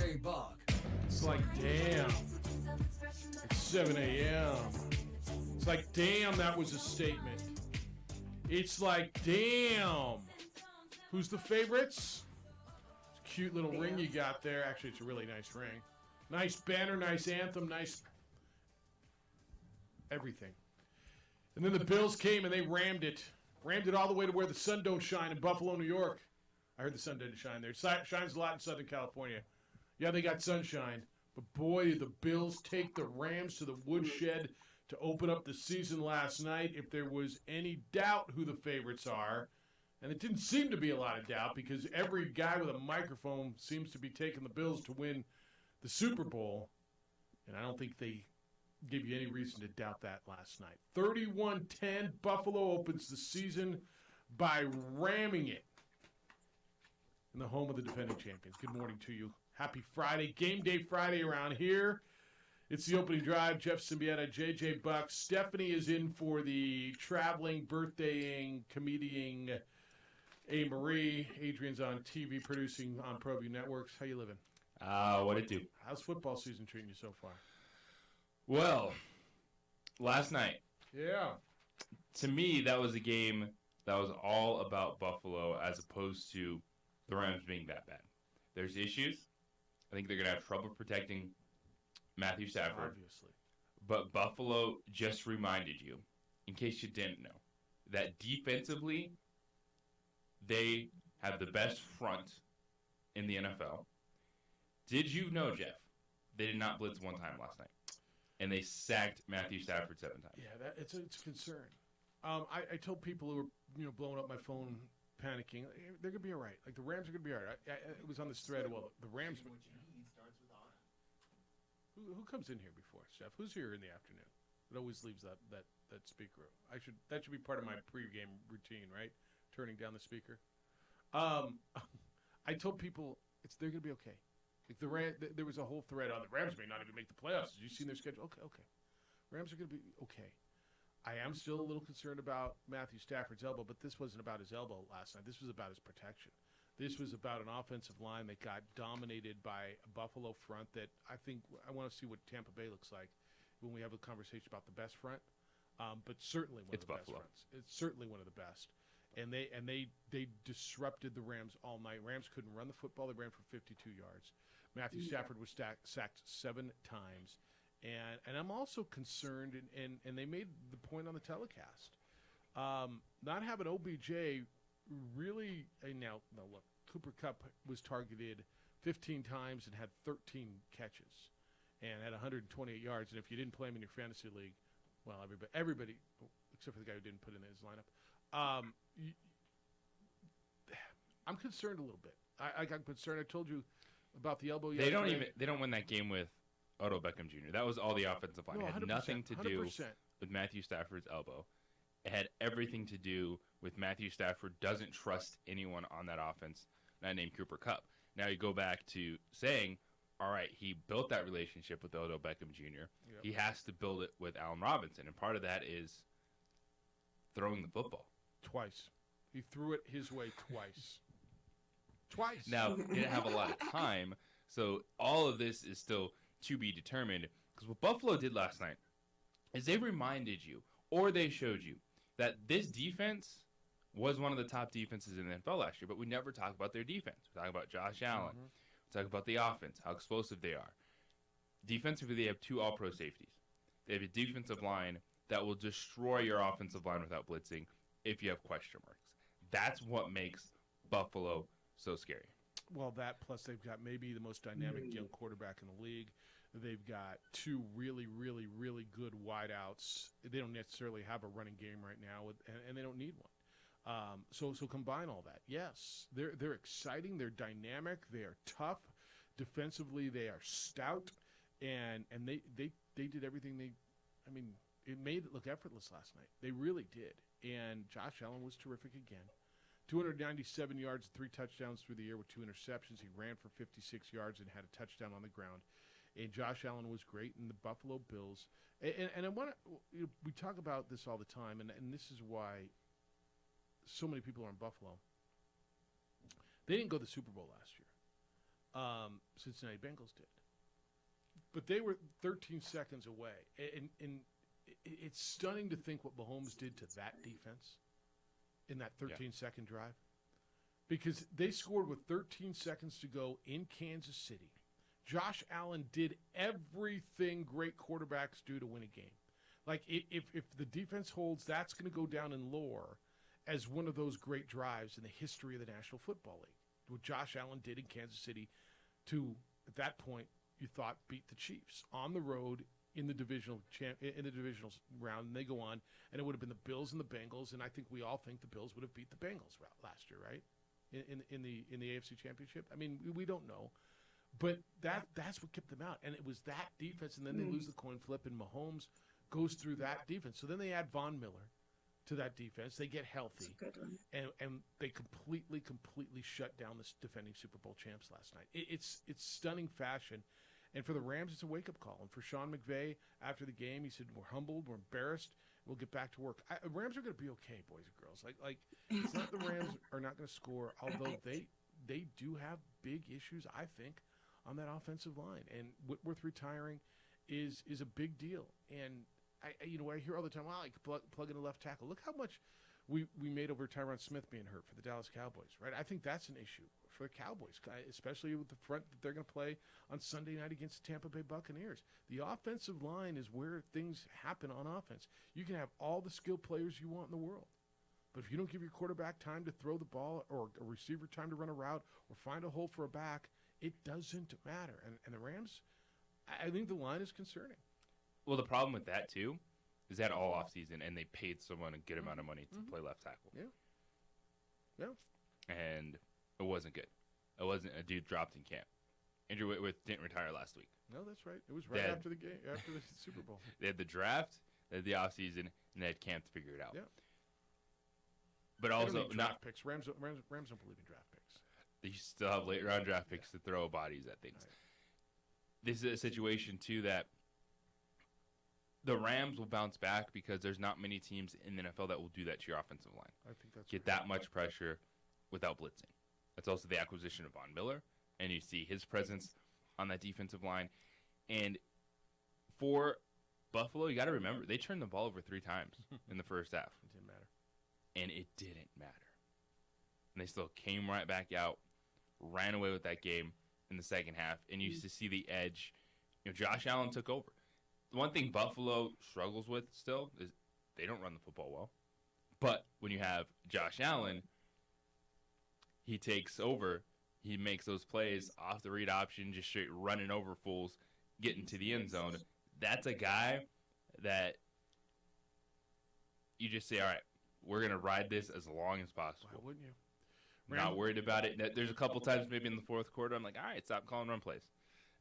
JJ Buck. It's like, damn. It's 7 a.m. It's like, damn, that was a statement. It's like, damn. Who's the favorites? It's a cute little ring you got there. Actually, it's a really nice ring. Nice banner, nice anthem, nice everything. And then the Bills came and they rammed it. Rammed it all the way to where the sun don't shine in Buffalo, New York. I heard the sun didn't shine there. It shines a lot in Southern California. Yeah, they got sunshine. But boy, did the Bills take the Rams to the woodshed to open up the season last night. If there was any doubt who the favorites are, and it didn't seem to be a lot of doubt because every guy with a microphone seems to be taking the Bills to win the Super Bowl. And I don't think they gave you any reason to doubt that last night. 31-10, Buffalo opens the season by ramming it in the home of the defending champions. Good morning to you. Happy Friday. Game Day Friday around here. It's the opening drive. Jeff Symbieta, JJ Buck. Stephanie is in for the traveling, birthdaying, comedian A. Marie. Adrian's on TV producing on ProView Networks. How you living? What it do? How's football season treating you so far? Well, last night, Yeah. to me, that was a game that was all about Buffalo as opposed to the Rams being that bad. There's issues. I think they're going to have trouble protecting Matthew Stafford. Obviously. But Buffalo just reminded you, in case you didn't know, that defensively, they have the best front in the NFL. Did you know, Jeff, they did not blitz one time last night? And they sacked Matthew Stafford 7 times. Yeah, it's a concern. I told people who were blowing up my phone, panicking, they're gonna be all right. Like the Rams are gonna be all right. It was on this thread. Well, the Rams. What you need starts with honor. Who comes in here before, Chef? Who's here in the afternoon? It always leaves that speaker. That should be part of my pregame routine, right? Turning down the speaker. I told people they're gonna be okay. Like there was a whole thread on the Rams may not even make the playoffs. Did you see their schedule? Okay. Rams are going to be okay. I am still a little concerned about Matthew Stafford's elbow, but this wasn't about his elbow last night. This was about his protection. This was about an offensive line that got dominated by a Buffalo front that I want to see what Tampa Bay looks like when we have a conversation about the best front. But certainly one of the best fronts. It's certainly one of the best. And they disrupted the Rams all night. Rams couldn't run the football. They ran for 52 yards. Matthew Stafford was sacked 7 times. And I'm also concerned, and they made the point on the telecast, not having OBJ really – now, look, Cooper Kupp was targeted 15 times and had 13 catches and had 128 yards. And if you didn't play him in your fantasy league, well, everybody except for the guy who didn't put in his lineup, I'm concerned a little bit. I got concerned. I told you about the elbow yesterday. They don't win that game with Odell Beckham Jr. That was all the offensive line. It had nothing to do 100%. with Matthew Stafford's elbow. It had everything to do with Matthew Stafford doesn't trust anyone on that offense, not named Cooper Kupp. Now you go back to saying, all right, he built that relationship with Odell Beckham Jr. Yep. He has to build it with Allen Robinson, and part of that is throwing the football. Twice. He threw it his way twice. Twice. Now, he didn't have a lot of time, so all of this is still to be determined. Because what Buffalo did last night is they reminded you, or they showed you, that this defense was one of the top defenses in the NFL last year, but we never talk about their defense. We talk about Josh Allen. Mm-hmm. We talk about the offense, how explosive they are. Defensively, they have 2 all-pro safeties. They have a defensive line that will destroy your offensive line without blitzing if you have question marks. That's what makes Buffalo so scary. Well, that plus they've got maybe the most dynamic young quarterback in the league. They've got 2 really, really, really good wideouts. They don't necessarily have a running game right now, and they don't need one. So combine all that. Yes, they're exciting. They're dynamic. They are tough. Defensively, they are stout, and they did everything it made it look effortless last night. They really did. And Josh Allen was terrific again. 297 yards, 3 touchdowns through the air with 2 interceptions. He ran for 56 yards and had a touchdown on the ground. And Josh Allen was great. And the Buffalo Bills. And I want to. We talk about this all the time, and this is why so many people are in Buffalo. They didn't go to the Super Bowl last year. Cincinnati Bengals did. But they were 13 seconds away. And it's stunning to think what Mahomes did to that defense in that 13-second drive. Because they scored with 13 seconds to go in Kansas City. Josh Allen did everything great quarterbacks do to win a game. Like, if the defense holds, that's going to go down in lore as one of those great drives in the history of the National Football League. What Josh Allen did in Kansas City to, at that point, you thought beat the Chiefs on the road in the divisional round, and they go on, and it would have been the Bills and the Bengals, and I think we all think the Bills would have beat the Bengals last year, right? In the AFC Championship. I mean, we don't know, but that's what kept them out, and it was that defense, and then they lose the coin flip, and Mahomes goes through that defense. So then they add Von Miller to that defense. They get healthy, and they completely shut down the defending Super Bowl champs last night. It's stunning fashion. And for the Rams, it's a wake-up call. And for Sean McVay, after the game, he said, we're humbled, we're embarrassed, we'll get back to work. Rams are going to be okay, boys and girls. Like it's not the Rams are not going to score, although they do have big issues, I think, on that offensive line. And Whitworth retiring is a big deal. And I hear all the time, well, I could plug in a left tackle. Look how much we made over Tyron Smith being hurt for the Dallas Cowboys, right? I think that's an issue for the Cowboys, especially with the front that they're going to play on Sunday night against the Tampa Bay Buccaneers. The offensive line is where things happen on offense. You can have all the skilled players you want in the world, but if you don't give your quarterback time to throw the ball or a receiver time to run a route or find a hole for a back, it doesn't matter. And the Rams, I think the line is concerning. Well, the problem with that, too, is that all offseason, and they paid someone a good amount of money to play left tackle. Yeah. And it wasn't good. It wasn't a dude dropped in camp. Andrew Whitworth didn't retire last week. No, that's right. It was right after the game, after the Super Bowl. They had the draft, they had the offseason, and they had camp to figure it out. Yeah. But also draft picks. Rams don't believe in draft picks. They still have late round draft picks to throw bodies at things. Right. This is a situation too that the Rams will bounce back because there's not many teams in the NFL that will do that to your offensive line. I think that's get that much pressure without blitzing. That's also the acquisition of Von Miller, and you see his presence on that defensive line. And for Buffalo, you got to remember, they turned the ball over 3 times in the first half. It didn't matter. And it didn't matter. And they still came right back out, ran away with that game in the second half, and you used to see the edge. Josh Allen took over. The one thing Buffalo struggles with still is they don't run the football well. But when you have Josh Allen, he takes over. He makes those plays off the read option, just straight running over fools, getting to the end zone. That's a guy that you just say, all right, we're going to ride this as long as possible. Why wouldn't you? Not worried about it. There's a couple times maybe in the fourth quarter I'm like, all right, stop calling run plays.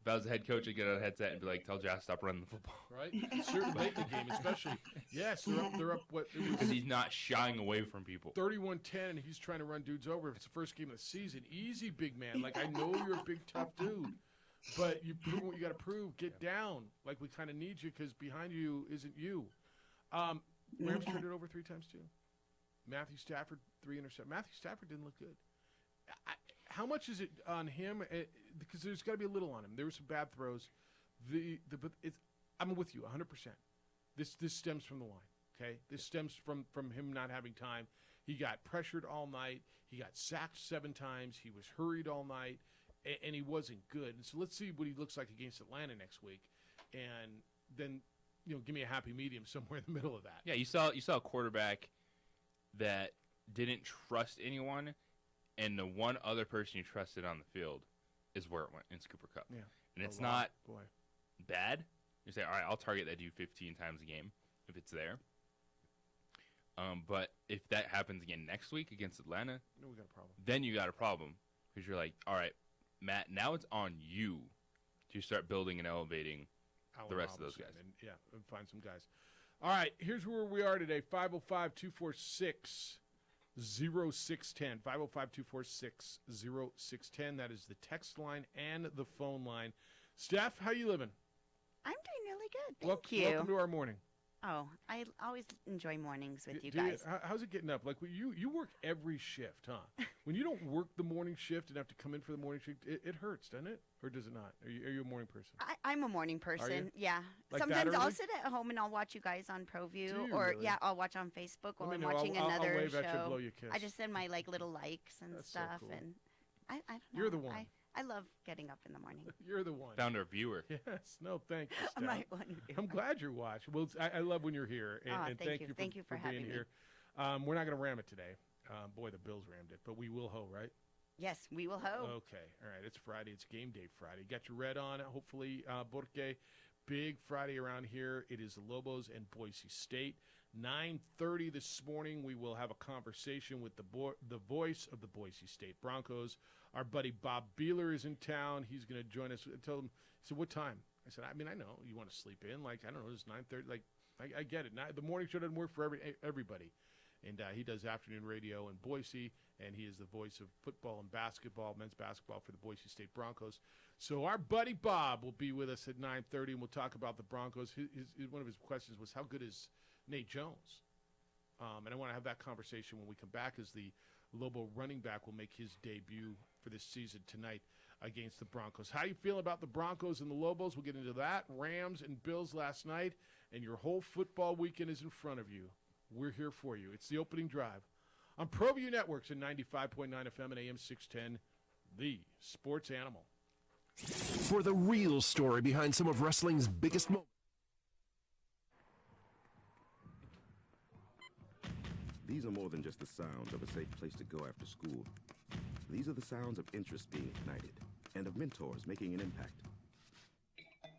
If I was the head coach, I'd get out a headset and be like, tell Josh, stop running the football. Right? Certainly late in the game, especially. Yes, they're up what? Because he's not shying away from people. 31-10, and he's trying to run dudes over. If it's the first game of the season, easy, big man. Like, I know you're a big, tough dude, but you prove what you got to prove. Get down. Like, we kind of need you because behind you isn't you. Rams turned it over 3 times, too. Matthew Stafford, 3 interceptions. Matthew Stafford didn't look good. How much is it on him? Because there's got to be a little on him. There were some bad throws. I'm with you 100%. This stems from the line. Okay, this stems from him not having time. He got pressured all night. He got sacked 7 times. He was hurried all night, and he wasn't good. And so let's see what he looks like against Atlanta next week, and then give me a happy medium somewhere in the middle of that. Yeah, you saw a quarterback that didn't trust anyone. And the one other person you trusted on the field is where it went. It's Cooper Kupp. Yeah. And it's not bad. You say, all right, I'll target that dude 15 times a game if it's there. But if that happens again next week against Atlanta, we got a problem. Then you got a problem. Because you're like, all right, Matt, now it's on you to start building and elevating the rest of those guys. And find some guys. All right, here's where we are today. 505-246 0610 505-246-0610. That is the text line and the phone line. Steph, how you living? I'm doing really good. Thank you. Welcome to our morning. Oh, I always enjoy mornings with you Do you- guys. how's it getting up? Like you work every shift, huh? When you don't work the morning shift and have to come in for the morning shift, it hurts, doesn't it? Or does it not? Are you a morning person? I'm a morning person. Yeah. Like that Sometimes I'll early? sit at home and I'll watch you guys on ProView, Do you or really? I'll watch on Facebook while Let I'm me know. watching I'll another wave show. at you, blow you a kiss. I just send my little likes and That's so stuff, cool. and I don't know. You're the one. I love getting up in the morning. You're the one. Found our viewer. Yes. No, thank you, I'm Steph. like, what do you do? I'm glad you're watching. Well, I love when you're here, and, Aw, and thank you. you Thank you for being having me. here. We're not going to ram it today. Boy, the Bills rammed it, but we will ho, right? Yes, we will ho. Okay. All right. It's Friday. It's game day Friday. Got your red on, hopefully, Porque. Big Friday around here. It is the Lobos and Boise State. 9:30 this morning, we will have a conversation with the voice of the Boise State Broncos. Our buddy Bob Beeler is in town. He's going to join us. I told him, he said, what time? I said, I mean, I know you want to sleep in. Like, I don't know, it's 9:30. Like, I get it. The morning show doesn't work for everybody. And he does afternoon radio in Boise, and he is the voice of football and basketball, men's basketball for the Boise State Broncos. So our buddy Bob will be with us at 9:30, and we'll talk about the Broncos. One of his questions was, how good is Nate Jones? And I want to have that conversation when we come back, as the Lobo running back will make his debut for this season tonight against the Broncos. How you feeling about the Broncos and the Lobos? We'll get into that. Rams and Bills last night, and your whole football weekend is in front of you. We're here for you. It's the opening drive on ProView Networks in 95.9 FM and AM 610, the sports animal. For the real story behind some of wrestling's biggest moments. These are more than just the sounds of a safe place to go after school. These are the sounds of interest being ignited and of mentors making an impact.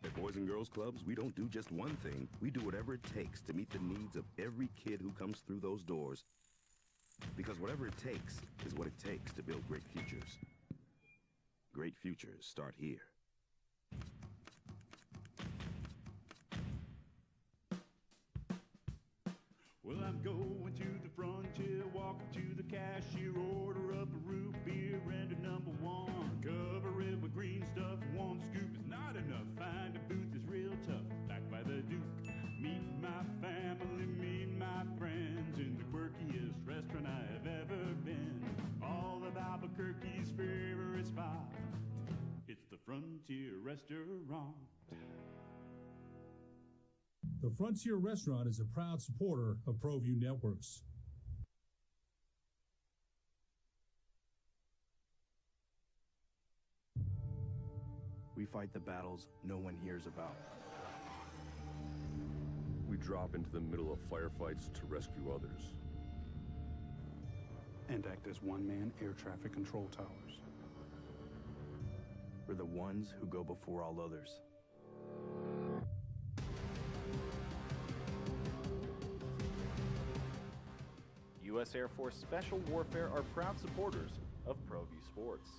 At Boys and Girls Clubs, we don't do just one thing. We do whatever it takes to meet the needs of every kid who comes through those doors. Because whatever it takes is what it takes to build great futures. Great futures start here. Well, I'm going to the frontier, walking to the cashier, order up a root beer and a number one. Cover it with green stuff, one scoop is not enough. Find a booth is real tough, back by the Duke. Meet my family, meet my friends in the quirkiest restaurant I have ever been. All of Albuquerque's favorite spot, it's the Frontier Restaurant. The Frontier Restaurant is a proud supporter of ProView Networks. We fight the battles no one hears about. We drop into the middle of firefights to rescue others. And act as one-man air traffic control towers. We're the ones who go before all others. U.S. Air Force Special Warfare are proud supporters of ProView Sports.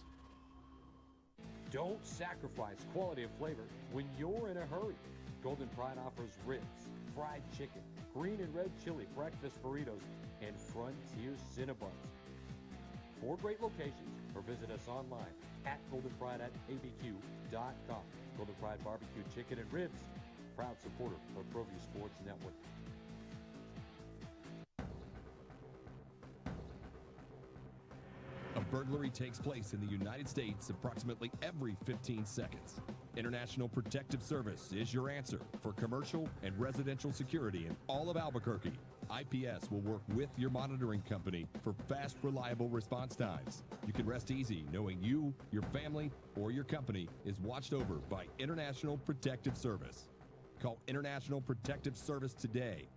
Don't sacrifice quality of flavor when you're in a hurry. Golden Pride offers ribs, fried chicken, green and red chili breakfast burritos, and Frontier Cinnabons. 4 great locations, or visit us online at goldenpride@abq.com. Golden Pride Barbecue Chicken and Ribs, proud supporter of ProView Sports Network. A burglary takes place in the United States approximately every 15 seconds. International Protective Service is your answer for commercial and residential security in all of Albuquerque. IPS will work with your monitoring company for fast, reliable response times. You can rest easy knowing you, your family, or your company is watched over by International Protective Service. Call International Protective Service today.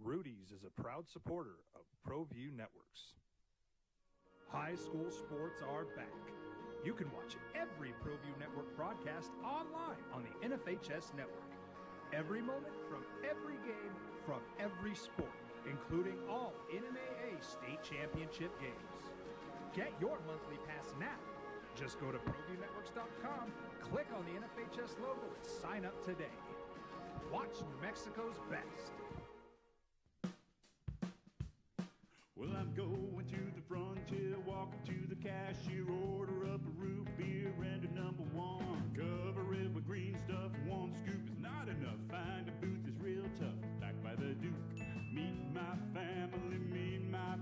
Rudy's is a proud supporter of ProView Networks. High school sports are back. You can watch every ProView Network broadcast online on the NFHS network. Every moment from every game from every sport, including all NMAA state championship games. Get your monthly pass now. Just go to ProViewNetworks.com, click on the NFHS logo, and sign up today. Watch New Mexico's best. Well, I'm going to the frontier, walking to the cashier, order up a root beer and a number one. Cover it with green stuff, one scoop is not enough. Find a booth is real tough, backed by the Duke. Meet my family, meet my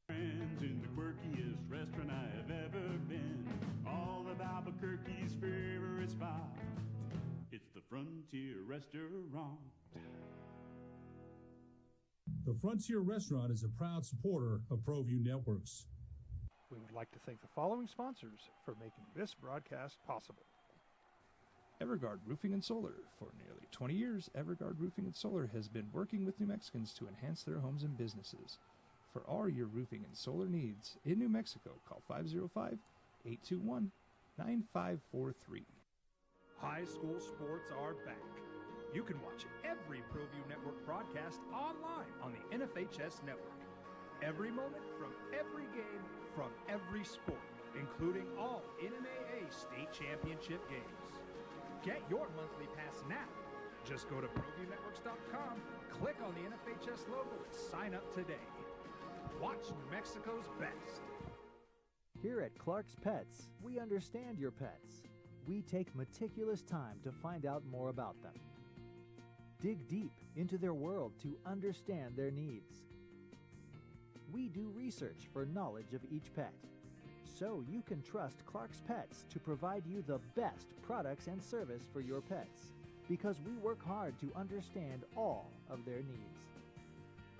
friends in the quirkiest restaurant I have ever been. All of Albuquerque's favorite spot, it's the Frontier Restaurant. The Frontier Restaurant is a proud supporter of ProView Networks. We would like to thank the following sponsors for making this broadcast possible. Everguard Roofing and Solar. For nearly 20 years, Everguard Roofing and Solar has been working with New Mexicans to enhance their homes and businesses. For all your roofing and solar needs in New Mexico, call 505-821-9543. High school sports are back. You can watch every ProView Network broadcast online on the NFHS network. Every moment from every game from every sport, including all NMAA state championship games. Get your monthly pass now. Just go to ProViewNetworks.com, click on the NFHS logo, and sign up today. Watch New Mexico's best. Here at Clark's Pets, we understand your pets. We take meticulous time to find out more about them. Dig deep into their world to understand their needs. We do research for knowledge of each pet, so you can trust Clark's Pets to provide you the best products and service for your pets, because we work hard to understand all of their needs.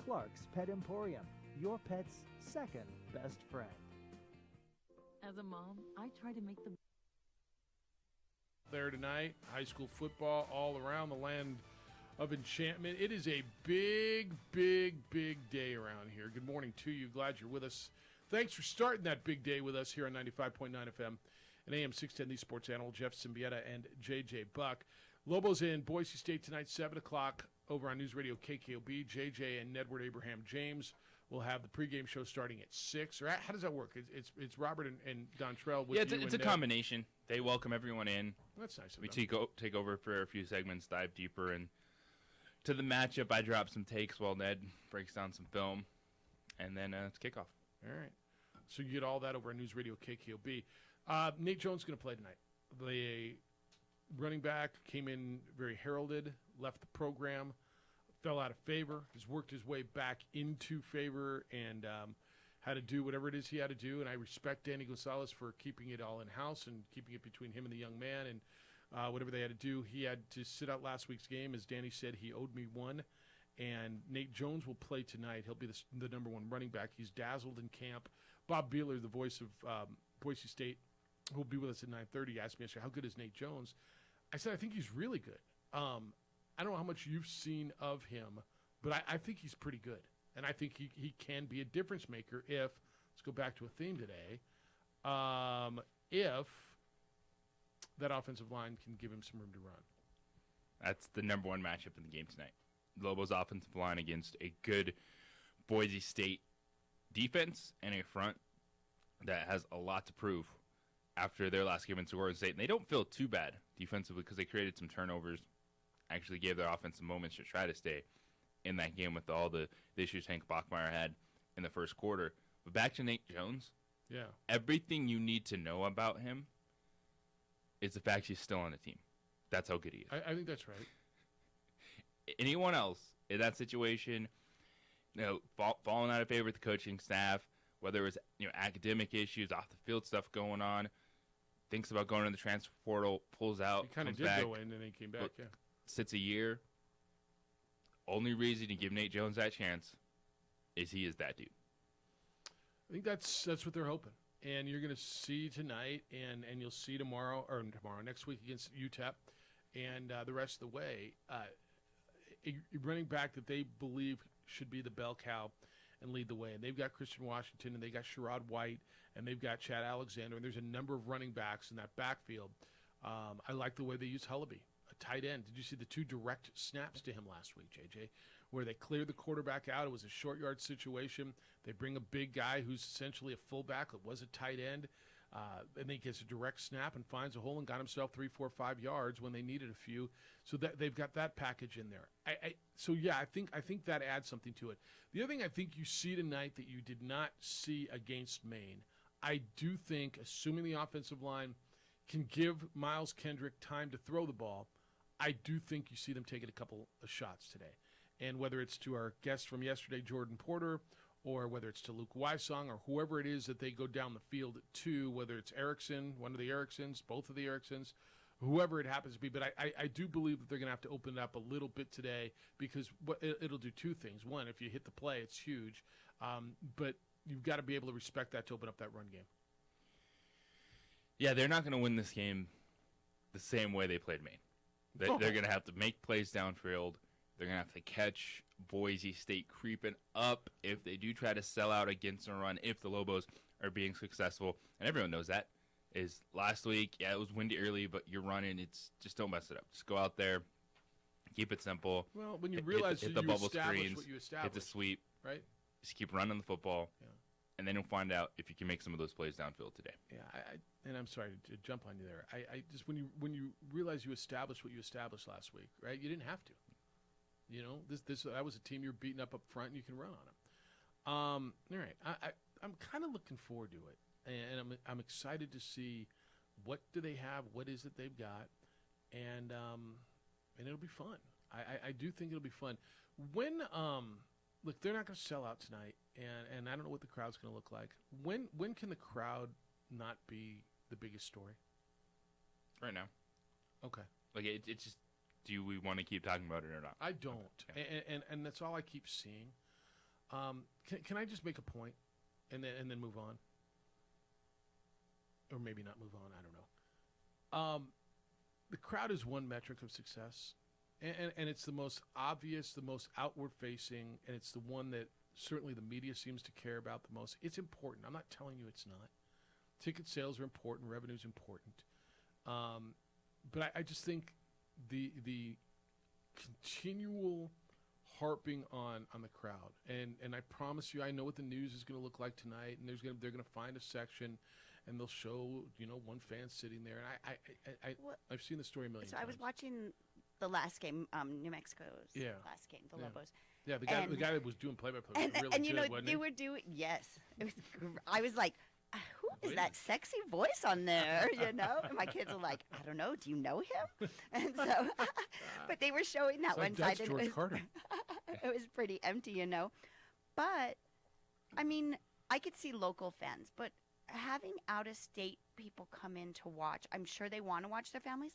Clark's Pet Emporium, your pet's second best friend. As a mom, I try to make the there tonight, high school football all around the land of enchantment. It is a big, big, big day around here. Good morning to you. Glad you're with us. Thanks for starting that big day with us here on 95.9 FM and AM 610, the Sports Animal, Jeff Symbieta and JJ Buck. Lobos in Boise State tonight, 7 o'clock over on News Radio KKOB. JJ and Nedward Abraham James will have the pregame show starting at 6. Or how does that work? It's Robert and Dontrell with you. It's a combination. They welcome everyone in. That's nice of We them. take over for a few segments, dive deeper, and to the matchup, I drop some takes while Ned breaks down some film, and then it's kickoff. All right. So you get all that over on News Radio KKOB. Nate Jones is going to play tonight. The running back came in very heralded, left the program, fell out of favor, has worked his way back into favor, and had to do whatever it is he had to do. And I respect Danny Gonzalez for keeping it all in-house and keeping it between him and the young man. And whatever they had to do, he had to sit out last week's game. As Danny said, he owed me one. And Nate Jones will play tonight. He'll be the number one running back. He's dazzled in camp. Bob Beeler, the voice of Boise State, who will be with us at 9:30, asked me yesterday, how good is Nate Jones? I said, I think he's really good. I don't know how much you've seen of him, but I think he's pretty good. And I think he can be a difference maker if, let's go back to a theme today, if that offensive line can give him some room to run. That's the number one matchup in the game tonight. Lobos offensive line against a good Boise State defense and a front that has a lot to prove after their last game in Oregon State. And they don't feel too bad defensively because they created some turnovers, actually gave their offense some moments to try to stay in that game with all the issues Hank Bachmeier had in the first quarter. But back to Nate Jones. Yeah. Everything you need to know about him is the fact he's still on the team. That's how good he is. I think that's right. Anyone else in that situation, falling out of favor with the coaching staff, whether it was academic issues, off the field stuff going on, thinks about going in the transfer portal, pulls out, He kind of comes did back, go in and then came back, yeah. sits a year. Only reason to give Nate Jones that chance is he is that dude. I think that's what they're hoping. And you're going to see tonight, and you'll see next week against UTEP, and the rest of the way, a running back that they believe should be the bell cow and lead the way. And they've got Christian Washington, and they got Sherrod White, and they've got Chad Alexander, and there's a number of running backs in that backfield. I like the way they use Hullaby, a tight end. Did you see the 2 direct snaps to him last week, JJ, where they cleared the quarterback out? It was a short yard situation. They bring a big guy who's essentially a fullback. It was a tight end. And then he gets a direct snap and finds a hole and got himself 3, 4, 5 yards when they needed a few. So that they've got that package in there. I think that adds something to it. The other thing I think you see tonight that you did not see against Maine, I do think, assuming the offensive line can give Miles Kendrick time to throw the ball, I do think you see them taking a couple of shots today. And whether it's to our guest from yesterday, Jordan Porter, or whether it's to Luke Wysong, or whoever it is that they go down the field to, whether it's Erickson, one of the Ericksons, both of the Ericksons, whoever it happens to be. But I do believe that they're going to have to open it up a little bit today, because it'll do 2 things. One, if you hit the play, it's huge. But you've got to be able to respect that to open up that run game. Yeah, they're not going to win this game the same way they played Maine. They're going to have to make plays downfield. They're going to have to catch Boise State creeping up if they do try to sell out against a run, if the Lobos are being successful. And everyone knows that. Is last week, yeah, it was windy early, but you're running. It's just don't mess it up. Just go out there, keep it simple. Well, when you realize hit the you bubble establish screens, what you hit establish, the sweep, right? Just keep running the football, Yeah. and then you'll find out if you can make some of those plays downfield today. Yeah, and I'm sorry to jump on you there. I just when you realize you established what you established last week, right? You didn't have to. You know, that was a team you're beating up front, and you can run on them. All right, I'm kind of looking forward to it, and I'm excited to see what do they have, what is it they've got, and it'll be fun. I do think it'll be fun. When look, they're not going to sell out tonight, and I don't know what the crowd's going to look like. When can the crowd not be the biggest story? Right now. Okay. Like it's just, do we want to keep talking about it or not? I don't, Okay. and that's all I keep seeing. Can I just make a point, and then move on, or maybe not move on? I don't know. The crowd is one metric of success, and it's the most obvious, the most outward facing, and it's the one that certainly the media seems to care about the most. It's important. I'm not telling you it's not. Ticket sales are important. Revenue is important. But I just think the continual harping on the crowd, and I promise you, I know what the news is going to look like tonight, and they're going to find a section, and they'll show one fan sitting there, and I've seen the story a million times. So I was watching the last game, New Mexico's last game, the Lobos. Yeah, the guy that was doing play-by-play was really and you good, know wasn't they he? were doing I was like, who is that sexy voice on there? And my kids are like, I don't know. Do you know him? And so, but they were showing that one That's side. George and Carter. it was pretty empty, But I mean, I could see local fans, but having out-of-state people come in to watch, I'm sure they want to watch their families.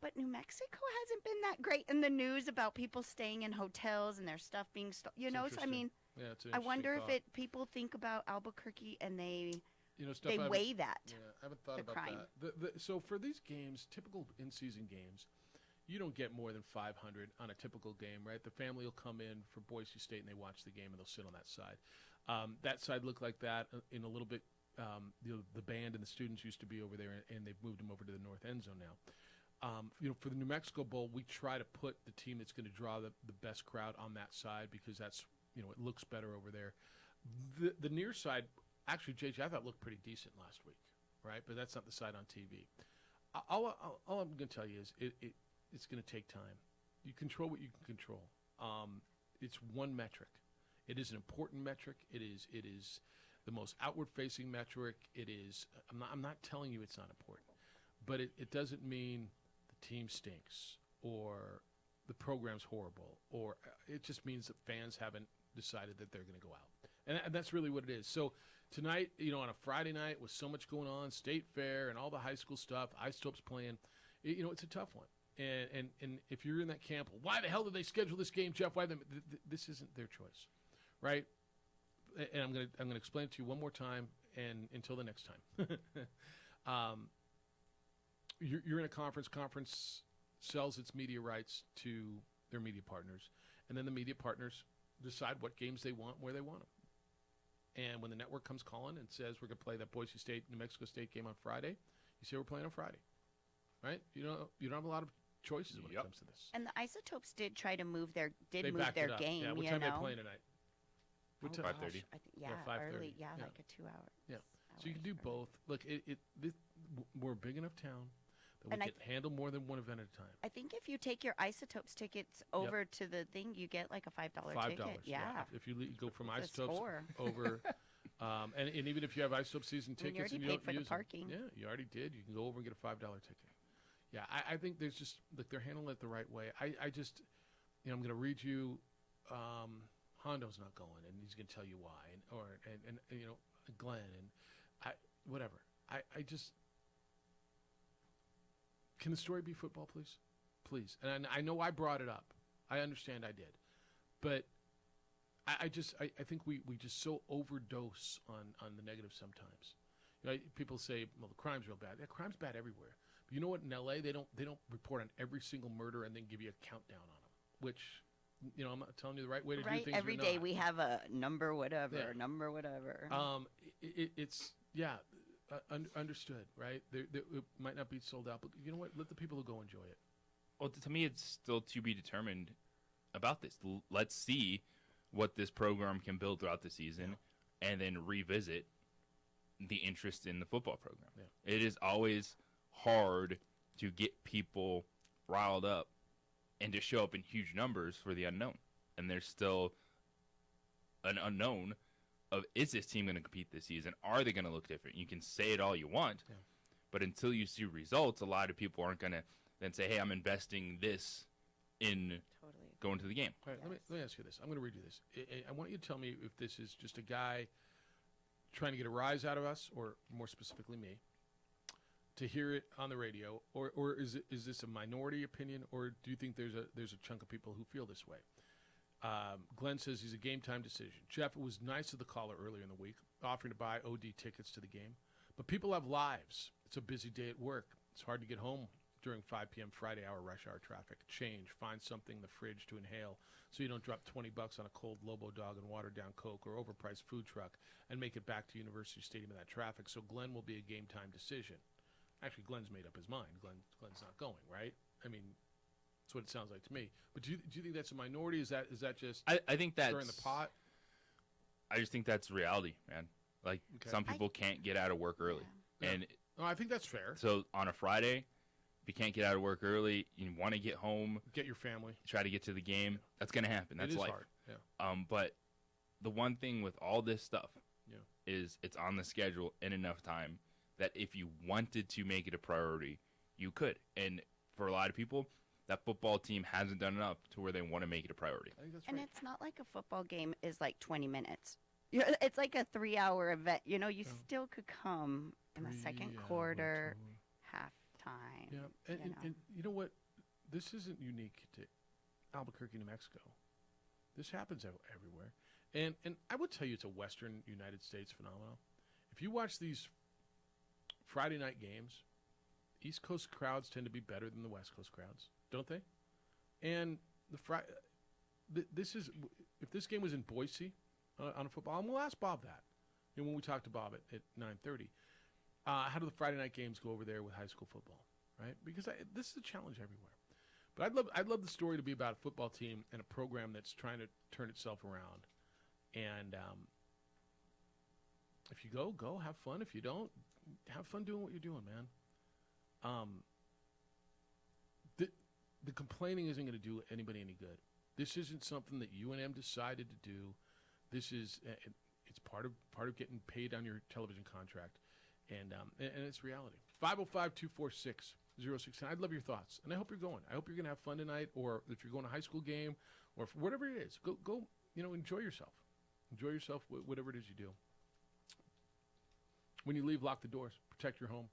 But New Mexico hasn't been that great in the news about people staying in hotels and their stuff being stolen. So I mean, Yeah, it's an I wonder interesting if people think about Albuquerque and they stuff I weigh that. Yeah, I haven't thought the about crime. that. So for these games, typical in-season games, you don't get more than 500 on a typical game, right? The family will come in for Boise State and they watch the game and they'll sit on that side. That side looked like that in a little bit. The band and the students used to be over there, and they've moved them over to the north end zone now. For the New Mexico Bowl, we try to put the team that's going to draw the best crowd on that side because that's it looks better over there. The near side, actually, JJ, I thought looked pretty decent last week, right? But that's not the side on TV. All I'm going to tell you is it's going to take time. You control what you can control. It's one metric. It is an important metric. It is the most outward-facing metric. It is. I'm not telling you it's not important, but it doesn't mean the team stinks or the program's horrible, or it just means that fans haven't decided that they're going to go out, and that's really what it is. So tonight, on a Friday night with so much going on, State Fair and all the high school stuff, Isotop's playing, it's a tough one. And if you're in that camp, why the hell did they schedule this game, Jeff? Why this isn't their choice, right? And I'm gonna explain it to you one more time, and until the next time. You're in a conference. Conference sells its media rights to their media partners, and then the media partners decide what games they want, where they want them. And when the network comes calling and says we're going to play that Boise State, New Mexico State game on Friday, you say we're playing on Friday, right? You don't have a lot of choices when it Yep. comes to this. And the Isotopes did try to move their They backed it up. game. Yeah, what you time know? are they playing tonight? What time? 5:30. I think, 5:30. early. Yeah. Like a 2 hour. Yeah. So you can do both. Look, we're a big enough town that we And I can handle more than one event at a time. I think if you take your Isotopes tickets over to the thing, you get like a $5 ticket. $5. Yeah. If you go from It's a Isotopes score. over, and even if you have Isotope season I mean, tickets you and already you paid don't for the use them, parking. yeah, you already did. You can go over and get a $5 ticket. Yeah, I think there's just like they're handling it the right way. I just, I'm going to read you. Hondo's not going, and he's going to tell you why, and Glenn and whatever. I just. Can the story be football, please? Please. And I know I brought it up. I understand I did. But I think we just so overdose on the negative sometimes. People say, well, the crime's real bad. Yeah, crime's bad everywhere. But you know what? In L.A., they don't report on every single murder and then give you a countdown on them, which, I'm not telling you the right way to do things. Every day we have a number whatever, number whatever. Understood, right? It might not be sold out, but you know what? Let the people who go enjoy it. Well, to me, it's still to be determined about this. Let's see what this program can build throughout the season, and then revisit the interest in the football program. Yeah. It is always hard to get people riled up and to show up in huge numbers for the unknown. And there's still an unknown of, is this team going to compete this season? Are they going to look different? You can say it all you want, but until you see results, a lot of people aren't going to then say, hey, I'm investing this in going to the game. All right, let me ask you this. I'm going to read you this. I want you to tell me if this is just a guy trying to get a rise out of us, or more specifically me, to hear it on the radio, or is this a minority opinion, or do you think there's a chunk of people who feel this way? Glenn says he's a game time decision. Jeff, it was nice of the caller earlier in the week offering to buy OD tickets to the game, but people have lives. It's a busy day at work. It's hard to get home during 5 p.m. Friday hour rush hour traffic. Change. Find something in the fridge to inhale so you don't drop $20 on a cold Lobo Dog and watered down Coke or overpriced food truck and make it back to University Stadium in that traffic. So Glenn will be a game time decision. Actually, Glenn's made up his mind. Glenn's not going, right? I mean, that's what it sounds like to me. But do you think that's a minority? Is that just I think that's stirring the pot? I just think that's reality, man. Like some people can't get out of work early, and I think that's fair. So on a Friday, if you can't get out of work early, you want to get home, get your family, try to get to the game. That's going to happen. That's it is life. hard. Yeah. But the one thing with all this stuff is it's on the schedule in enough time that if you wanted to make it a priority, you could. And for a lot of people, that football team hasn't done enough to where they want to make it a priority. I think that's and right. it's not like a football game is like 20 minutes. It's like a 3-hour event. You still could come in the second quarter, halftime. Yeah, and you know what? This isn't unique to Albuquerque, New Mexico. This happens everywhere. And I would tell you it's a Western United States phenomenon. If you watch these Friday night games, East Coast crowds tend to be better than the West Coast crowds, don't they? And this is, if this game was in Boise on a football, and we'll ask Bob that. When we talked to Bob at 9:30, how do the Friday night games go over there with high school football, right? Because this is a challenge everywhere. But I'd love the story to be about a football team and a program that's trying to turn itself around. And if you go, have fun. If you don't, have fun doing what you're doing, man. The complaining isn't going to do anybody any good. This isn't something that UNM decided to do. This is it's part of getting paid on your television contract, and it's reality. 505-246-0610. I'd love your thoughts, and I hope you're going. I hope you're going to have fun tonight, or if you're going to a high school game, or whatever it is, go. Enjoy yourself. Enjoy yourself, whatever it is you do. When you leave, lock the doors. Protect your home.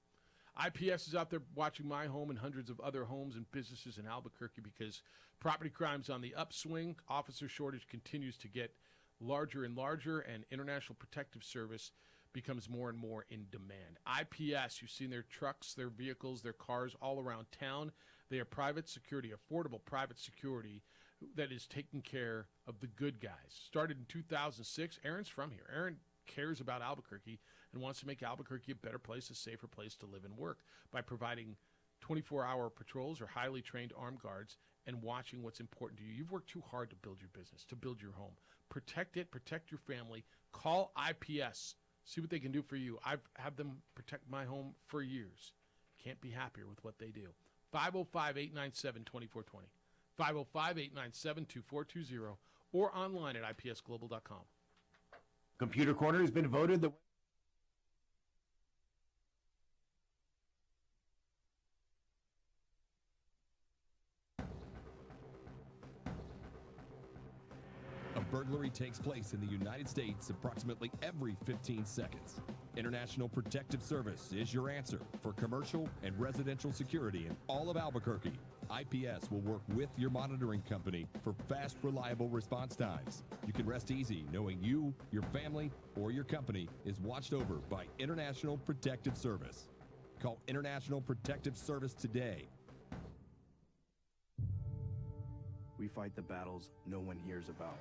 IPS is out there watching my home and hundreds of other homes and businesses in Albuquerque because property crime's on the upswing. Officer shortage continues to get larger and larger, and International Protective Service becomes more and more in demand. IPS, you've seen their trucks, their vehicles, their cars all around town. They are private security, affordable private security that is taking care of the good guys. Started in 2006. Aaron's from here. Aaron cares about Albuquerque and wants to make Albuquerque a better place, a safer place to live and work by providing 24-hour patrols or highly trained armed guards, and watching what's important to you. You've worked too hard to build your business, to build your home. Protect it, protect your family. Call IPS. See what they can do for you. I've had them protect my home for years. Can't be happier with what they do. 505-897-2420. 505-897-2420 or online at ipsglobal.com. Computer Corner has been voted the A burglary takes place in the United States approximately every 15 seconds. International Protective Service is your answer for commercial and residential security in all of Albuquerque. IPS will work with your monitoring company for fast, reliable response times. You can rest easy knowing you, your family, or your company is watched over by International Protective Service. Call International Protective Service today. We fight the battles no one hears about.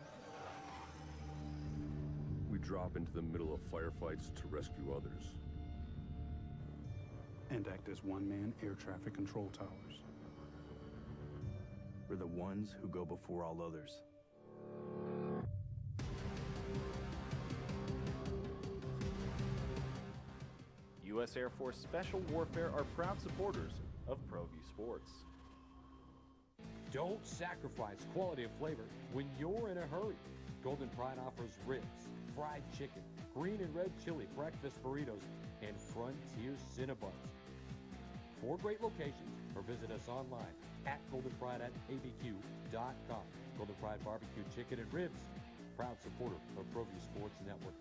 We drop into the middle of firefights to rescue others. And act as one-man air traffic control towers. We're the ones who go before all others. U.S. Air Force Special Warfare are proud supporters of ProView Sports. Don't sacrifice quality of flavor when you're in a hurry. Golden Pride offers ribs, fried chicken, green and red chili breakfast burritos, and Frontier Cinnabons. 4 great locations, or visit us online at goldenpride@abq.com. Golden Pride Barbecue Chicken and Ribs, proud supporter of ProView Sports Network.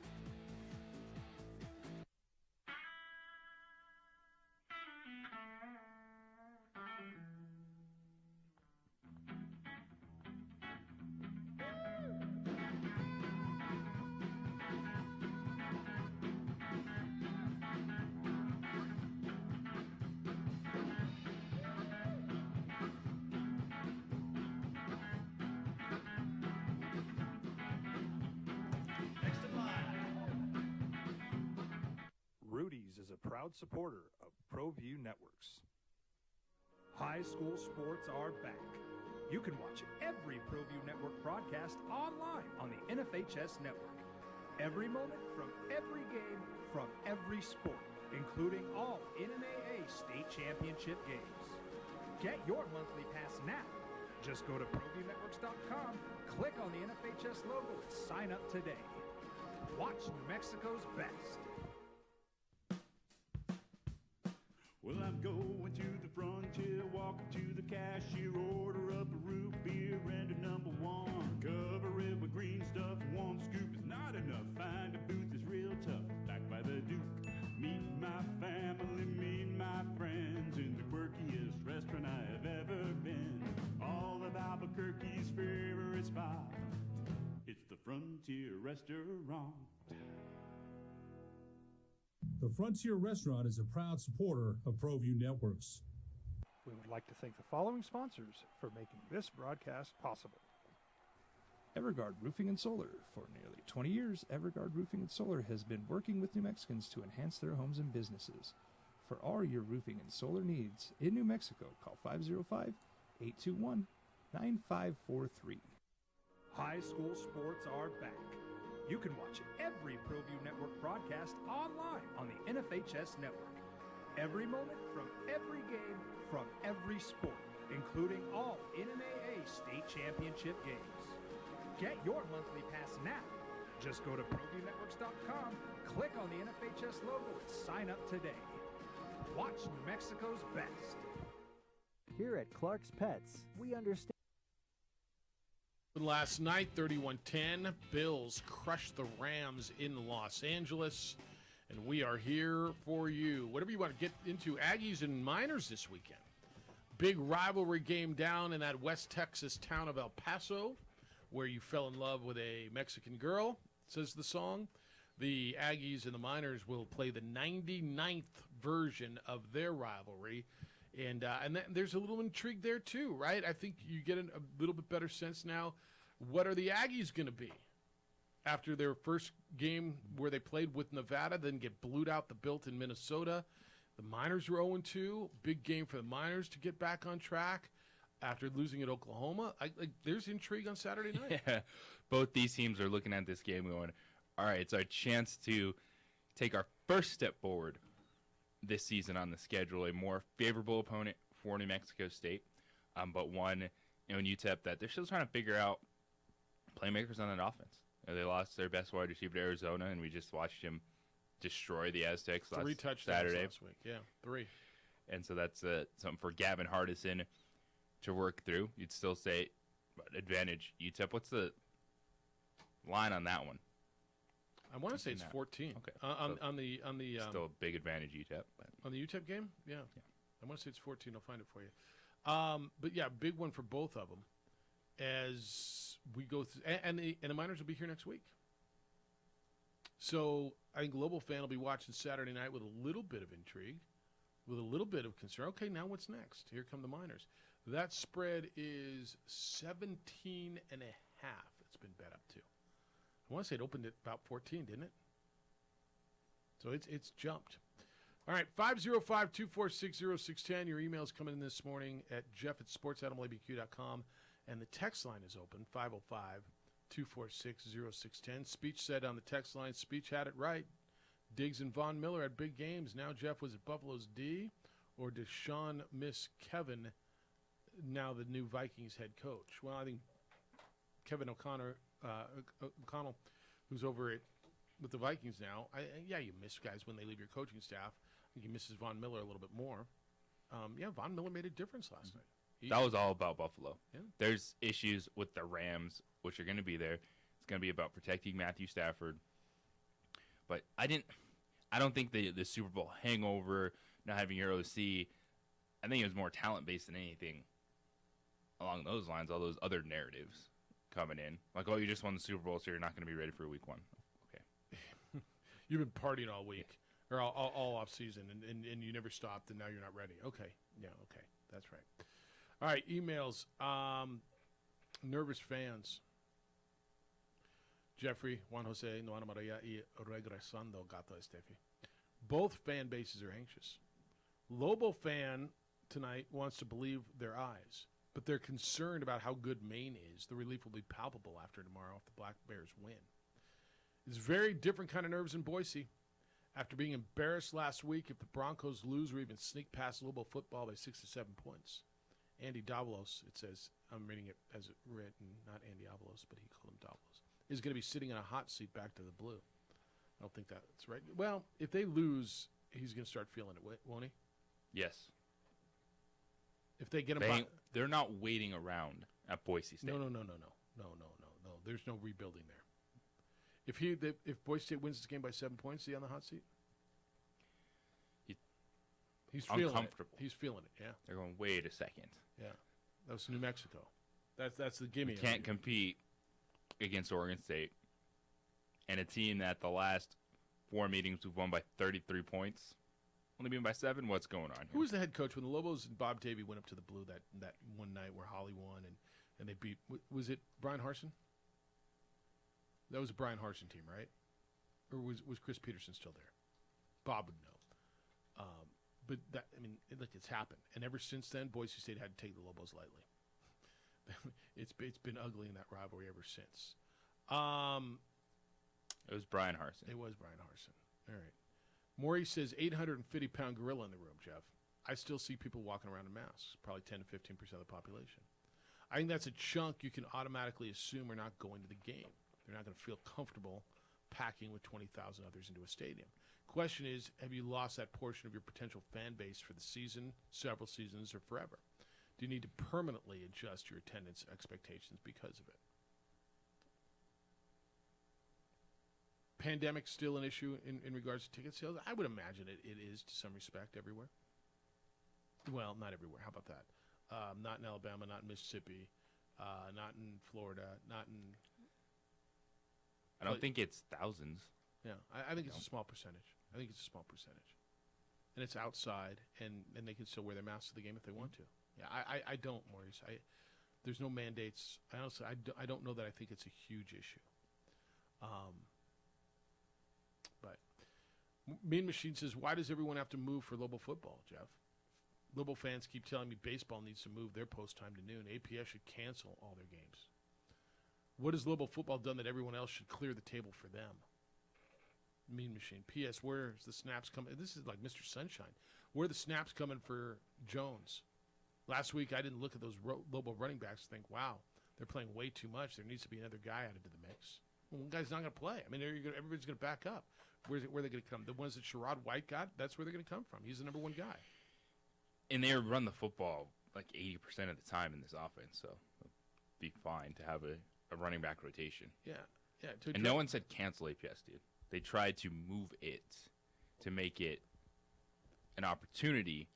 Rudy's is a proud supporter of ProView Networks. High school sports are back. You can watch every ProView Network broadcast online on the NFHS network. Every moment from every game from every sport, including all NMAA state championship games. Get your monthly pass now. Just go to ProViewNetworks.com, click on the NFHS logo, and sign up today. Watch New Mexico's best. Well, I'm going to the frontier, walking to the cashier, order up a root beer and a number 1. Cover it with green stuff, 1 scoop is not enough. Find a booth is real tough, back by the Duke. Meet my family, meet my friends in the quirkiest restaurant I have ever been. All of Albuquerque's favorite spot, it's the Frontier Restaurant. The Frontier Restaurant is a proud supporter of ProView Networks. We would like to thank the following sponsors for making this broadcast possible. Everguard Roofing and Solar. For nearly 20 years, Everguard Roofing and Solar has been working with New Mexicans to enhance their homes and businesses. For all your roofing and solar needs in New Mexico, call 505-821-9543. High school sports are back. You can watch every ProView Network broadcast online on the NFHS network. Every moment from every game from every sport, including all NMAA state championship games. Get your monthly pass now. Just go to ProViewNetworks.com, click on the NFHS logo, and sign up today. Watch New Mexico's best. Here at Clark's Pets, we understand. Last night, 31-10, Bills crushed the Rams in Los Angeles, and we are here for you. Whatever you want to get into, Aggies and Miners this weekend. Big rivalry game down in that West Texas town of El Paso, where you fell in love with a Mexican girl, says the song. The Aggies and the Miners will play the 99th version of their rivalry. And there's a little intrigue there, too, right? I think you get a little bit better sense now. What are the Aggies going to be after their first game where they played with Nevada, then get blued out the built in Minnesota? The Miners were 0-2. Big game for the Miners to get back on track after losing at Oklahoma. There's intrigue on Saturday night. Yeah. Both these teams are looking at this game going, all right, it's our chance to take our first step forward this season on the schedule, a more favorable opponent for New Mexico State, but one in UTEP that they're still trying to figure out playmakers on that offense. They lost their best wide receiver to Arizona, and we just watched him destroy the Aztecs 3 touchdowns Saturday. last week. Yeah, 3. And so that's something for Gavin Hardison to work through. You'd still say advantage UTEP. What's the line on that one? I want to say it's 14. Okay. On the still a big advantage UTEP. But. On the UTEP game? Yeah. I want to say it's 14. I'll find it for you. But yeah, big one for both of them as we go through. And the Miners will be here next week. So I think Global Fan will be watching Saturday night with a little bit of intrigue, with a little bit of concern. Okay, now what's next? Here come the Miners. That spread is 17 and a half. It's been bet up to. I want to say it opened at about 14, didn't it? So it's jumped. All right, 505-246-0610. Your email's coming in this morning at jeff@sportsanimalabq.com. And the text line is open, 505-246-0610. Speech said on the text line, Speech had it right. Diggs and Von Miller had big games. Now Jeff was at Buffalo's D, or does Sean miss Kevin, now the new Vikings head coach? Well, I think Kevin O'Connell, who's over with the Vikings now, you miss guys when they leave your coaching staff. I think he misses Von Miller a little bit more. Von Miller made a difference last night. That was all about Buffalo. Yeah. There's issues with the Rams, which are going to be there. It's going to be about protecting Matthew Stafford. But I don't think the Super Bowl hangover, not having your OC, I think it was more talent-based than anything along those lines, all those other narratives coming in. Like, you just won the Super Bowl, so you're not going to be ready for week 1. Okay. You've been partying all week, or all off season, and you never stopped, and now you're not ready. Okay. Yeah, okay. That's right. All right, emails. Nervous fans. Jeffrey, Juan Jose, Noana Maria, y regresando Gato Estefi. Both fan bases are anxious. Lobo fan tonight wants to believe their eyes, but they're concerned about how good Maine is. The relief will be palpable after tomorrow if the Black Bears win. It's very different kind of nerves in Boise. After being embarrassed last week, if the Broncos lose or even sneak past Lobo football by 6 to 7 points. Andy Davalos, it says, I'm reading it as it written, not Andy Avalos, but he called him Davalos, is going to be sitting in a hot seat back to the blue. I don't think that's right. Well, if they lose, he's going to start feeling it, won't he? Yes. If they get him they're not waiting around at Boise State. No. There's no rebuilding there. If Boise State wins this game by 7 points, is he on the hot seat? He's feeling uncomfortable. He's feeling it, yeah. They're going, wait a second. Yeah. That was New Mexico. That's the gimme. You can't compete against Oregon State and a team that the last 4 meetings we've won by 33 points. Only being by 7? What's going on here? Who was the head coach when the Lobos and Bob Davie went up to the Blue that one night where Holly won and they beat? Was it Brian Harsin? That was a Brian Harsin team, right? Or was Chris Peterson still there? Bob would know. But it's happened, and ever since then, Boise State had to take the Lobos lightly. It's been ugly in that rivalry ever since. It was Brian Harsin. It was Brian Harsin. All right. Maury says 850-pound gorilla in the room, Jeff. I still see people walking around in masks, probably 10 to 15% of the population. I think that's a chunk you can automatically assume are not going to the game. They're not going to feel comfortable packing with 20,000 others into a stadium. Question is, have you lost that portion of your potential fan base for the season, several seasons, or forever? Do you need to permanently adjust your attendance expectations because of it? Pandemic still an issue in regards to ticket sales? I would imagine it is to some respect everywhere. Well, not everywhere. How about that? Not in Alabama, not in Mississippi, not in Florida, not in... I don't think it's thousands. Yeah, I think it's a small percentage. And it's outside, and they can still wear their masks to the game if they want to. Yeah, I don't, Maurice. There's no mandates. Honestly, I don't know that I think it's a huge issue. But Mean Machine says, why does everyone have to move for Lobo football, Jeff? Lobo fans keep telling me baseball needs to move their post time to noon. APS should cancel all their games. What has Lobo football done that everyone else should clear the table for them? Mean Machine. P.S. Where's the snaps coming? This is like Mr. Sunshine. Where are the snaps coming for Jones? Last week, I didn't look at those Lobo running backs and think, wow, they're playing way too much. There needs to be another guy added to the mix. Well, one guy's not going to play. I mean, everybody's going to back up. Where are they going to come? The ones that Sherrod White got, that's where they're going to come from. He's the number one guy. And they run the football like 80% of the time in this offense, so it'll be fine to have a running back rotation. Yeah. And no one said cancel APS, dude. They tried to move it to make it an opportunity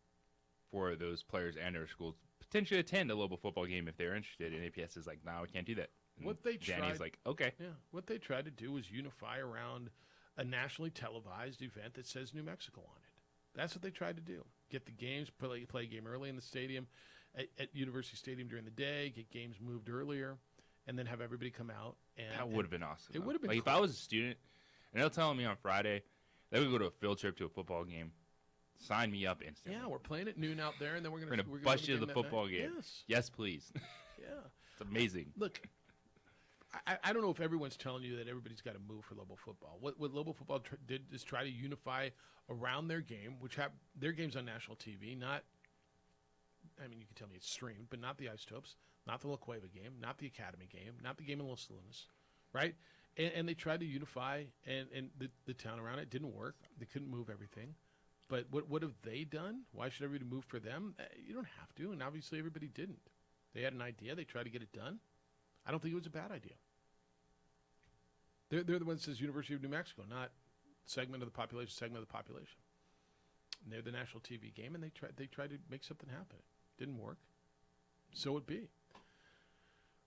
for those players and their schools to potentially attend a Lobo football game if they're interested. And APS is like, no, we can't do that. And What they Danny's tried, like, okay. Yeah. What they tried to do was unify around a nationally televised event that says New Mexico on it. That's what they tried to do. Get the games, play a game early in the stadium, at University Stadium during the day, get games moved earlier, and then have everybody come out. And That would have been awesome. It would have been like cool. if I was a student and they're telling me on Friday they would go to a field trip to a football game. Sign me up instantly. Yeah, we're playing at noon out there, and then we're We're gonna gonna bust you to the have a football that night. game. Yes. Yes, please. Yeah. It's amazing. Look, I don't know if everyone's telling you that everybody's got to move for Lobo football. What Lobo football did is try to unify around their game, which have their games on national TV. Not, I mean, you can tell me it's streamed, but not the Isotopes, not the La Cueva game, not the Academy game, not the game in Los Lunas, right? And they tried to unify, and the town around it didn't work. They couldn't move everything. But what have they done? Why should everybody move for them? You don't have to, and obviously everybody didn't. They had an idea. They tried to get it done. I don't think it was a bad idea. They're the ones that says University of New Mexico, not segment of the population. And they're the national TV game, and they tried to make something happen. It didn't work. So it be.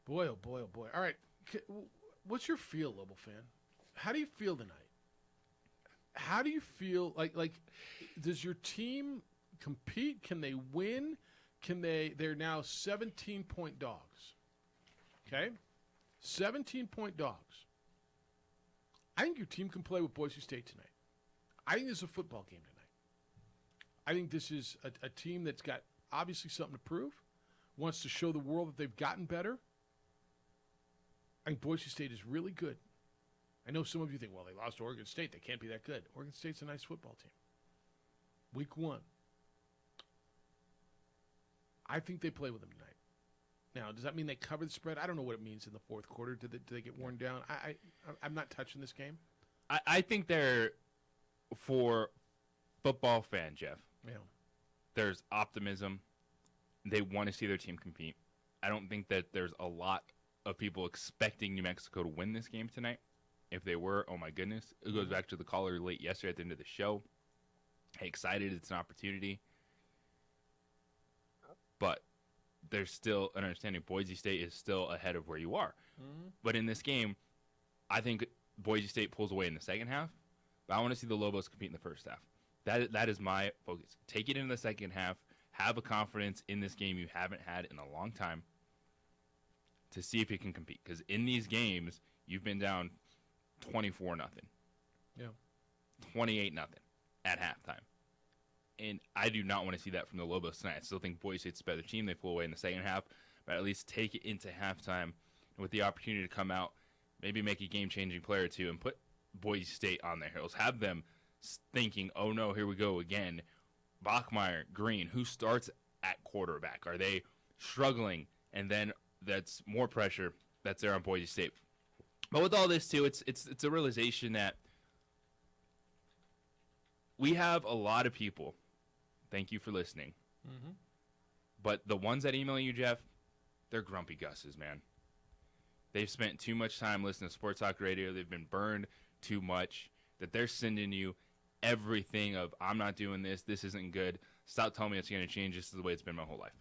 Boy, oh boy, oh boy. All right, what's your feel, Lobo fan? How do you feel tonight? How do you feel? Like, does your team compete? Can they win? They're now 17-point dogs. Okay? 17-point dogs. I think your team can play with Boise State tonight. I think this is a football game tonight. I think this is a team that's got obviously something to prove, wants to show the world that they've gotten better. I think Boise State is really good. I know some of you think, well, they lost to Oregon State. They can't be that good. Oregon State's a nice football team. Week 1. I think they play with them tonight. Now, does that mean they cover the spread? I don't know what it means in the fourth quarter. Do they get worn down? I'm not touching this game. I think they're, for football fan, Jeff, Yeah. there's optimism. They want to see their team compete. I don't think that there's a lot of people expecting New Mexico to win this game tonight. If they were, oh my goodness. It goes back to the caller late yesterday at the end of the show. Hey, excited, it's an opportunity. But there's still an understanding Boise State is still ahead of where you are. Mhm. But in this game, I think Boise State pulls away in the second half. But I want to see the Lobos compete in the first half. That is my focus. Take it in the second half. Have a confidence in this game you haven't had in a long time to see if you can compete. Because in these games, you've been down 24-0. Yeah. 28-0 at halftime. And I do not want to see that from the Lobos tonight. I still think Boise State's a better team. They pull away in the second half, but at least take it into halftime and with the opportunity to come out, maybe make a game-changing play or two and put Boise State on their heels. Have them thinking, oh no, here we go again. Bachmeier, Green, who starts at quarterback? Are they struggling? And then that's more pressure that's there on Boise State. But with all this too, it's a realization that we have a lot of people. Thank you for listening. Mm-hmm. But the ones that email you, Jeff, they're grumpy Gusses, man. They've spent too much time listening to Sports Talk Radio. They've been burned too much. That they're sending you everything of, I'm not doing this. This isn't good. Stop telling me it's going to change. This is the way it's been my whole life.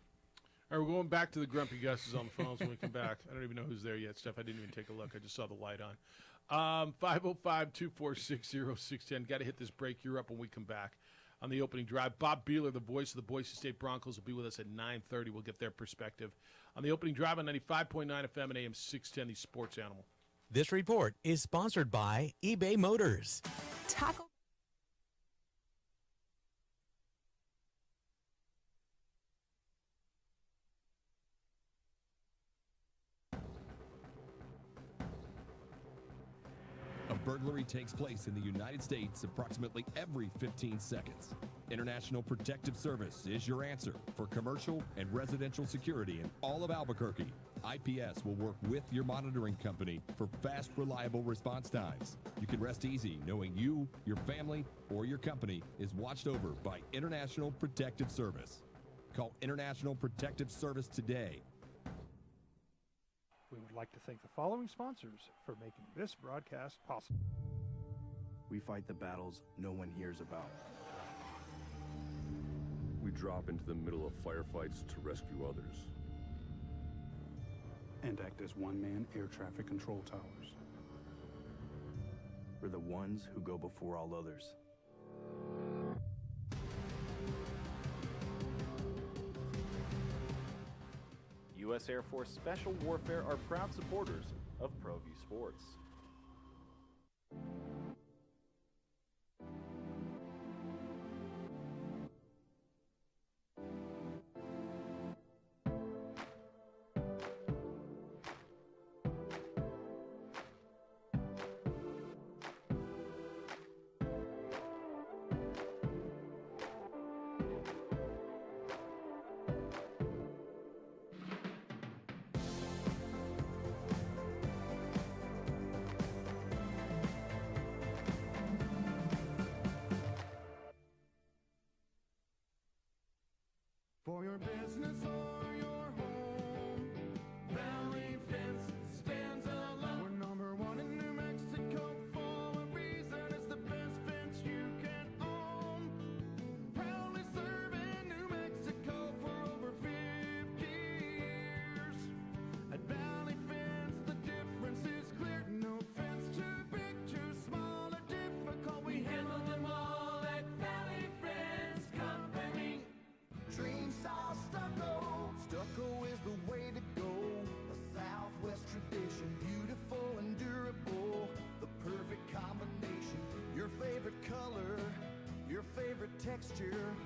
All right, we're going back to the grumpy Gusses on the phones when we come back. I don't even know who's there yet, Steph. I didn't even take a look. I just saw the light on. 505-246-0610. Got to hit this break. You're up when we come back on the opening drive. Bob Beeler, the voice of the Boise State Broncos, will be with us at 9:30. We'll get their perspective on the opening drive on 95.9 FM and AM 610, the Sports Animal. This report is sponsored by eBay Motors. Taco burglary takes place in the United States approximately every 15 seconds. International Protective Service is your answer for commercial and residential security in all of Albuquerque. IPS will work with your monitoring company for fast, reliable response times. You can rest easy knowing you, your family, or your company is watched over by International Protective Service. Call International Protective Service today. We would like to thank the following sponsors for making this broadcast possible. We fight the battles no one hears about. We drop into the middle of firefights to rescue others. And act as one-man air traffic control towers. We're the ones who go before all others. U.S. Air Force Special Warfare are proud supporters of ProView Sports. For your business or your home, Valley Fence stands alone. We're number one in New Mexico for a reason. It's the best fence you can own. Proudly serving New Mexico for over 50 years. At Valley Fence, the difference is clear. No fence too big, too small, or difficult. We handle them all at Valley Fence Company. Dream style stucco. Stucco is the way to go. A Southwest tradition, beautiful and durable. The perfect combination. Your favorite color, your favorite texture.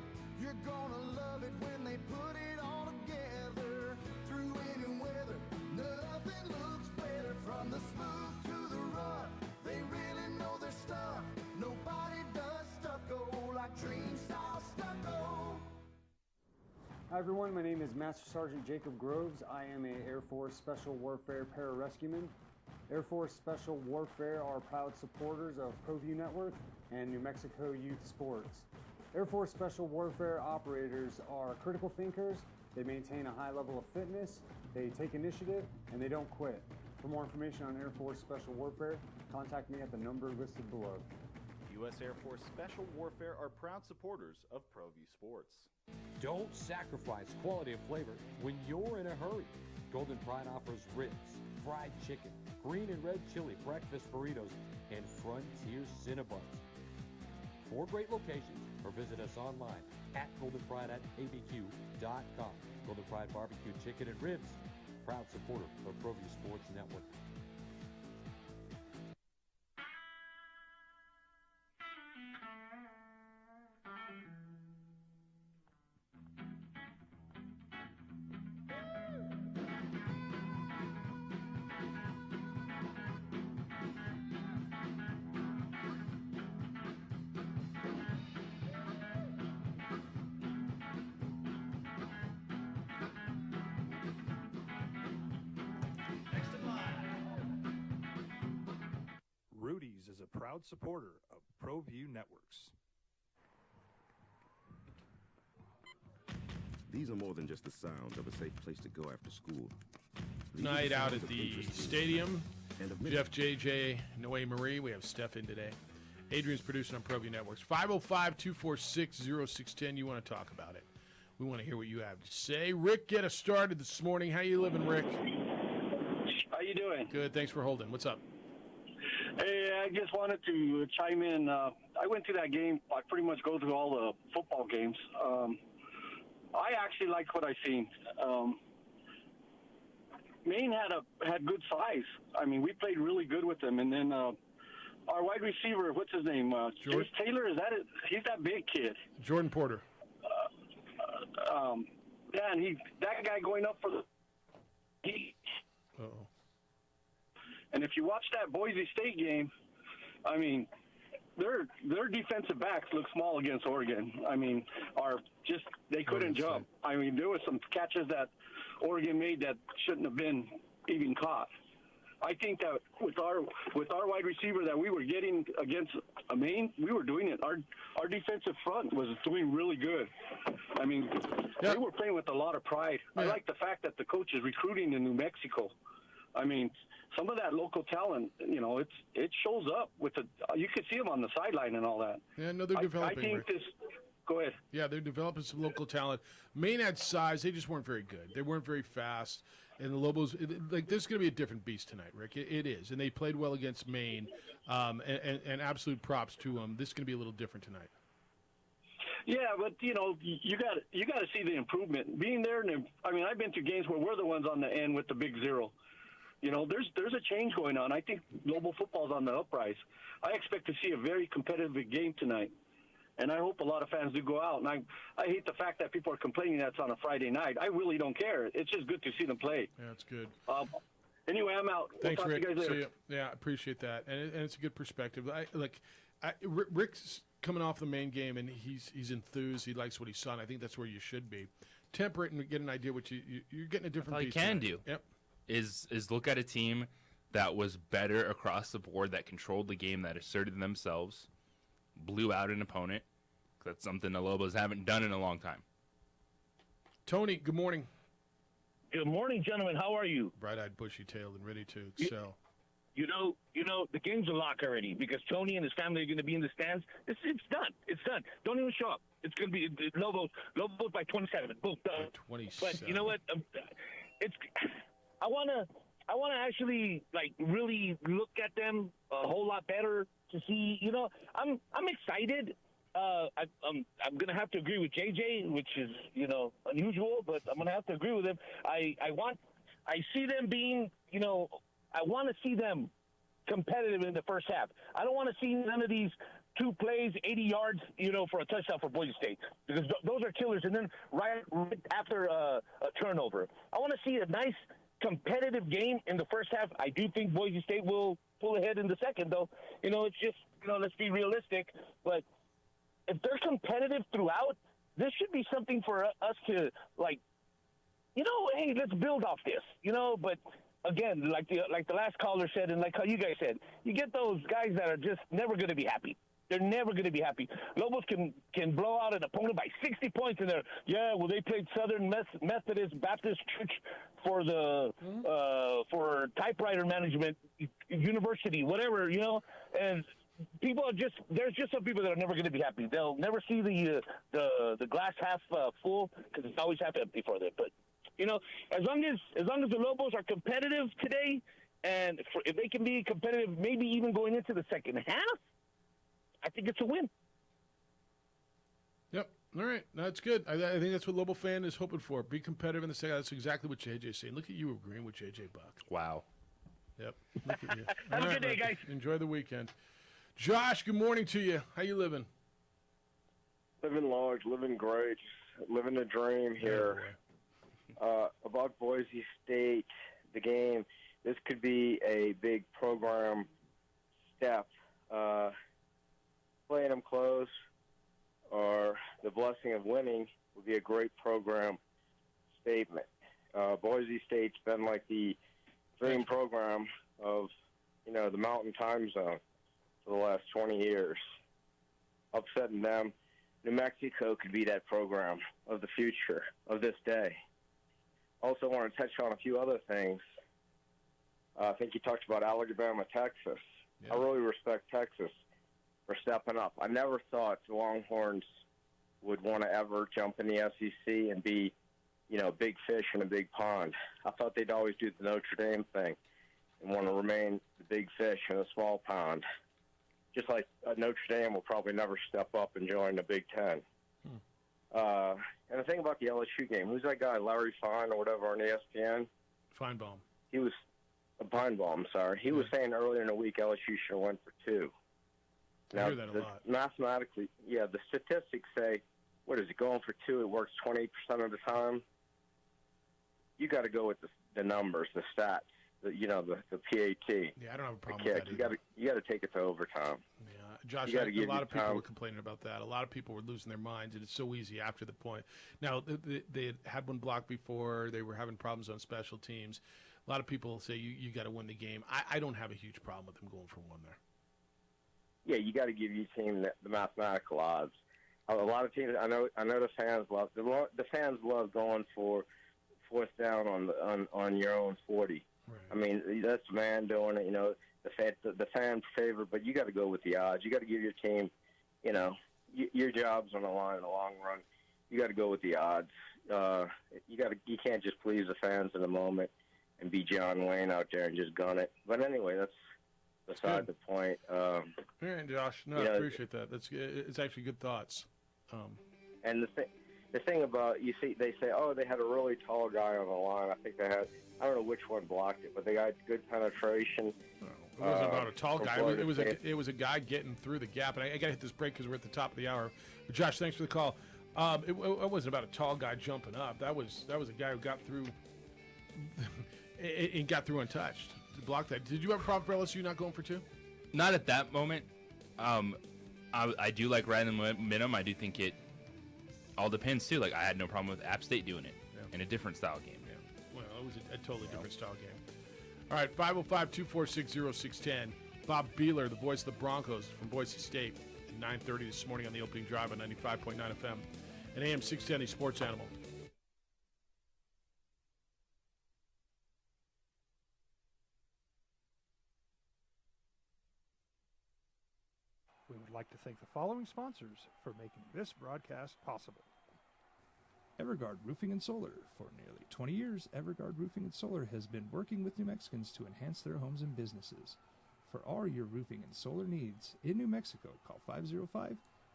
You're gonna love it when they put it all together. Through any weather, nothing looks better. From the smooth to the rough, they really know their stuff. Nobody does stucco like Dream style stucco. Hi everyone, my name is Master Sergeant Jacob Groves. I am an Air Force Special Warfare pararescueman. Air Force Special Warfare are proud supporters of ProView Network and New Mexico Youth Sports. Air Force Special Warfare operators are critical thinkers. They maintain a high level of fitness, they take initiative, and they don't quit. For more information on Air Force Special Warfare, contact me at the number listed below. U.S. Air Force Special Warfare are proud supporters of ProView Sports. Don't sacrifice quality of flavor when you're in a hurry. Golden Pride offers ribs, fried chicken, green and red chili breakfast burritos, and Frontier Cinnabons. 4 great locations, or visit us online at goldenpride@abq.com. Golden Pride Barbecue Chicken and Ribs, proud supporter of ProView Sports Network. Rudy's is a proud supporter of ProView Networks. These are more than just the sound of a safe place to go after school. These are Night the out sounds at of the interest being stadium. and of Jeff, JJ, Noe Marie. We have Steph in today. Adrian's producing on ProView Networks. 505-246-0610. You want to talk about it. We want to hear what you have to say. Rick, get us started this morning. How you living, Rick? How you doing? Good. Thanks for holding. What's up? Hey, I just wanted to chime in. I went to that game. I pretty much go to all the football games. I actually liked what I seen. Maine had good size. I mean, we played really good with them. And then our wide receiver, what's his name? Chase Taylor. Is that it? He's that big kid. Jordan Porter. Yeah, and that guy going up for the. Uh-oh. And if you watch that Boise State game, I mean, their defensive backs look small against Oregon. I mean, they couldn't jump. I mean, there was some catches that Oregon made that shouldn't have been even caught. I think that with our wide receiver that we were getting against Maine, we were doing it. Our defensive front was doing really good. I mean, they were playing with a lot of pride. I like the fact that the coach is recruiting in New Mexico. I mean, some of that local talent, you know, it shows up with you could see them on the sideline and all that. Yeah, no, they're developing. I think Rick. Go ahead. Yeah, they're developing some local talent. Maine had size; they just weren't very good. They weren't very fast. And the Lobos, this is going to be a different beast tonight, Rick. It is, and they played well against Maine. And absolute props to them. This is going to be a little different tonight. Yeah, but you know, you got to see the improvement. Being there, I mean, I've been to games where we're the ones on the end with the big zero. You know, there's a change going on. I think Lobo football's on the uprise. I expect to see a very competitive game tonight. And I hope a lot of fans do go out. And I hate the fact that people are complaining that's on a Friday night. I really don't care. It's just good to see them play. Yeah, it's good. Anyway, I'm out. Thanks, we'll talk Rick. to you guys later. See ya. Yeah, I appreciate that. And it's a good perspective. Rick's coming off the main game, and he's enthused. He likes what he saw, and I think that's where you should be. Temper it and get an idea what you're getting a different All you piece can tonight. do Yep. is look at a team that was better across the board, that controlled the game, that asserted themselves, blew out an opponent. That's something the Lobos haven't done in a long time. Tony, good morning. Good morning, gentlemen. How are you? Bright-eyed, bushy-tailed, and ready to excel. You know, the game's a lock already because Tony and his family are going to be in the stands. It's done. It's done. Don't even show up. It's going to be Lobos by 27. Boom, done. 27. But you know what? I want to actually like really look at them a whole lot better to see. You know, I'm excited. I'm going to have to agree with JJ, which is, you know, unusual, but I'm going to have to agree with him. I see them being, you know, I want to see them competitive in the first half. I don't want to see none of these 2 plays, 80 yards, you know, for a touchdown for Boise State, because those are killers. And then right after a turnover, I want to see a nice competitive game in the first half. I do think Boise State will pull ahead in the second, though. You know, it's just, you know, let's be realistic, but if they're competitive throughout, this should be something for us to, like, you know, hey, let's build off this, you know. But again, like the last caller said, and like how you guys said, you get those guys that are just never going to be happy. They're never going to be happy. Lobos can blow out an opponent by 60 points, and they played Southern Methodist Baptist Church for the for typewriter management university, whatever, you know, and. There's just some people that are never going to be happy. They'll never see the glass half full because it's always half empty for them. But you know, as long as the Lobos are competitive today, and if they can be competitive, maybe even going into the second half, I think it's a win. Yep. All right. That's good. I think that's what Lobo fan is hoping for. Be competitive in the second. That's exactly what JJ's saying. Look at you agreeing with JJ Buck. Wow. Yep. Look at you. Have a good day, guys. Enjoy the weekend. Josh, good morning to you. How you living? Living large, living great, living the dream here. About Boise State, the game, this could be a big program step. Playing them close or the blessing of winning would be a great program statement. Boise State's been like the dream program of, you know, the Mountain Time Zone for the last 20 years. Upsetting them, New Mexico could be that program of the future, of this day. Also want to touch on a few other things. I think you talked about Alabama, Texas. Yeah. I really respect Texas for stepping up. I never thought the Longhorns would want to ever jump in the SEC and be, you know, big fish in a big pond. I thought they'd always do the Notre Dame thing and want to remain the big fish in a small pond. Just like Notre Dame will probably never step up and join the Big Ten. And the thing about the LSU game, who's that guy, Larry Fine or whatever on ESPN? Feinbaum. He was Feinbaum, sorry. He was saying earlier in the week LSU should have went for 2. I hear that a lot. Mathematically, yeah, the statistics say, what is it, going for 2, it works 28% of the time. You got to go with the numbers, the stats. the PAT. Yeah, I don't have a problem kick. with that. You got to take it to overtime. Yeah, Josh, You gotta a give lot you of people time. were complaining about that. A lot of people were losing their minds, and it's so easy after the point. Now, they had one blocked before. They were having problems on special teams. A lot of people say you got to win the game. I don't have a huge problem with them going for one there. Yeah, you got to give your team the mathematical odds. A lot of teams, I know the fans love going for fourth down on your own 40. Right. I mean, that's the man doing it. The fan favorite, but you got to go with the odds. You got to give your team, your job's on the line in the long run. You got to go with the odds. You can't just please the fans in the moment and be John Wayne out there and just gun it. But anyway, that's beside the point. Yeah, Josh, I appreciate that. It's actually good thoughts. And the thing about they say, oh, they had a really tall guy on the line. I think they had, I don't know which one blocked it, but they got good penetration. It wasn't about a tall guy. It was a guy getting through the gap. And I got to hit this break because we're at the top of the hour. But Josh, thanks for the call. It wasn't about a tall guy jumping up. That was a guy who got through and got through untouched to block that. Did you have a problem for LSU not going for two? Not at that moment. I do like right in the minimum. I do think it all depends too. Like I had no problem with App State doing it in a different style game. Yeah. Well, it was a totally different style game. All right, 505-246-0610. Bob Beeler, the voice of the Broncos from Boise State, at 9:30 this morning on the opening drive on 95.9 FM and AM 610, the Sports Animal. We would like to thank the following sponsors for making this broadcast possible. Everguard Roofing and Solar. For nearly 20 years, Everguard Roofing and Solar has been working with New Mexicans to enhance their homes and businesses. For all your roofing and solar needs in New Mexico, call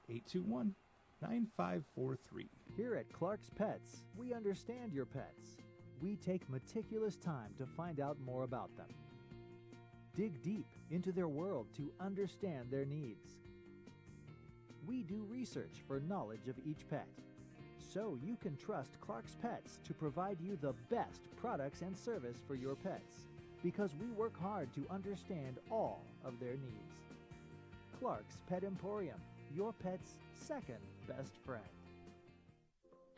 505-821-9543. Here at Clark's Pets, we understand your pets. We take meticulous time to find out more about them. Dig deep into their world to understand their needs. We do research for knowledge of each pet, so you can trust Clark's Pets to provide you the best products and service for your pets, because we work hard to understand all of their needs. Clark's Pet Emporium, your pet's second best friend.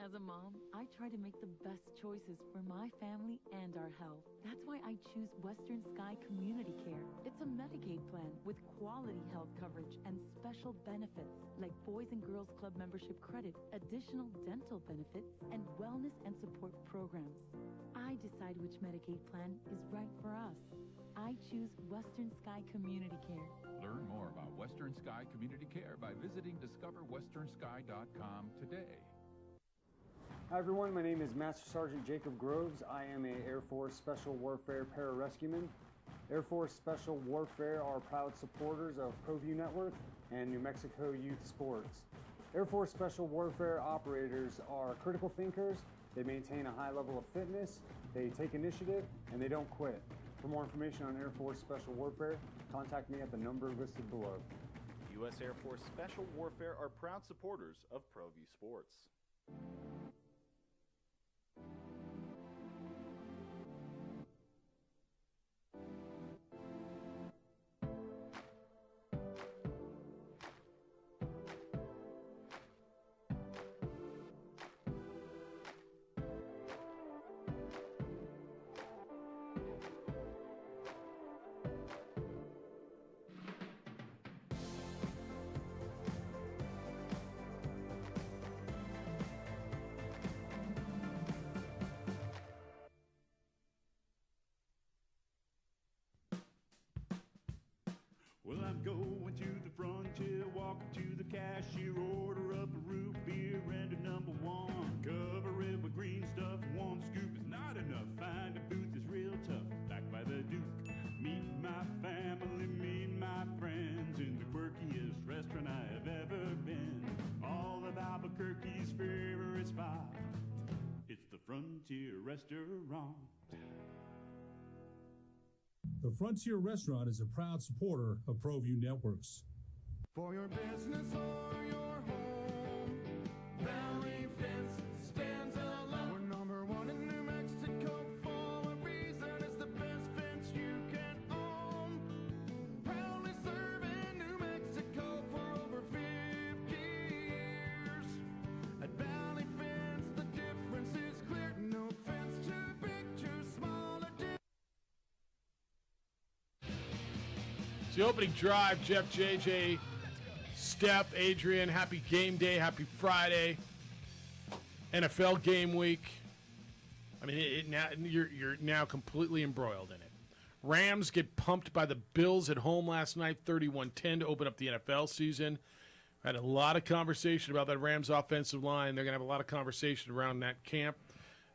As a mom, I try to make the best choices for my family and our health. That's why I choose Western Sky Community Care. It's a Medicaid plan with quality health coverage and special benefits like Boys and Girls Club membership credit, additional dental benefits, and wellness and support programs. I decide which Medicaid plan is right for us. I choose Western Sky Community Care. Learn more about Western Sky Community Care by visiting discoverwesternsky.com today. Hi everyone, my name is Master Sergeant Jacob Groves. I am a Air Force Special Warfare Pararescueman. Air Force Special Warfare are proud supporters of ProView Network and New Mexico Youth Sports. Air Force Special Warfare operators are critical thinkers. They maintain a high level of fitness, they take initiative, and they don't quit. For more information on Air Force Special Warfare, contact me at the number listed below. U.S. Air Force Special Warfare are proud supporters of ProView Sports. Well, I'm going to the frontier, walking to the cashier, order up a root beer and a number one. Cover it with green stuff, one scoop is not enough. Find a booth is real tough, back by the Duke. Meet my family, meet my friends in the quirkiest restaurant I have ever been. All of Albuquerque's favorite spot, it's the Frontier Restaurant. The Frontier Restaurant is a proud supporter of ProView Networks. For your business or your home, Valley Fence stands alone. We're number one in New Mexico for a reason. It's the best fence It's the opening drive. Jeff, JJ, Steph, Adrian, happy game day, happy Friday. NFL game week. I mean, now you're now completely embroiled in it. Rams get pumped by the Bills at home last night, 31-10 to open up the NFL season. Had a lot of conversation about that Rams offensive line. They're going to have a lot of conversation around that camp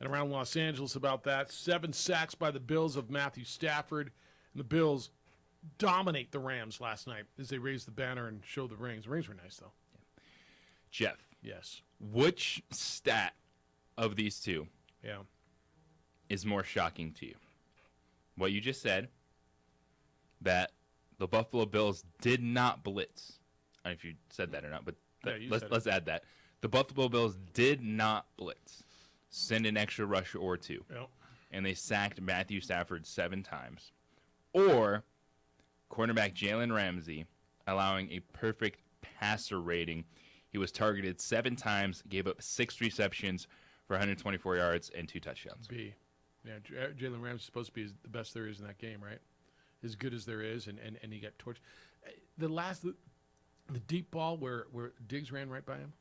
and around Los Angeles about that. 7 sacks by the Bills of Matthew Stafford. And the Bills dominate the Rams last night as they raised the banner and showed the rings. The rings were nice, though. Jeff. Yes. Which stat of these two is more shocking to you? What you just said, that the Buffalo Bills did not blitz. I don't know if you said that or not, but let's add that. The Buffalo Bills did not blitz, send an extra rusher or two, and they sacked Matthew Stafford 7 times. Or cornerback Jalen Ramsey allowing a perfect passer rating. He was targeted 7 times, gave up 6 receptions for 124 yards and 2 touchdowns. B. Yeah, Jalen Ramsey is supposed to be the best there is in that game, right? As good as there is, and he got torched. The deep ball where Diggs ran right by him,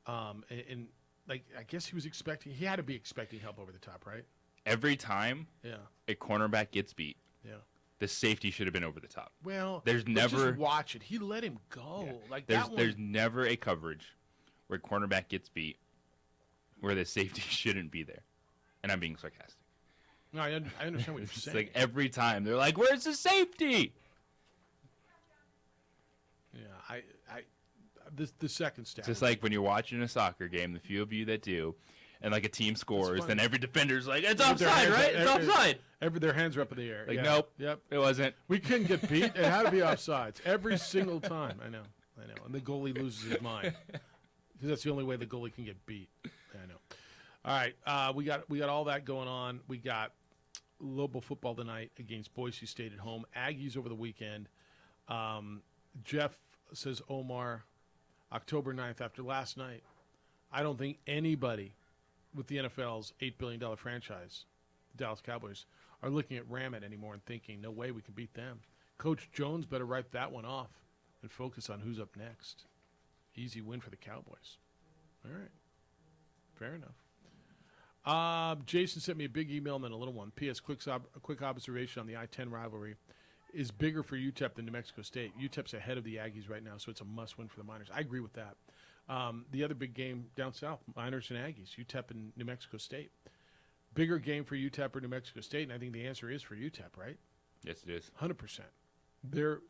and like I guess he had to be expecting help over the top, right? Every time a cornerback gets beat, the safety should have been over the top. Well, there's never just watch it. He let him go. Yeah. Like there's never a coverage where cornerback gets beat where the safety shouldn't be there. And I'm being sarcastic. No, I understand what you're saying. Like every time they're like, "Where's the safety?" Yeah, the second stat. It's just like when you're watching a soccer game, the few of you that do, and like a team scores, then every defender's like, "It's offside, right? It's offside." Their hands are up in the air. Like, nope, it wasn't. We couldn't get beat. It had to be offsides every single time. I know. And the goalie loses his mind because that's the only way the goalie can get beat. I know. All right, we got all that going on. We got Lobo football tonight against Boise State at home. Aggies over the weekend. Jeff says Omar, October 9th after last night. I don't think anybody with the NFL's $8 billion franchise, the Dallas Cowboys, are looking at Ramit anymore and thinking, no way we can beat them. Coach Jones better write that one off and focus on who's up next. Easy win for the Cowboys. All right. Fair enough. Jason sent me a big email and then a little one. P.S. A quick observation on the I-10 rivalry is bigger for UTEP than New Mexico State. UTEP's ahead of the Aggies right now, so it's a must-win for the Miners. I agree with that. The other big game down south, Miners and Aggies, UTEP and New Mexico State. Bigger game for UTEP or New Mexico State, and I think the answer is for UTEP, right? Yes, it is. 100%. They're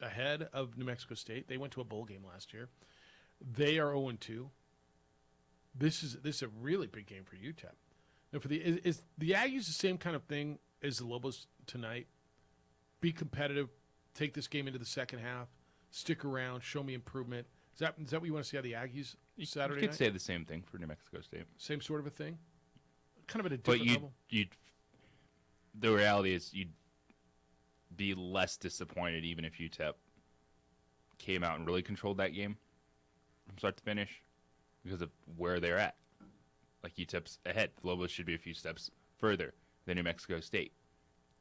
ahead of New Mexico State. They went to a bowl game last year. They are 0-2. This is a really big game for UTEP. Now for is the Aggies the same kind of thing as the Lobos tonight? Be competitive, take this game into the second half, stick around, show me improvement. Is that what you want to see out of the Aggies Saturday night? You could say the same thing for New Mexico State. Same sort of a thing? Kind of at a different level? The reality is you'd be less disappointed even if UTEP came out and really controlled that game from start to finish because of where they're at. Like UTEP's ahead. The Lobos should be a few steps further than New Mexico State,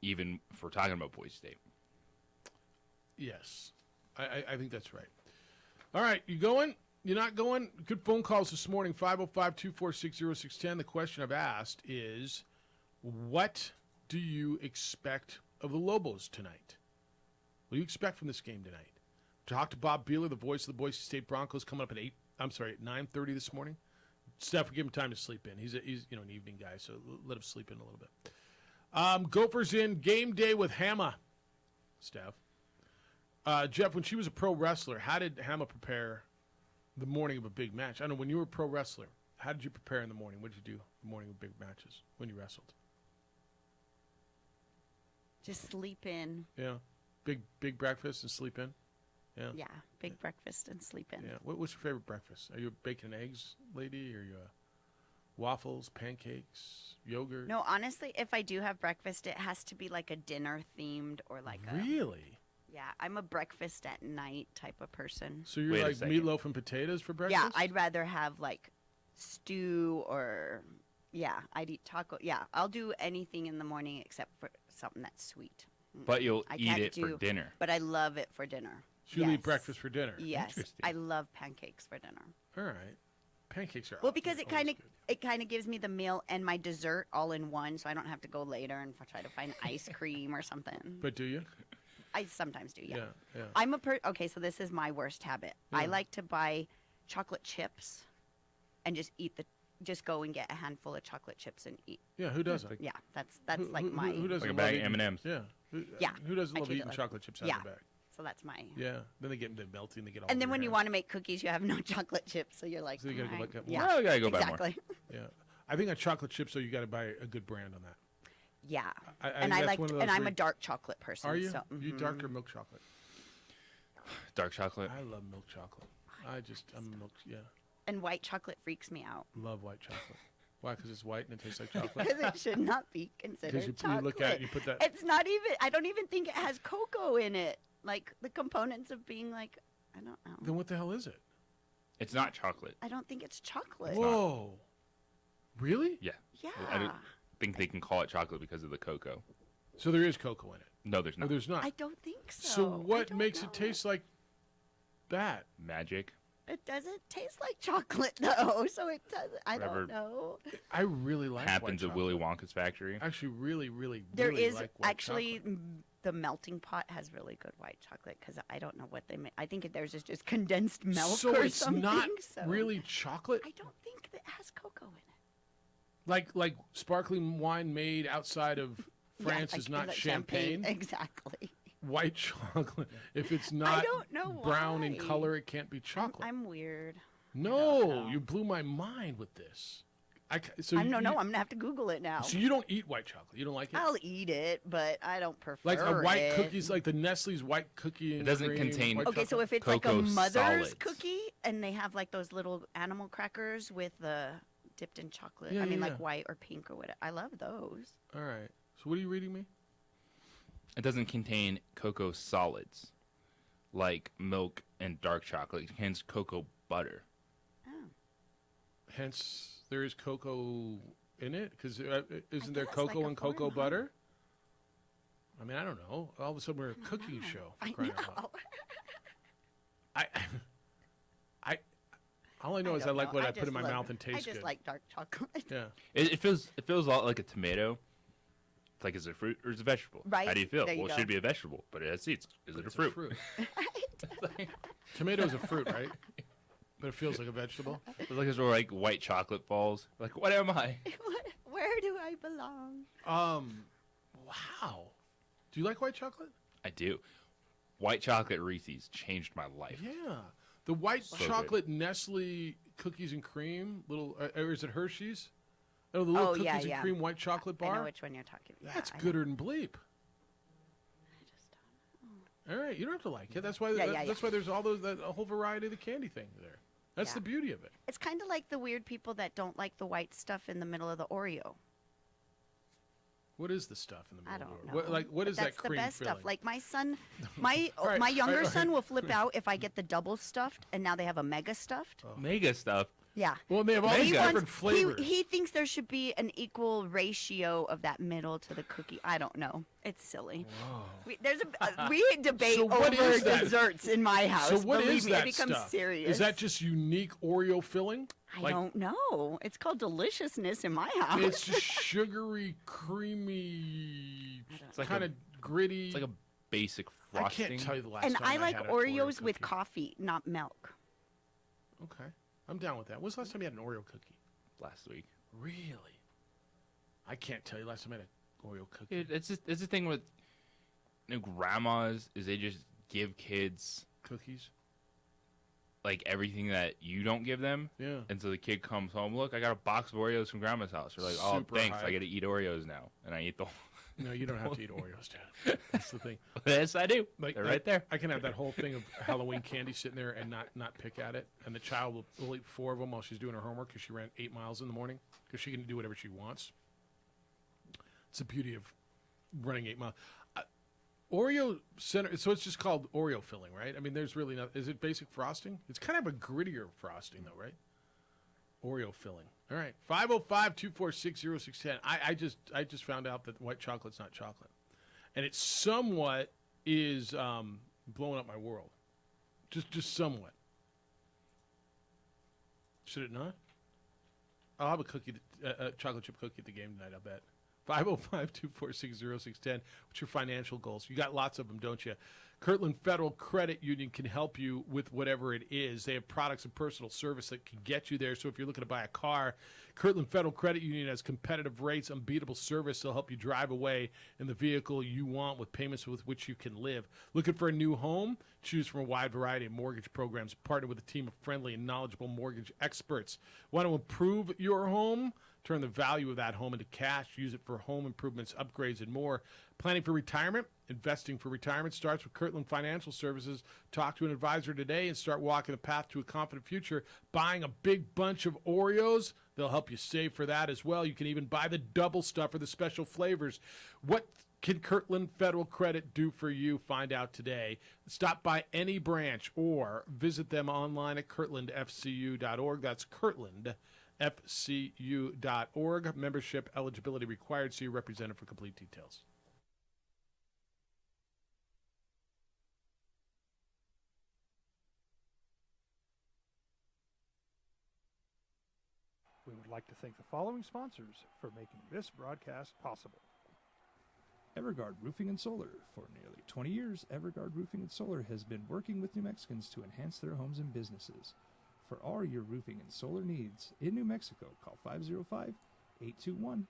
even if we're talking about Boise State. Yes. I think that's right. All right, you going? You're not going? Good phone calls this morning, 505-246-0610. The question I've asked is, what do you expect of the Lobos tonight? What do you expect from this game tonight? Talk to Bob Beeler, the voice of the Boise State Broncos, coming up at 9:30 this morning. Steph, give him time to sleep in. He's an evening guy, so let him sleep in a little bit. Gophers in game day with Hama. Steph. Jeff, when she was a pro wrestler, how did Hama prepare the morning of a big match? I know when you were a pro wrestler, how did you prepare in the morning? What did you do the morning of big matches when you wrestled? Just sleep in. Yeah. Big breakfast and sleep in? Yeah. Yeah, big breakfast and sleep in. Yeah. What's your favorite breakfast? Are you a bacon and eggs lady? Or are you a waffles, pancakes, yogurt? No, honestly, if I do have breakfast, it has to be like a dinner themed or like a... Really? Yeah, I'm a breakfast at night type of person. So you're like meatloaf and potatoes for breakfast? Yeah, I'd rather have like stew or, yeah, I'd eat taco. Yeah, I'll do anything in the morning except for something that's sweet. But you'll I eat can't it for do- dinner. But I love it for dinner. So you'll Yes. eat breakfast for dinner. Yes, Interesting. I love pancakes for dinner. All right. Pancakes are Well, because it kind of gives me the meal and my dessert all in one, so I don't have to go later and try to find ice cream or something. But do you? I sometimes do, yeah. Yeah. I'm okay, so this is my worst habit. I Yeah. like to buy chocolate chips and just go and get a handful of chocolate chips and eat. Yeah, who doesn't? Yeah, that's like my Who doesn't Like a love bag of eating- M&Ms. Yeah. Yeah, Who doesn't I love treat it eating like- chocolate chips out yeah. of the bag? So that's my. Yeah. Then they get them melty and they get all. And then over when your you want to make cookies, you have no chocolate chips, so you're like, So you gotta go "Alright." back up. Yeah, Well, you gotta go buy more. exactly. Yeah. I think on chocolate chips, though, you got to buy a good brand on that. Yeah, I and think I that's like, one of and those I'm where a dark chocolate person. Are you? So, You mhm. dark or milk chocolate? Dark chocolate. I love milk chocolate. I'm milk. Yeah. And white chocolate freaks me out Love white chocolate. Why? Because it's white and it tastes like chocolate. because it should not be considered you chocolate. look at it, you put that. It's not even. I don't even think it has cocoa in it. Like the components of being like, I don't know. Then what the hell is it? It's not chocolate. I don't think it's chocolate. Whoa. Really? Yeah. Yeah. I don't think they can call it chocolate because of the cocoa. So there is cocoa in it. No, there's No, not. there's not. I don't think so. So I what don't makes know. it taste like that? Magic. It doesn't taste like chocolate though, so it doesn't. I Whatever. don't know. I really like Happens white at Willy chocolate. Wonka's factory. Actually, really There really is like white actually chocolate. the melting pot has really good white chocolate because I don't know what they make. I think theirs is just condensed milk So or it's something. not so. really chocolate. I don't think it has cocoa in it. Like sparkling wine made outside of France yeah, is like- not like champagne. Exactly. White chocolate. If it's not don't know brown in why. color, it can't be chocolate. I'm weird. No, you blew my mind with this. So I'm you, I'm gonna have to Google it now. So you don't eat white chocolate. You don't like it. I'll eat it, but I don't prefer Like a white it. cookies, like the Nestle's white cookie. And It doesn't cream, contain white Okay, so chocolate. if it's like a Cocoa mother's solids. cookie and they have like those little animal crackers with the dipped in chocolate, Yeah, I mean yeah, like yeah. white or pink or whatever. I love those. All right. So what are you reading me? It doesn't contain cocoa solids like milk and dark chocolate. It contains cocoa butter. Hence, there is cocoa in it because isn't there guess, cocoa like a and cocoa form, huh? butter? I mean, I don't know. All of a sudden, we're a cooking show. For I crying out loud. know. All I know is I don't like know. what I just put in my love- mouth and I tastes just good. like dark chocolate. Yeah. It feels a lot like a tomato. It's like, is it a fruit or is it a vegetable? Right. How do you feel? There you well, go. it should be a vegetable, but it has seeds. Is it a It's fruit? Tomato's a fruit, right? But it feels like a vegetable. It's like it's where like white chocolate falls. Like, what am I? Where do I belong? Wow. Do you like white chocolate? I do. White chocolate Reese's changed my life. Yeah. The white So good. chocolate Nestle cookies and cream, little, or is it Hershey's? Oh, the little Oh, cookies yeah, and yeah. cream white chocolate bar. I know which one you're talking about. That's I know. gooder than bleep. All right, you don't have to like it. That's why. Yeah, yeah, That's why there's all those that a whole variety of the candy thing there. That's Yeah. the beauty of it. It's kind of like the weird people that don't like the white stuff in the middle of the Oreo. What is the stuff in the middle? I of don't it? know. What, like what But is that's that cream the best filling? stuff. Like my son, my All right, younger all right. son will flip out if I get the double stuffed, and now they have a mega stuffed. Mega stuff. Yeah. Well, they have all these Mega. different flavors. He thinks there should be an equal ratio of that middle to the cookie. I don't know. It's silly. We debate So what over is that? desserts in my house. So what Believe is me, that it becomes stuff? serious. Is that just unique Oreo filling? I don't know. It's called deliciousness in my house. It's just sugary, creamy, It's like kind of gritty. It's like a basic I frosting. can't tell you the last and time I like had an Oreos Oreo with cookie. coffee, not milk. Okay, I'm down with that. When's the last time you had an Oreo cookie? Last week. Really? I can't tell you last time I had an Oreo cookie. It's the thing with grandmas is they just give kids cookies, like everything that you don't give them. Yeah. And so the kid comes home, look, I got a box of Oreos from grandma's house. They're like, oh, Super thanks, hype. I get to eat Oreos now, and I eat the. No, you don't have to eat Oreos, dude. That's the thing. Yes, I do. Like They're that- right there. I can have that whole thing of Halloween candy sitting there and not pick at it, and the child will eat 4 of them while she's doing her homework because she ran 8 miles in the morning because she can do whatever she wants. It's the beauty of running 8 miles. Oreo center, so it's just called Oreo filling, right? I mean, there's really not. Is it basic frosting? It's kind of a grittier frosting, though, right? Oreo filling. All right, 505-246-0610. I just found out that white chocolate's not chocolate, and it somewhat is blowing up my world. Just somewhat. Should it not? I'll have a chocolate chip cookie at the game tonight, I'll bet. 505-246-0610. What's your financial goals? You got lots of them, don't you? Kirtland Federal Credit Union can help you with whatever it is. They have products and personal service that can get you there. So if you're looking to buy a car, Kirtland Federal Credit Union has competitive rates, unbeatable service. They'll help you drive away in the vehicle you want with payments with which you can live. Looking for a new home? Choose from a wide variety of mortgage programs. Partner with a team of friendly and knowledgeable mortgage experts. Want to improve your home? Turn the value of that home into cash. Use it for home improvements, upgrades, and more. Planning for retirement? Investing for retirement starts with Kirtland Financial Services. Talk to an advisor today and start walking the path to a confident future. Buying a big bunch of Oreos? They'll help you save for that as well. You can even buy the double stuff or the special flavors. What can Kirtland Federal Credit do for you? Find out today. Stop by any branch or visit them online at kirtlandfcu.org. That's kirtlandfcu.org. Membership eligibility required. See your representative for complete details. We would like to thank the following sponsors for making this broadcast possible. Everguard Roofing and Solar. For nearly 20 years, Everguard Roofing and Solar has been working with New Mexicans to enhance their homes and businesses. For all your roofing and solar needs in New Mexico, call 505-821-9543.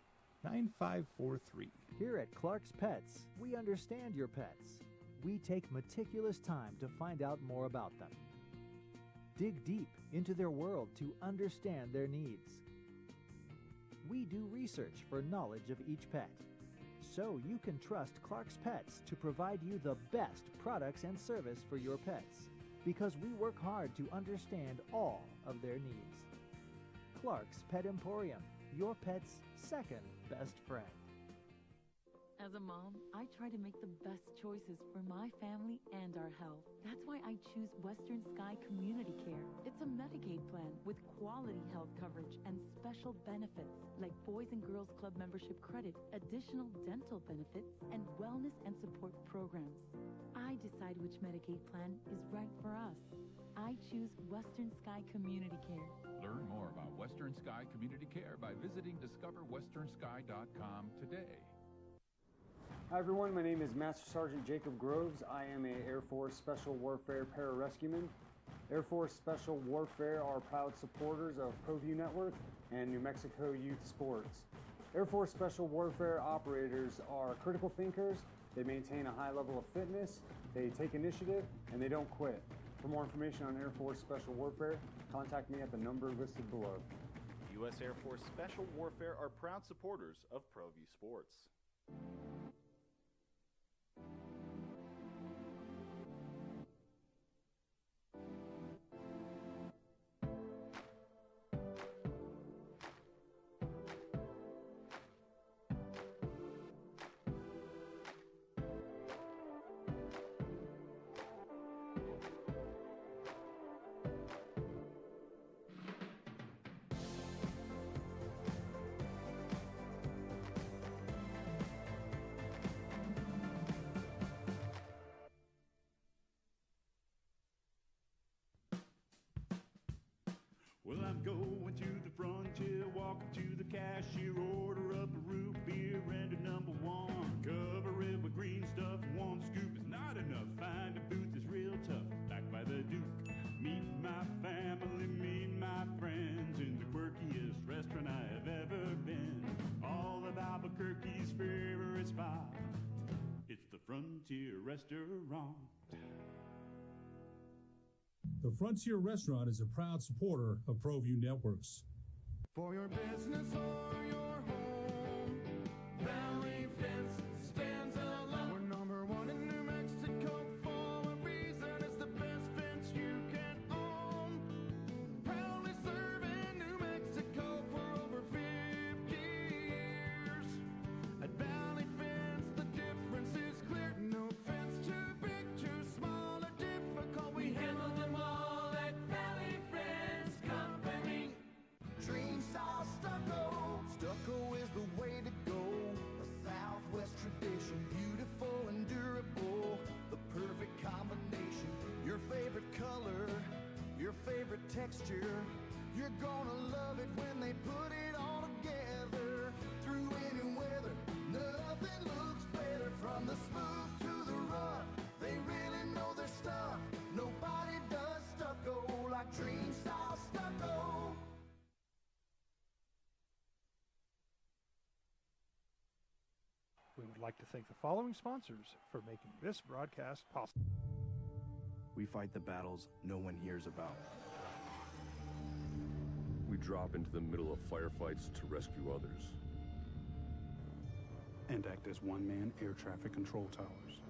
Here at Clark's Pets, we understand your pets. We take meticulous time to find out more about them. Dig deep into their world to understand their needs. We do research for knowledge of each pet, so you can trust Clark's Pets to provide you the best products and service for your pets, because we work hard to understand all of their needs. Clark's Pet Emporium, your pet's second best friend. As a mom, I try to make the best choices for my family and our health. That's why I choose Western Sky Community Care. It's a Medicaid plan with quality health coverage and special benefits like Boys and Girls Club membership credit, additional dental benefits, and wellness and support programs. I decide which Medicaid plan is right for us. I choose Western Sky Community Care. Learn more about Western Sky Community Care by visiting discoverwesternsky.com today. Hi everyone, my name is Master Sergeant Jacob Groves. I am an Air Force Special Warfare pararescueman. Air Force Special Warfare are proud supporters of ProView Network and New Mexico Youth Sports. Air Force Special Warfare operators are critical thinkers. They maintain a high level of fitness, they take initiative, and they don't quit. For more information on Air Force Special Warfare, contact me at the number listed below. U.S. Air Force Special Warfare are proud supporters of ProView Sports. Well, I'm going to the frontier, walking to the cashier, order up a root beer and a number one. Cover it with green stuff, one scoop is not enough. Find a booth is real tough, back by the Duke. Meet my family, meet my friends in the quirkiest restaurant I have ever been. All of Albuquerque's favorite spot, it's the Frontier Restaurant. The Frontier Restaurant is a proud supporter of ProView Networks. For your business or your home, Valley Fence stands alone. We're number one in New Mexico for a reason. It's the best fence you can own. Proudly serving New Mexico for over 50 years. At Valley Fence, the difference is clear. No fence too big, too small, or difficult. We handle them all at Valley Fence Company. Dream style stucco texture. You're gonna love it when they put it all together. Through any weather, nothing looks better. From the smooth to the rough, they really know their stuff. Nobody does stucco like Dream Style Stucco. We would like to thank the following sponsors for making this broadcast possible. We fight the battles no one hears about. We drop into the middle of firefights to rescue others. And act as one-man air traffic control towers.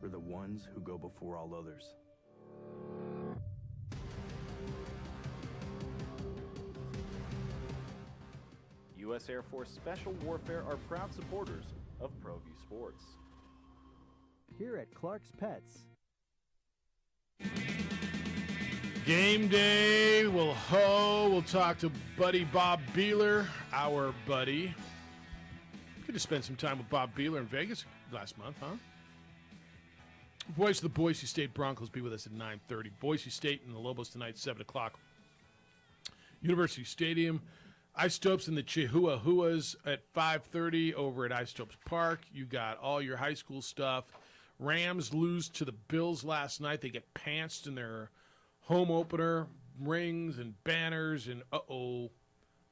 We're the ones who go before all others. U.S. Air Force Special Warfare are proud supporters of ProView Sports. Here at Clark's Pets. Game day. We'll talk to buddy Bob Beeler, our buddy. Good to spend some time with Bob Beeler in Vegas last month, huh? Voice of the Boise State Broncos be with us at 9:30. Boise State and the Lobos tonight, 7 o'clock. University Stadium. Isotopes and the Chihuahuas at 5:30 over at Isotopes Park. You got all your high school stuff. Rams lose to the Bills last night. They get pantsed in their home opener. Rings and banners and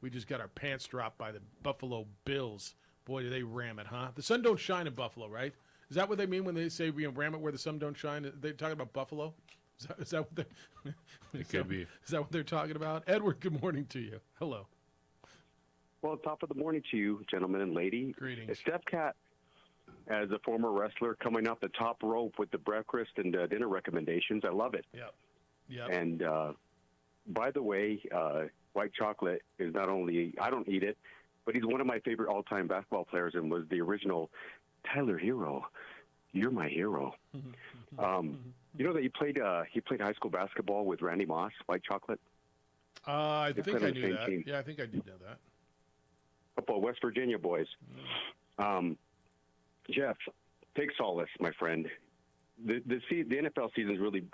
we just got our pants dropped by the Buffalo Bills. Boy, do they ram it, huh? The sun don't shine in Buffalo, right? Is that what they mean when they say we ram it where the sun don't shine? They're talking about Buffalo? Is that what they're... It could be. Is that what they're talking about? Edward, good morning to you. Hello. Well, top of the morning to you, gentlemen and lady. Greetings. Steph Cat, as a former wrestler, coming up the top rope with the breakfast and dinner recommendations. I love it. Yep. And by the way, white chocolate is not only, I don't eat it, but he's one of my favorite all-time basketball players and was the original Tyler Hero. You're my hero. You know that he played high school basketball with Randy Moss, white chocolate? I They think played I on the knew same that. team. Yeah, I think I did know that. Couple of West Virginia boys. Jeff, take solace, my friend. The NFL season is really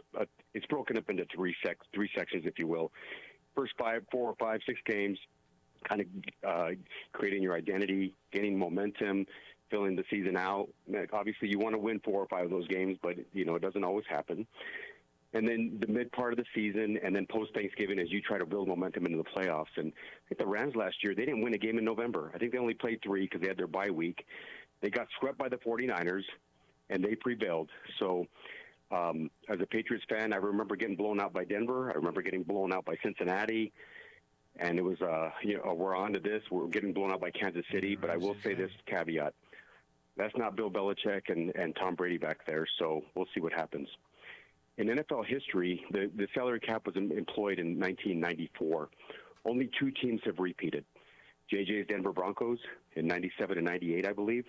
it's broken up into three sections, if you will. First 4 or 5, 6 games, kind of creating your identity, gaining momentum, filling the season out. Obviously, you want to win 4 or 5 of those games, but it doesn't always happen. And then the mid part of the season, and then post-Thanksgiving as you try to build momentum into the playoffs. And I think the Rams last year, they didn't win a game in November. I think they only played 3 because they had their bye week. They got swept by the 49ers, and they prevailed. So as a Patriots fan, I remember getting blown out by Denver. I remember getting blown out by Cincinnati. And it was, we're on to this. We're getting blown out by Kansas City. But I will say this caveat. That's not Bill Belichick and Tom Brady back there, so we'll see what happens. In NFL history, the salary cap was employed in 1994. Only 2 teams have repeated. JJ's Denver Broncos in 97 and 98, I believe.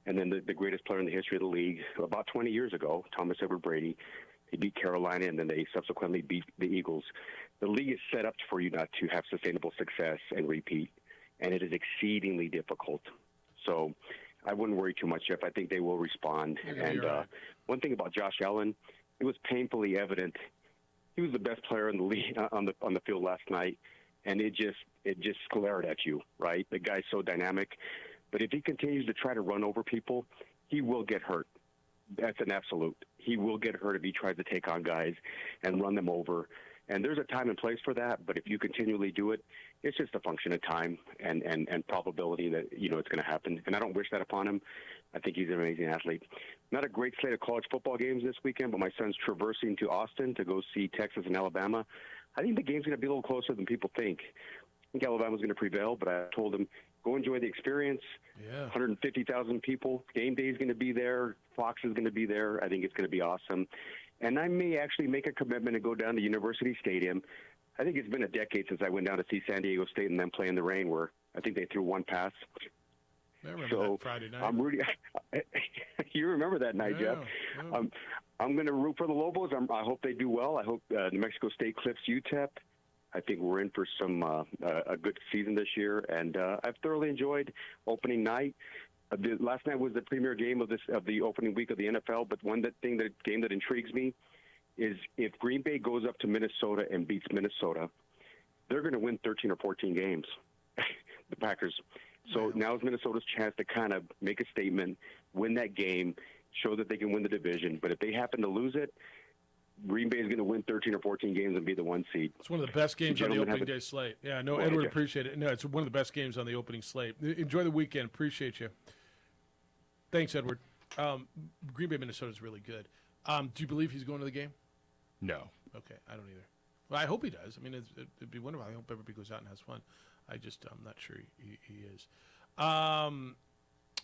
And then the greatest player in the history of the league, about 20 years ago, Thomas Edward Brady. They beat Carolina, and then they subsequently beat the Eagles. The league is set up for you not to have sustainable success and repeat, and it is exceedingly difficult. So I wouldn't worry too much, Jeff. I think they will respond. And one thing about Josh Allen, it was painfully evident he was the best player in the league on the field last night, and it just glared at you, right? The guy's so dynamic, but if he continues to try to run over people, he will get hurt. That's an absolute. He will get hurt if he tries to take on guys and run them over. And there's a time and place for that, but if you continually do it, it's just a function of time and probability that, it's going to happen. And I don't wish that upon him. I think he's an amazing athlete. Not a great slate of college football games this weekend, but my son's traversing to Austin to go see Texas and Alabama. I think the game's going to be a little closer than people think. I think Alabama's going to prevail, but I told him, go enjoy the experience. Yeah. 150,000 people. Game day is going to be there. Fox is going to be there. I think it's going to be awesome. And I may actually make a commitment to go down to University Stadium. I think it's been a decade since I went down to see San Diego State and then play in the rain where I think they threw 1 pass. I remember that Friday night. I'm rooting. You remember that night, Jeff. Yeah. I'm going to root for the Lobos. I hope they do well. I hope New Mexico State clips UTEP. I think we're in for some a good season this year, and I've thoroughly enjoyed opening night. Last night was the premier game of the opening week of the NFL. But game that intrigues me is if Green Bay goes up to Minnesota and beats Minnesota, they're going to win 13 or 14 games, the Packers. So now is Minnesota's chance to kind of make a statement, win that game, show that they can win the division. But if they happen to lose it, Green Bay is going to win 13 or 14 games and be the 1 seed. It's one of the best games on the Gentlemen, opening day slate. Yeah, no, Well, Edward, okay. appreciate it. No, it's one of the best games on the opening slate. Enjoy the weekend. Appreciate you. Thanks, Edward. Green Bay, Minnesota is really good. Do you believe he's going to the game? No. Okay, I don't either. Well, I hope he does. I mean, it'd be wonderful. I hope everybody goes out and has fun. I'm not sure he is. All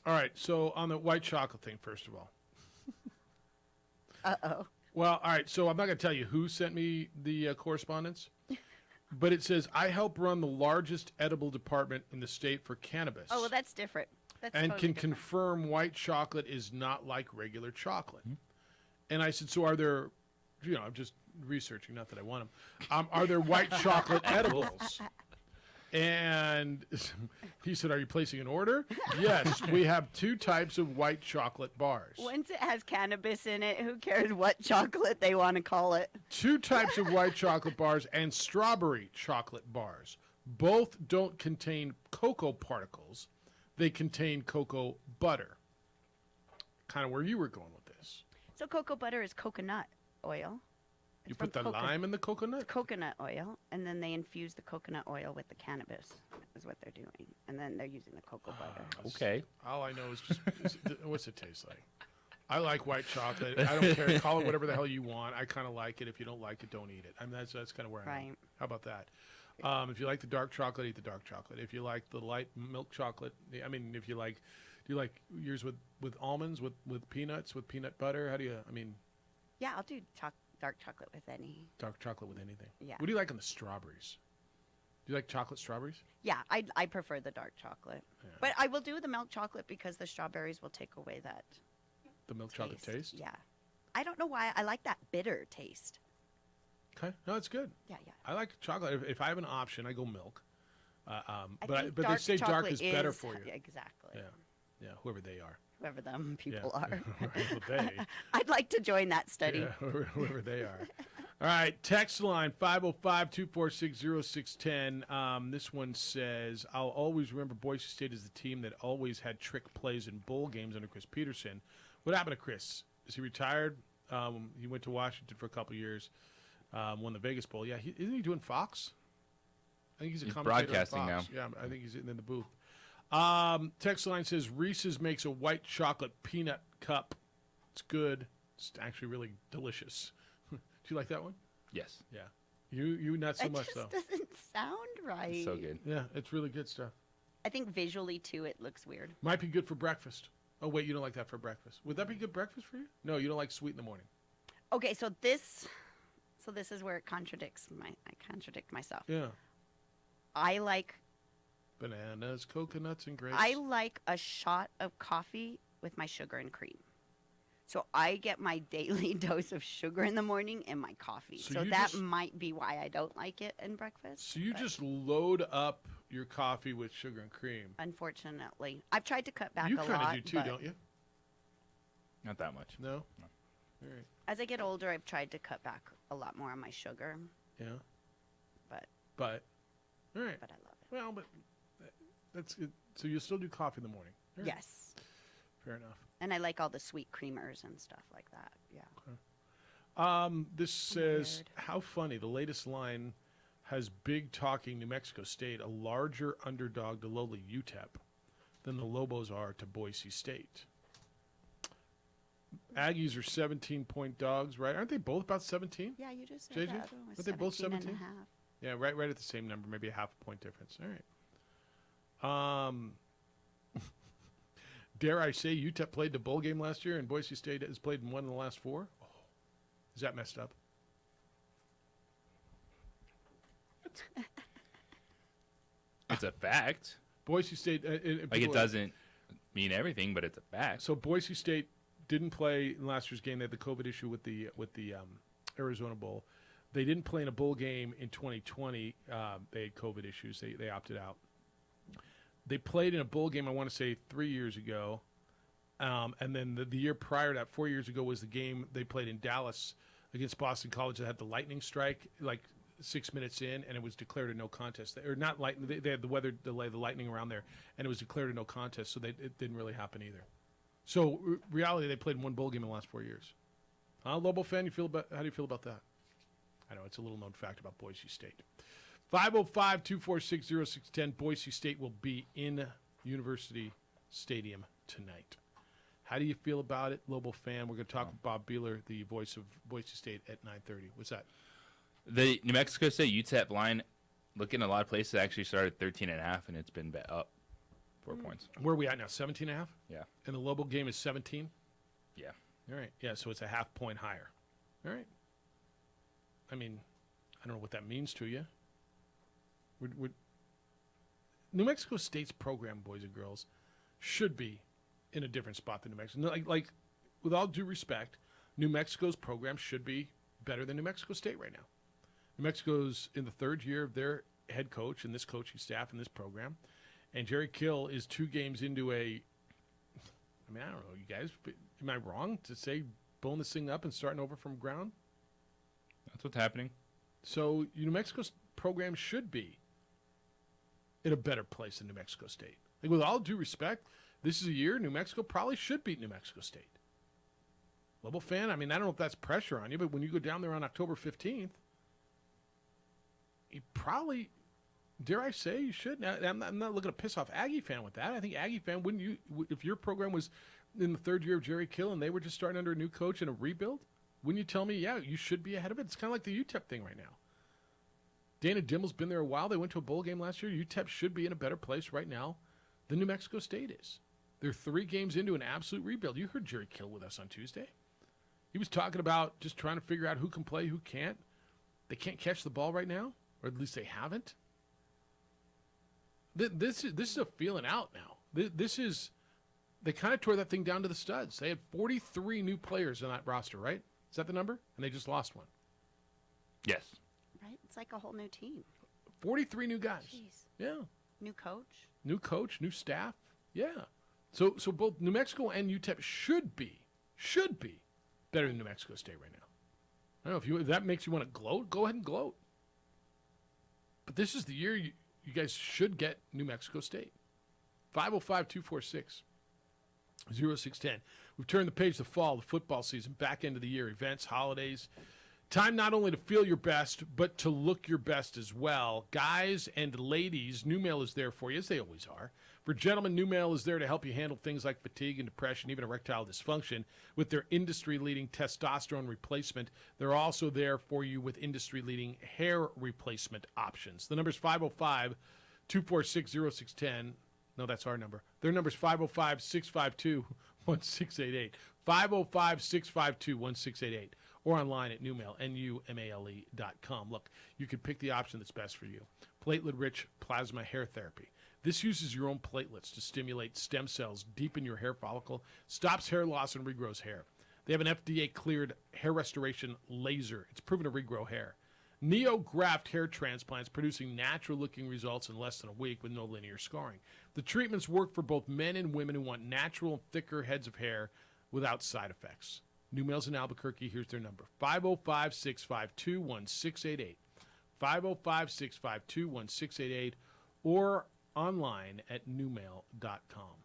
right, so on the white chocolate thing, first of all. Uh-oh. Well, all right, so I'm not going to tell you who sent me the correspondence, but it says, I help run the largest edible department in the state for cannabis. Oh, well, that's different. That's and totally can different. confirm white chocolate is not like regular chocolate. And I said, so are there, I'm just researching, not that I want them. Are there white chocolate edibles? And he said, are you placing an order? Yes, we have 2 types of white chocolate bars. Once it has cannabis in it, who cares what chocolate they want to call it? 2 types of white chocolate bars and strawberry chocolate bars. Both don't contain cocoa particles. They contain cocoa butter. Kind of where you were going with this. So cocoa butter is coconut oil. You put the lime in the coconut? Coconut oil, and then they infuse the coconut oil with the cannabis, is what they're doing. And then they're using the cocoa butter. Okay. All I know is just, what's it taste like? I like white chocolate. I don't care. Call it whatever the hell you want. I kind of like it. If you don't like it, don't eat it. I mean, that's kind of where I am. Right. How about that? If you like the dark chocolate, eat the dark chocolate. If you like the light milk chocolate, I mean, if you like, do you like yours with almonds, with peanuts, with peanut butter? How do you, I mean. Yeah, I'll do dark chocolate with any. Dark chocolate with anything. Yeah. What do you like on the strawberries? Do you like chocolate strawberries? Yeah, I prefer the dark chocolate. Yeah. But I will do the milk chocolate because the strawberries will take away that. The milk chocolate taste? Yeah. I don't know why. I like that bitter taste. Okay. No, it's good. Yeah, yeah. I like chocolate. If I have an option, I go milk. think But they say dark chocolate is better for you. Exactly. Yeah. Yeah, whoever they are. Whoever them people Yeah. are. Well, they. I'd like to join that study. Yeah, whoever they are. All right, text line 505-246-0610. This one says, I'll always remember Boise State as the team that always had trick plays in bowl games under Chris Peterson. What happened to Chris? Is he retired? He went to Washington for a couple years, won the Vegas Bowl. Yeah, isn't he doing Fox? I think he's a commentator broadcasting on Fox. Yeah, I think he's in the booth. Text line says, Reese's makes a white chocolate peanut cup. It's good. It's actually really delicious. Do you like that one? Yes. Yeah. You not so It much, just though. doesn't sound right. So good. Yeah, it's really good stuff. I think visually, too, it looks weird. Might be good for breakfast. Oh, wait, you don't like that for breakfast. Would that be good breakfast for you? No, you don't like sweet in the morning. Okay, so this is where it contradicts I contradict myself. Yeah. I like Bananas, coconuts, and grapes. I like a shot of coffee with my sugar and cream. So I get my daily dose of sugar in the morning in my coffee. So So you that just- might be why I don't like it in breakfast. So you just load up your coffee with sugar and cream. Unfortunately, I've tried to cut back You a kind lot. of do too, but don't you? Not that much. No? All right. As I get older, I've tried to cut back a lot more on my sugar. Yeah. But All right. But I love it. Well, but that's good. So you still do coffee in the morning? All right. Yes. Fair enough. And I like all the sweet creamers and stuff like that. Yeah. This says, how funny. The latest line has big talking New Mexico State, a larger underdog to lowly UTEP than the Lobos are to Boise State. Aggies are 17-point dogs, right? Aren't they both about 17? Yeah, you just said JJ? that. Other one was Aren't they both 17 and a 17? half. Yeah, right at the same number, maybe a half a point difference. All right. Dare I say UTEP played the bowl game last year and Boise State has played in one in the last 4? Oh, is that messed up? It's a fact. Boise State... Like, it doesn't mean everything, but it's a fact. So Boise State didn't play in last year's game. They had the COVID issue with the Arizona Bowl. They didn't play in a bowl game in 2020. They had COVID issues. They opted out. They played in a bowl game, I want to say, 3 years ago. And then the year prior to that, 4 years ago, was the game they played in Dallas against Boston College that had the lightning strike like 6 minutes in, and it was declared a no contest. Or not lightning. They had the weather delay, the lightning around there, and it was declared a no contest. So it didn't really happen either. So reality, they played one bowl game in the last 4 years. Lobo fan, how do you feel about that? I know it's a little known fact about Boise State. 505-246-0610. Boise State will be in University Stadium tonight. How do you feel about it, Lobo fan? We're going to talk with Bob Beeler, the voice of Boise State, at 9:30. What's that? The New Mexico State UTEP line, looking at a lot of places, actually started 13.5, and it's been up 4 points. Where are we at now? 17.5? Yeah. And the Lobo game is 17? Yeah. All right. Yeah, so it's a half point higher. All right. I mean, I don't know what that means to you. New Mexico State's program, boys and girls, should be in a different spot than New Mexico. Like, with all due respect, New Mexico's program should be better than New Mexico State right now. New Mexico's in the third year of their head coach and this coaching staff and this program. And Jerry Kill is 2 games into I don't know, you guys, am I wrong to say blowing this thing up and starting over from ground? That's what's happening. So New Mexico's program should be in a better place than New Mexico State. Like, with all due respect, this is a year New Mexico probably should beat New Mexico State. Lobo fan, I mean, I don't know if that's pressure on you, but when you go down there on October 15th, you probably, dare I say, you should. Now, I'm not looking to piss off Aggie fan with that. I think Aggie fan, wouldn't you, if your program was in the third year of Jerry Kill and they were just starting under a new coach and a rebuild, wouldn't you tell me, yeah, you should be ahead of it? It's kind of like the UTEP thing right now. Dana Dimel's been there a while. They went to a bowl game last year. UTEP should be in a better place right now than New Mexico State is. They're 3 games into an absolute rebuild. You heard Jerry Kill with us on Tuesday. He was talking about just trying to figure out who can play, who can't. They can't catch the ball right now, or at least they haven't. This is a feeling out now. They kind of tore that thing down to the studs. They had 43 new players on that roster, right? Is that the number? And they just lost one. Yes. Right? It's like a whole new team. 43 new guys. Jeez. Yeah. New coach. New coach, new staff. Yeah. So both New Mexico and UTEP should be better than New Mexico State right now. I don't know if that makes you want to gloat, go ahead and gloat. But this is the year you guys should get New Mexico State. 505-246-0610. We've turned the page to fall, the football season, back end of the year, events, holidays. Time not only to feel your best, but to look your best as well. Guys and ladies, NuMale is there for you, as they always are. For gentlemen, NuMale is there to help you handle things like fatigue and depression, even erectile dysfunction. With their industry-leading testosterone replacement, they're also there for you with industry-leading hair replacement options. The number's 505-246-0610. No, that's our number. Their number's 505-652-1688. 505-652-1688. Or online at NuMale, NuMale.com. Look, you can pick the option that's best for you. Platelet-rich plasma hair therapy. This uses your own platelets to stimulate stem cells deep in your hair follicle, stops hair loss, and regrows hair. They have an FDA-cleared hair restoration laser. It's proven to regrow hair. NeoGraft hair transplants, producing natural-looking results in less than a week with no linear scarring. The treatments work for both men and women who want natural, thicker heads of hair without side effects. NuMale's in Albuquerque. Here's their number, 505-652-1688. 505-652-1688, or online at NuMale.com.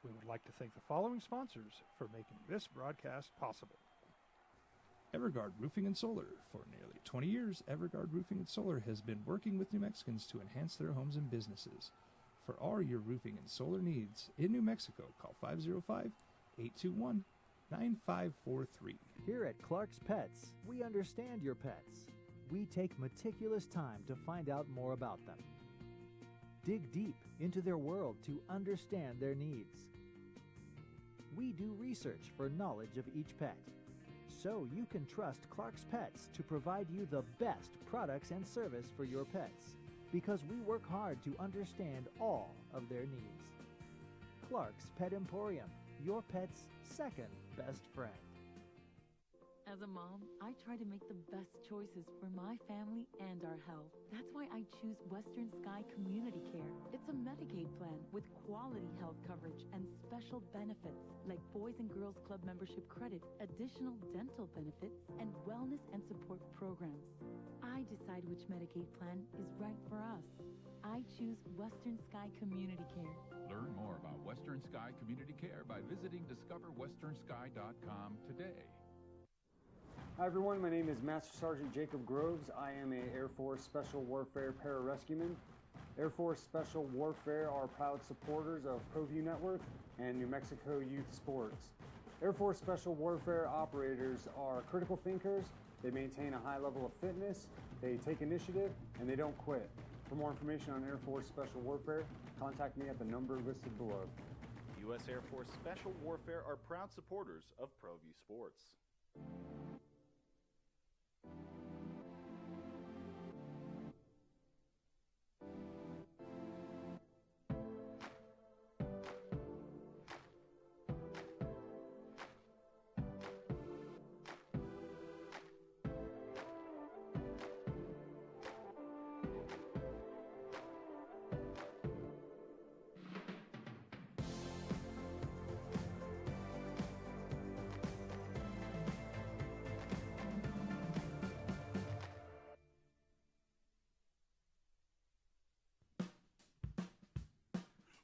We would like to thank the following sponsors for making this broadcast possible. Everguard Roofing and Solar. For nearly 20 years, Everguard Roofing and Solar has been working with New Mexicans to enhance their homes and businesses. For all your roofing and solar needs in New Mexico, call 505-821-9543. Here at Clark's Pets, we understand your pets. We take meticulous time to find out more about them. Dig deep into their world to understand their needs. We do research for knowledge of each pet, so you can trust Clark's Pets to provide you the best products and service for your pets, because we work hard to understand all of their needs. Clark's Pet Emporium, your pet's second best friend. As As a mom, I try to make the best choices for my family and our health. That's why I choose Western Sky Community Care. It's a Medicaid plan with quality health coverage and special benefits like Boys and Girls Club membership credit, additional dental benefits, and wellness and support programs. I decide which Medicaid plan is right for us. I choose Western Sky Community Care. Learn more about Western Sky Community Care by visiting discoverwesternsky.com today. Hi everyone, my name is Master Sergeant Jacob Groves. I am a Air Force Special Warfare Pararescueman. Air Force Special Warfare are proud supporters of ProView Network and New Mexico Youth Sports. Air Force Special Warfare operators are critical thinkers. They maintain a high level of fitness, they take initiative, and they don't quit. For more information on Air Force Special Warfare, contact me at the number listed below. U.S. Air Force Special Warfare are proud supporters of ProView Sports.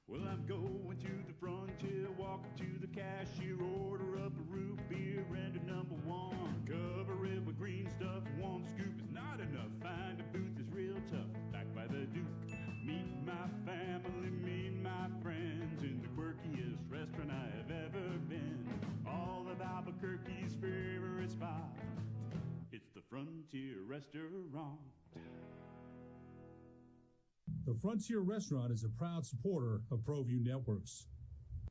Well, I'm going to the frontier, walking to the cashier, order up a root beer and a number one. Cover it with green stuff, one scoop is not enough. Find a booth is real tough, back by the Duke. Meet my family, meet my friends in the quirkiest restaurant I have ever been. All of Albuquerque's favorite spot, it's the Frontier Restaurant. The Frontier Restaurant is a proud supporter of ProView Networks.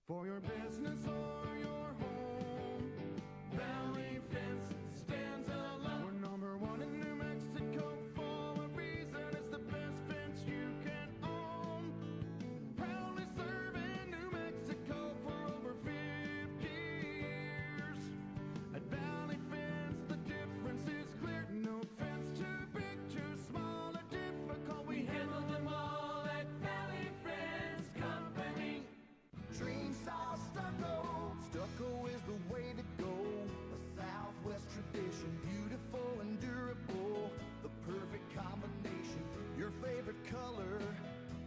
For your business or your home, Valley Fence stands alone. We're number one in New Mexico for a reason. It's the best fence you can own. Proudly serving New Mexico for over 50 years. At Valley Fence, the difference is clear. No fence too big, too small, or difficult. We handle them all at Valley Fence Company. Dream style stucco. Stucco is the way to go. A Southwest tradition, beautiful and durable. The perfect combination. Your favorite color,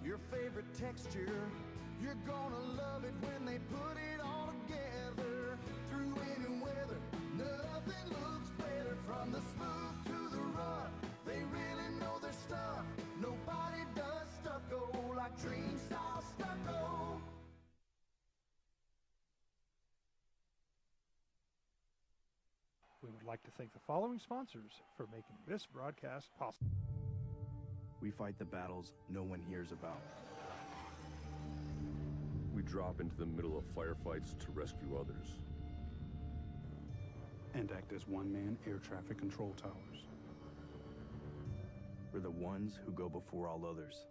your favorite texture. You're gonna love it when they put it all together. Through any weather, nothing looks better. From the smooth to the rough, they really know their stuff. Nobody does stucco like Dream Style Stucco. We would like to thank the following sponsors for making this broadcast possible. We fight the battles no one hears about. We drop into the middle of firefights to rescue others. And act as one-man air traffic control towers. We're the ones who go before all others.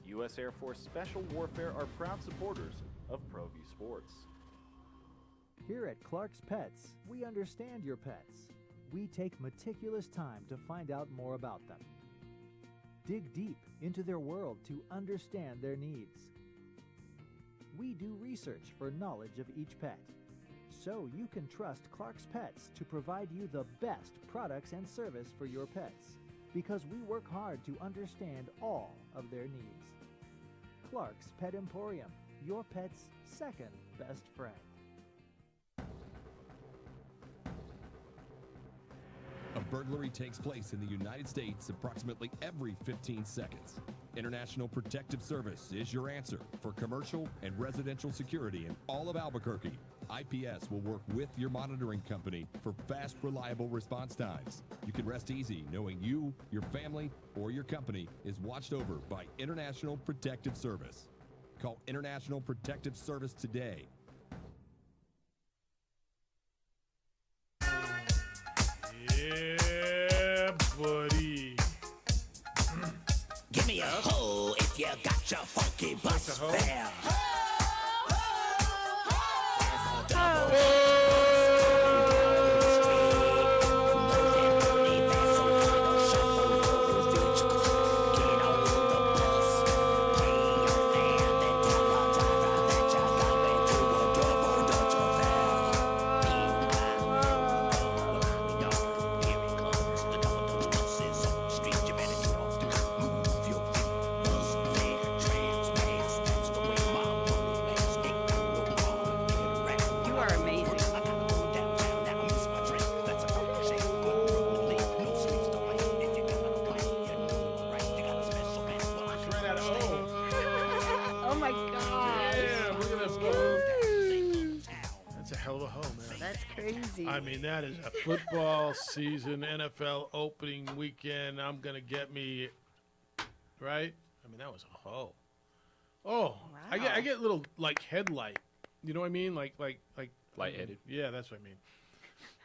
U.S. Air Force Special Warfare are proud supporters of ProView Sports. Here at Clark's Pets, we understand your pets. We take meticulous time to find out more about them. Dig deep into their world to understand their needs. We do research for knowledge of each pet, so you can trust Clark's Pets to provide you the best products and service for your pets, because we work hard to understand all of their needs. Clark's Pet Emporium, your pet's second best friend. A burglary takes place in the United States approximately every 15 seconds. International Protective Service is your answer for commercial and residential security in all of Albuquerque. IPS will work with your monitoring company for fast, reliable response times. You can rest easy knowing you, your family, or your company is watched over by International Protective Service. Call International Protective Service today. Yeah, buddy. Give me a hoe if you got your funky bus fare. Oh my god. Yeah, look at this hoe. That's a hell of a hoe, man. That's crazy. I mean, that is a football season, NFL opening weekend. I'm going to get me, right? I mean, that was a hoe. Oh, wow. I get little, like, headlight. You know what I mean? Like lightheaded. Yeah, that's what I mean.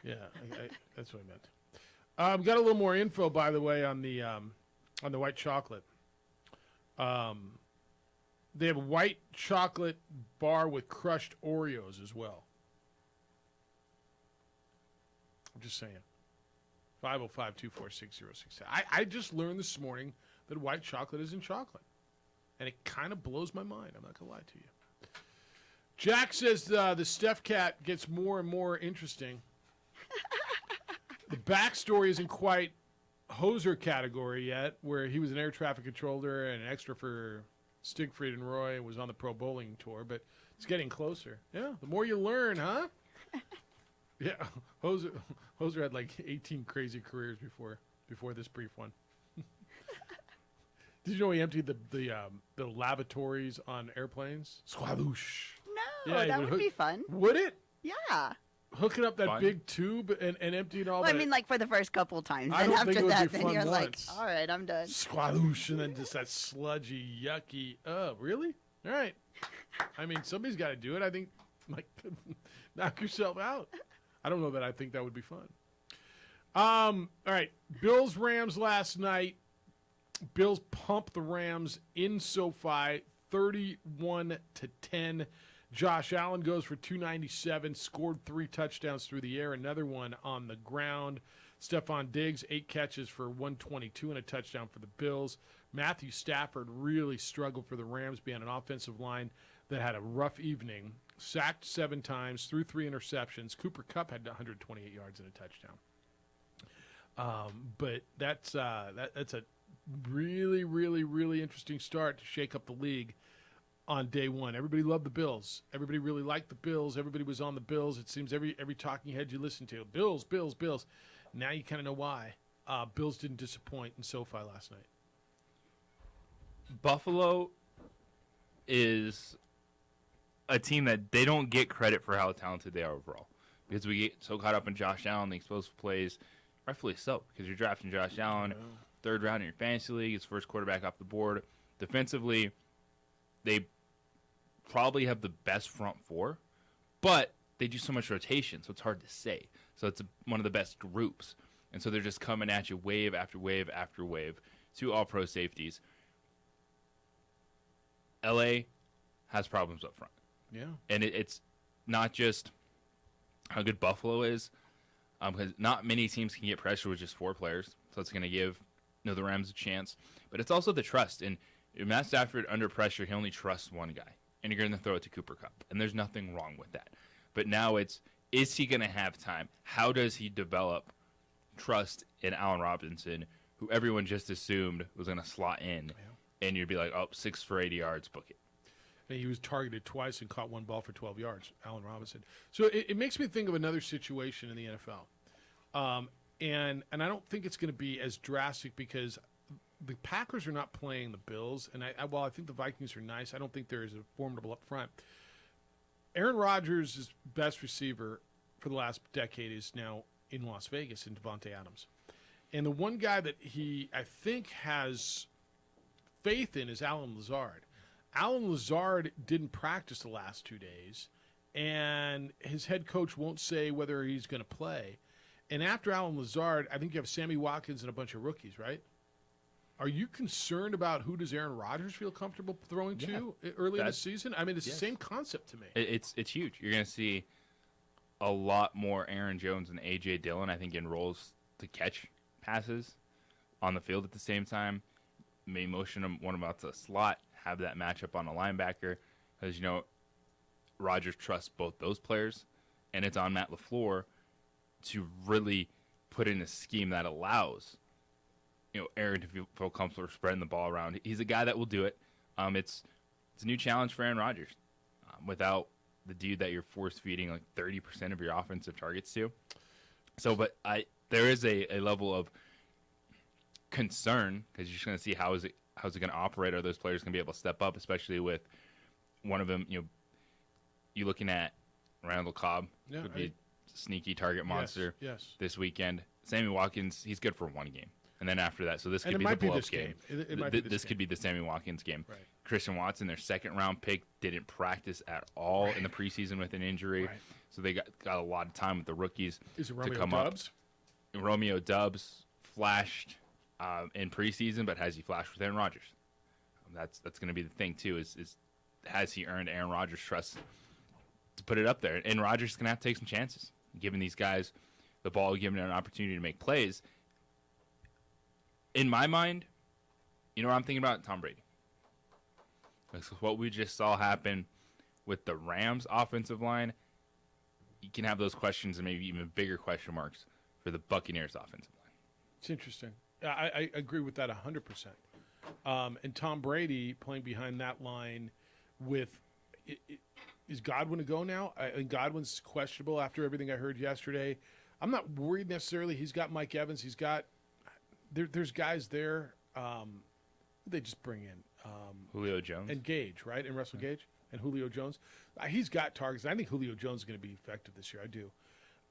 Yeah, that's what I meant. Got a little more info, by the way, on the white chocolate. They have a white chocolate bar with crushed Oreos as well. I'm just saying. 505-246-06. I just learned this morning that white chocolate isn't chocolate. And it kind of blows my mind. I'm not going to lie to you. Jack says the Steph Cat gets more and more interesting. The backstory isn't quite Hoser category yet, where he was an air traffic controller and an extra for Stigfried and Roy and was on the Pro Bowling Tour, but it's getting closer. Yeah, the more you learn, huh? Yeah, Hoser had like 18 crazy careers before this brief one. Did you know he emptied the lavatories on airplanes? Squadoosh. No, Yeah, that would be fun. Would it? Yeah. Hooking up that Fun. big tube and emptying all Well, that. I mean, like for the first couple times. I Then don't after think it would that, be then fun you're like, once. all right, I'm done. Squadoosh, and then just that sludgy, yucky. Really? All right. I mean, somebody's got to do it. I think, like, knock yourself out. I don't know that I think that would be fun. All right. Bills Rams last night. Bills pumped the Rams in SoFi, 31-10. Josh Allen goes for 297, scored 3 touchdowns through the air, another one on the ground. Stephon Diggs, 8 catches for 122 and a touchdown for the Bills. Matthew Stafford really struggled for the Rams, being an offensive line that had a rough evening. Sacked 7 times, threw 3 interceptions. Cooper Kupp had 128 yards and a touchdown. But that's a really, really, really interesting start to shake up the league on day one. Everybody loved the Bills. Everybody really liked the Bills. Everybody was on the Bills. It seems every talking head you listen to, Bills, Bills, Bills. Now you kind of know why. Bills didn't disappoint in SoFi last night. Buffalo is a team that they don't get credit for how talented they are overall, because we get so caught up in Josh Allen, the explosive plays, rightfully so, because you're drafting Josh Allen, third round in your fantasy league, his first quarterback off the board. Defensively, they probably have the best front four, but they do so much rotation, so it's hard to say. So it's one of the best groups. And so they're just coming at you wave after wave after wave. 2 all-pro safeties. LA has problems up front. Yeah. And it's not just how good Buffalo is, because not many teams can get pressure with just 4 players. So it's going to give the Rams a chance. But it's also the trust. And Matt Stafford, under pressure, he only trusts one guy. And you're going to throw it to Cooper Kupp. And there's nothing wrong with that. But now is he going to have time? How does he develop trust in Allen Robinson, who everyone just assumed was going to slot in? Yeah. And you'd be like, 6 for 80 yards, book it. And he was targeted twice and caught 1 ball for 12 yards, Allen Robinson. So it makes me think of another situation in the NFL. And I don't think it's going to be as drastic, because the Packers are not playing the Bills. And while I think the Vikings are nice, I don't think they're as formidable up front. Aaron Rodgers' best receiver for the last decade is now in Las Vegas, in Devontae Adams. And the one guy that he, I think, has faith in is Allen Lazard. Allen Lazard didn't practice the last 2 days, and his head coach won't say whether he's going to play. And after Allen Lazard, I think you have Sammy Watkins and a bunch of rookies, right? Are you concerned about who does Aaron Rodgers feel comfortable throwing to early in the season? I mean, it's the same concept to me. It's huge. You're going to see a lot more Aaron Jones and A.J. Dillon, I think, in roles to catch passes on the field at the same time. May motion one about to slot, have that matchup on a linebacker, because, Rodgers trusts both those players, and it's on Matt LaFleur to really put in a scheme that allows Aaron to feel comfortable spreading the ball around. He's a guy that will do it. It's a new challenge for Aaron Rodgers without the dude that you're force feeding like 30% of your offensive targets to. So, but there is a level of concern, because you're just going to see how is it going to operate. Are those players going to be able to step up, especially with one of them, you're looking at Randall Cobb, Yeah, could be a sneaky target monster yes. this weekend. Sammy Watkins, he's good for one game. And then after that, so this And could it be might the be blow-up this game. game. It might be this could be the Sammy Watkins game. Right. Christian Watson, their second-round pick, didn't practice at all in the preseason with an injury. Right. So they got a lot of time with the rookies Is it to Romeo come Doubs? up. Romeo Doubs flashed in preseason, but has he flashed with Aaron Rodgers? That's going to be the thing, too, is has he earned Aaron Rodgers' trust to put it up there? And Rodgers is going to have to take some chances, giving these guys the ball, giving them an opportunity to make plays. In my mind, you know what I'm thinking about? Tom Brady. Because what we just saw happen with the Rams' offensive line, you can have those questions and maybe even bigger question marks for the Buccaneers' offensive line. It's interesting. I agree with that 100%. And Tom Brady playing behind that line with is Godwin a go now? And Godwin's questionable after everything I heard yesterday. I'm not worried necessarily. He's got Mike Evans. He's got there's guys there. They just bring in Julio Jones and Gage, right? And Russell Gage and Julio Jones. He's got targets. I think Julio Jones is going to be effective this year. I do.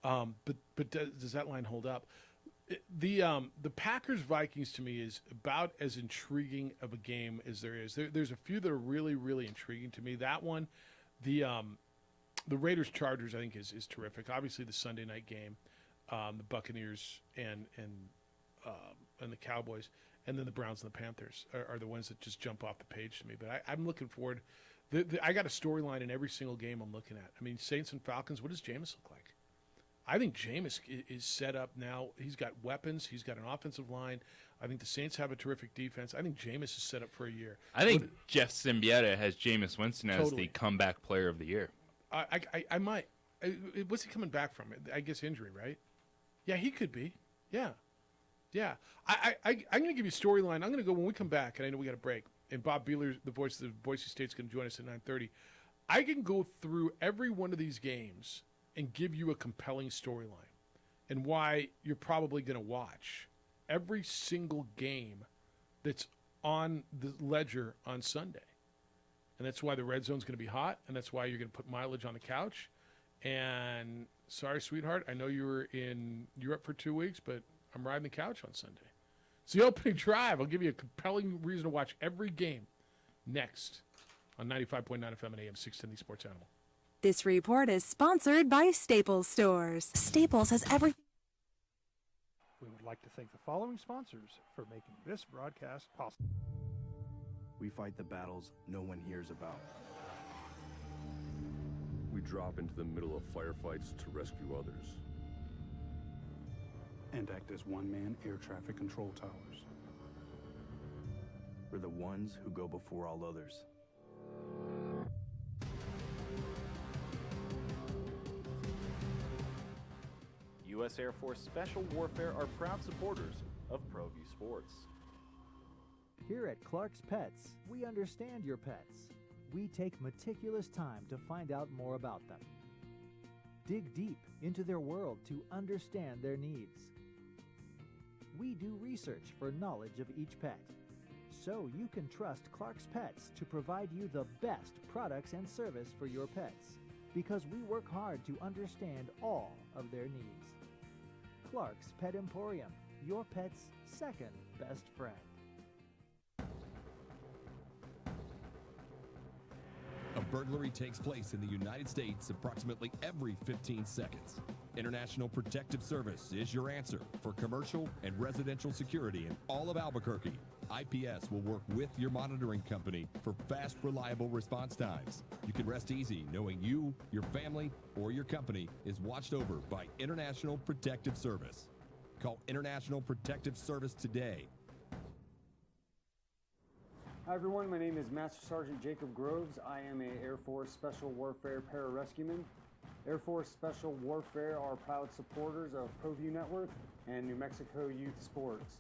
But does that line hold up? The Packers Vikings to me is about as intriguing of a game as there is. There's a few that are really, really intriguing to me. That one, the Raiders Chargers, I think is terrific. Obviously, the Sunday night game, the Buccaneers and the Cowboys, and then the Browns and the Panthers are the ones that just jump off the page to me. But I'm looking forward. I got a storyline in every single game I'm looking at. I mean, Saints and Falcons. What does Jameis look like? I think Jameis is set up now. He's got weapons. He's got an offensive line. I think the Saints have a terrific defense. I think Jameis is set up for a year. I think Jeff Symbieta has Jameis Winston as Totally. the comeback player of the year. I might. What's he coming back from? I guess injury, right? Yeah, he could be. Yeah. I'm going to give you a storyline. I'm going to go when we come back, and I know we got a break. And Bob Beeler, the voice of Boise State, is going to join us at 9:30. I can go through every one of these games and give you a compelling storyline and why you're probably going to watch every single game that's on the ledger on Sunday. And that's why the red zone's going to be hot, and that's why you're going to put mileage on the couch. And sorry, sweetheart, I know you were in Europe for 2 weeks, but I'm riding the couch on Sunday. It's the opening drive. I'll give you a compelling reason to watch every game next on 95.9 FM and AM 610 The Sports Animal. This report is sponsored by Staples Stores. Staples has everything. We would like to thank the following sponsors for making this broadcast possible. We fight the battles no one hears about. We drop into the middle of firefights to rescue others. And act as one-man air traffic control towers. We're the ones who go before all others. U.S. Air Force Special Warfare are proud supporters of ProView Sports. Here at Clark's Pets, we understand your pets. We take meticulous time to find out more about them. Dig deep into their world to understand their needs. We do research for knowledge of each pet, so you can trust Clark's Pets to provide you the best products and service for your pets, because we work hard to understand all of their needs. Clark's Pet Emporium, your pet's second best friend. A burglary takes place in the United States approximately every 15 seconds. International Protective Service is your answer for commercial and residential security in all of Albuquerque. IPS will work with your monitoring company for fast, reliable response times. You can rest easy knowing you, your family, or your company is watched over by International Protective Service. Call International Protective Service today. Hi everyone, my name is Master Sergeant Jacob Groves. I am a Air Force Special Warfare Pararescueman. Air Force Special Warfare are proud supporters of ProView Network and New Mexico Youth Sports.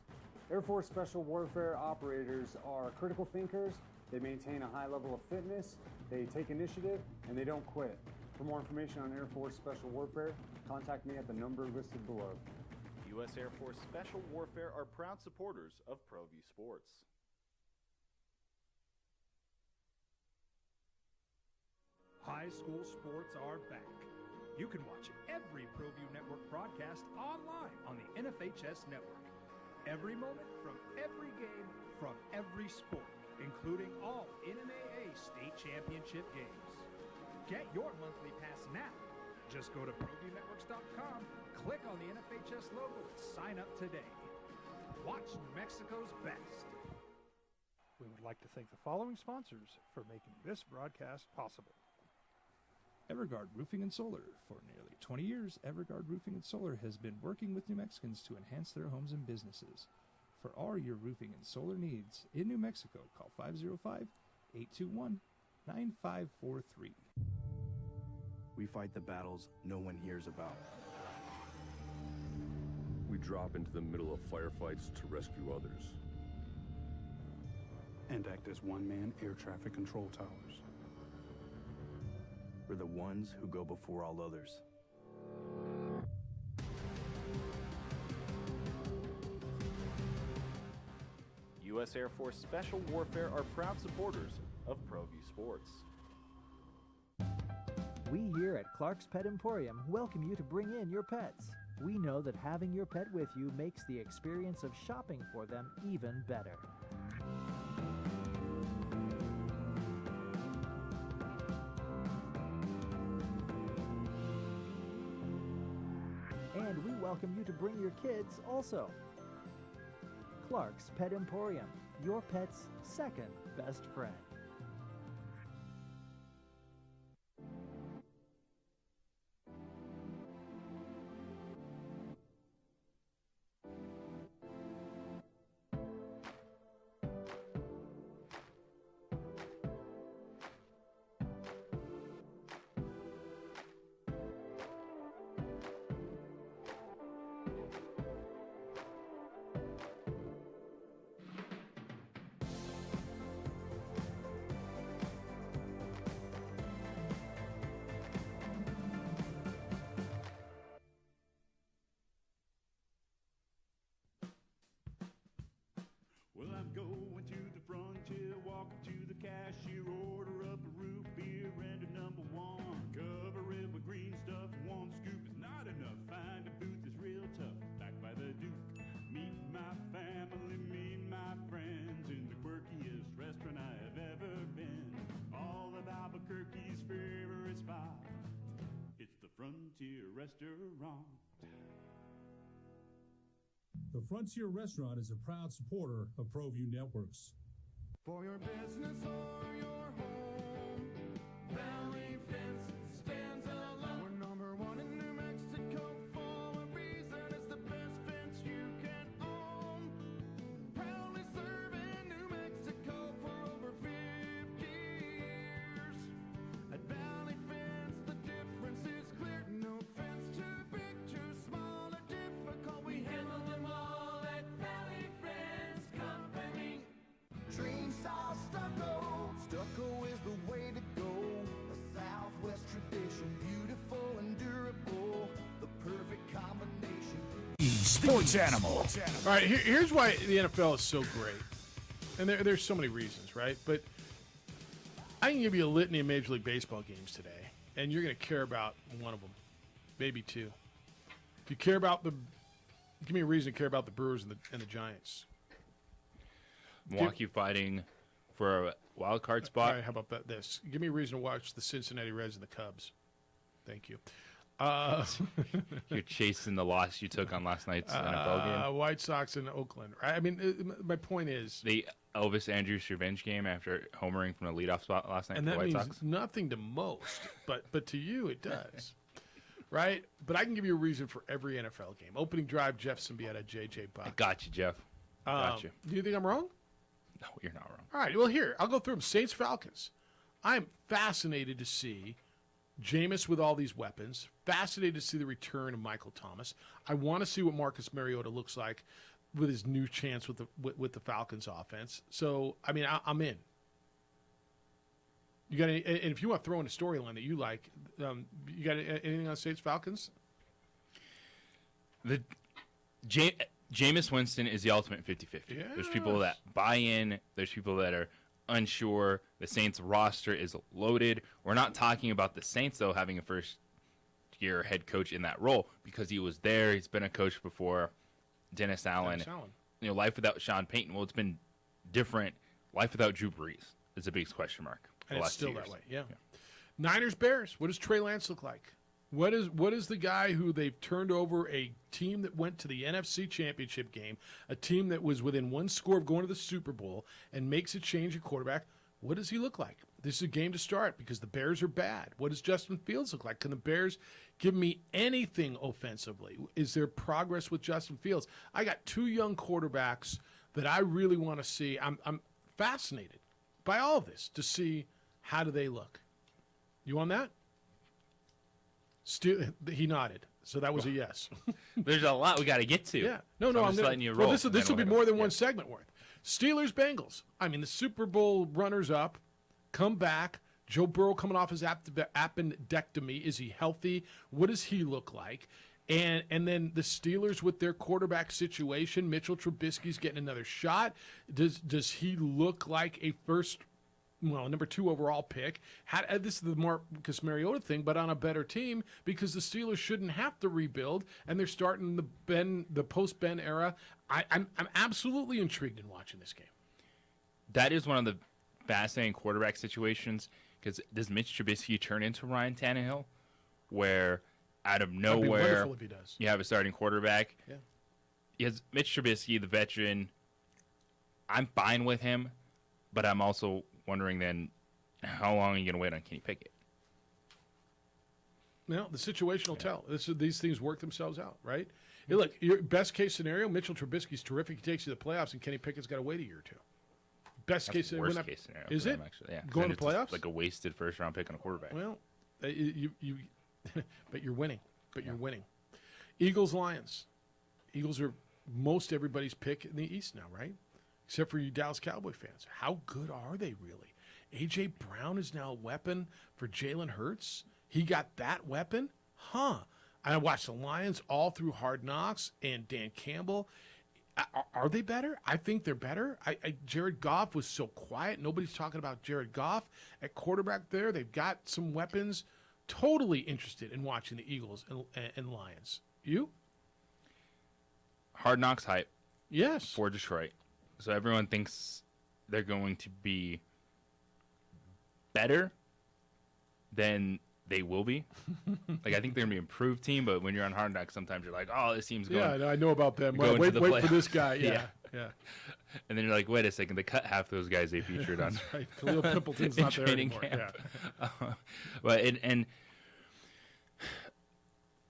Air Force Special Warfare operators are critical thinkers. They maintain a high level of fitness, they take initiative, and they don't quit. For more information on Air Force Special Warfare, contact me at the number listed below. U.S. Air Force Special Warfare are proud supporters of ProView Sports. High school sports are back. You can watch every ProView Network broadcast online on the NFHS network. Every moment from every game from every sport, including all NMAA state championship games. Get your monthly pass now. Just go to ProViewNetworks.com, click on the NFHS logo, and sign up today. Watch New Mexico's best. We would like to thank the following sponsors for making this broadcast possible. Everguard Roofing and Solar. For nearly 20 years, Everguard Roofing and Solar has been working with New Mexicans to enhance their homes and businesses. For all your roofing and solar needs in New Mexico, call 505-821-9543. We fight the battles no one hears about. We drop into the middle of firefights to rescue others. And act as one-man air traffic control towers. We're the ones who go before all others. U.S. Air Force Special Warfare are proud supporters of ProView Sports. We here at Clark's Pet Emporium welcome you to bring in your pets. We know that having your pet with you makes the experience of shopping for them even better. And we welcome you to bring your kids also. Clark's Pet Emporium, your pet's second best friend. Well, I'm going to the frontier, walk up to the cashier, order up a root beer and a number one. Cover it with green stuff, one scoop is not enough. Find a booth is real tough, backed by the Duke. Meet my family, meet my friends in the quirkiest restaurant I have ever been. All of Albuquerque's favorite spot, it's the Frontier Restaurant. The Frontier Restaurant is a proud supporter of ProView Networks. For your business or your home, Valley Fence stands alone. We're number one in New Mexico for a reason. It's the best fence you can own. Proudly serving New Mexico for over 50 years. At Valley Fence, the difference is clear. No fence too big, too small, or difficult. We handle them all at Valley Fence Company. Dream style stucco. Stucco is the way to go. A Southwest tradition, beautiful and durable. The perfect combination. Sports Animal. All right, here's why the NFL is so great. And there's so many reasons, right? But I can give you a litany of Major League Baseball games today, and you're going to care about one of them, maybe two. If you care about give me a reason to care about the Brewers and the Giants. Milwaukee fighting for a wild card spot. All right, how about this? Give me a reason to watch the Cincinnati Reds and the Cubs. Thank you. You're chasing the loss you took on last night's NFL game. White Sox in Oakland. Right? I mean, my point is The Elvis Andrus revenge game after homering from the leadoff spot last night and for that the White means Sox. nothing to most, but to you it does, right? But I can give you a reason for every NFL game. Opening drive, Jeff Symbieta, JJ Buck. I got you, Jeff. Got you. Do you think I'm wrong? No, you're not wrong. All right. Well, here I'll go through them. Saints, Falcons. I'm fascinated to see Jameis with all these weapons. Fascinated to see the return of Michael Thomas. I want to see what Marcus Mariota looks like with his new chance with the Falcons offense. So, I mean, I'm in. You got any, and if you want to throw in a storyline that you like, you got anything on Saints Falcons? The Jameis Winston is the ultimate 50-50. Yes. There's people that buy in. There's people that are unsure. The Saints roster is loaded. We're not talking about the Saints, though, having a first-year head coach in that role because he was there. He's been a coach before. Dennis Allen. Life without Sean Payton. Well, it's been different. Life without Drew Brees is a big question mark. And it's still that way, yeah. Niners, Bears. What does Trey Lance look like? What is the guy who they've turned over a team that went to the NFC Championship game, a team that was within one score of going to the Super Bowl, and makes a change at quarterback? What does he look like? This is a game to start because the Bears are bad. What does Justin Fields look like? Can the Bears give me anything offensively? Is there progress with Justin Fields? I got 2 young quarterbacks that I really want to see. I'm fascinated by all of this to see how do they look. You on that? He nodded, so that was a yes. There's a lot we got to get to. Yeah. No, I'm just letting you roll. Well, this will be more than one segment worth. Steelers, Bengals. I mean, the Super Bowl runners-up come back. Joe Burrow coming off his appendectomy. Is he healthy? What does he look like? And then the Steelers with their quarterback situation. Mitchell Trubisky's getting another shot. Does he look like a number 2 overall pick? This is the Marcus Mariota thing, but on a better team because the Steelers shouldn't have to rebuild, and they're starting the post-Ben era. I'm absolutely intrigued in watching this game. That is one of the Fascinating quarterback situations because does Mitch Trubisky turn into Ryan Tannehill, where out of nowhere if he does. You have a starting quarterback? Yeah. He has Mitch Trubisky, the veteran. I'm fine with him, but I'm also wondering then how long are you going to wait on Kenny Pickett? Well, the situation will tell. These things work themselves out, right? Hey, look, your best case scenario, Mitchell Trubisky's terrific. He takes you to the playoffs, and Kenny Pickett's got to wait a year or 2. Best case scenario. Worst case scenario. Is it? Actually, yeah. Going to playoffs? Like a wasted first round pick on a quarterback. Well, you but you're winning. You're winning. Eagles, Lions. Eagles are most everybody's pick in the East now, right? Except for you Dallas Cowboy fans. How good are they really? A.J. Brown is now a weapon for Jalen Hurts. He got that weapon? Huh. I watched the Lions all through Hard Knocks and Dan Campbell. Are they better? I think they're better. Jared Goff was so quiet. Nobody's talking about Jared Goff at quarterback there. They've got some weapons. Totally interested in watching the Eagles and Lions. You? Hard Knocks hype. Yes. For Detroit. So everyone thinks they're going to be better than they will be. Like, I think they're going to be an improved team, but when you're on Hard Knocks, sometimes you're like, oh, this team's going. Yeah, I know about them. Well, wait for this guy. Yeah. And then you're like, wait a second, they cut half those guys they featured on. That's right. Khalil Pimpleton's not there anymore. Camp. Yeah. But and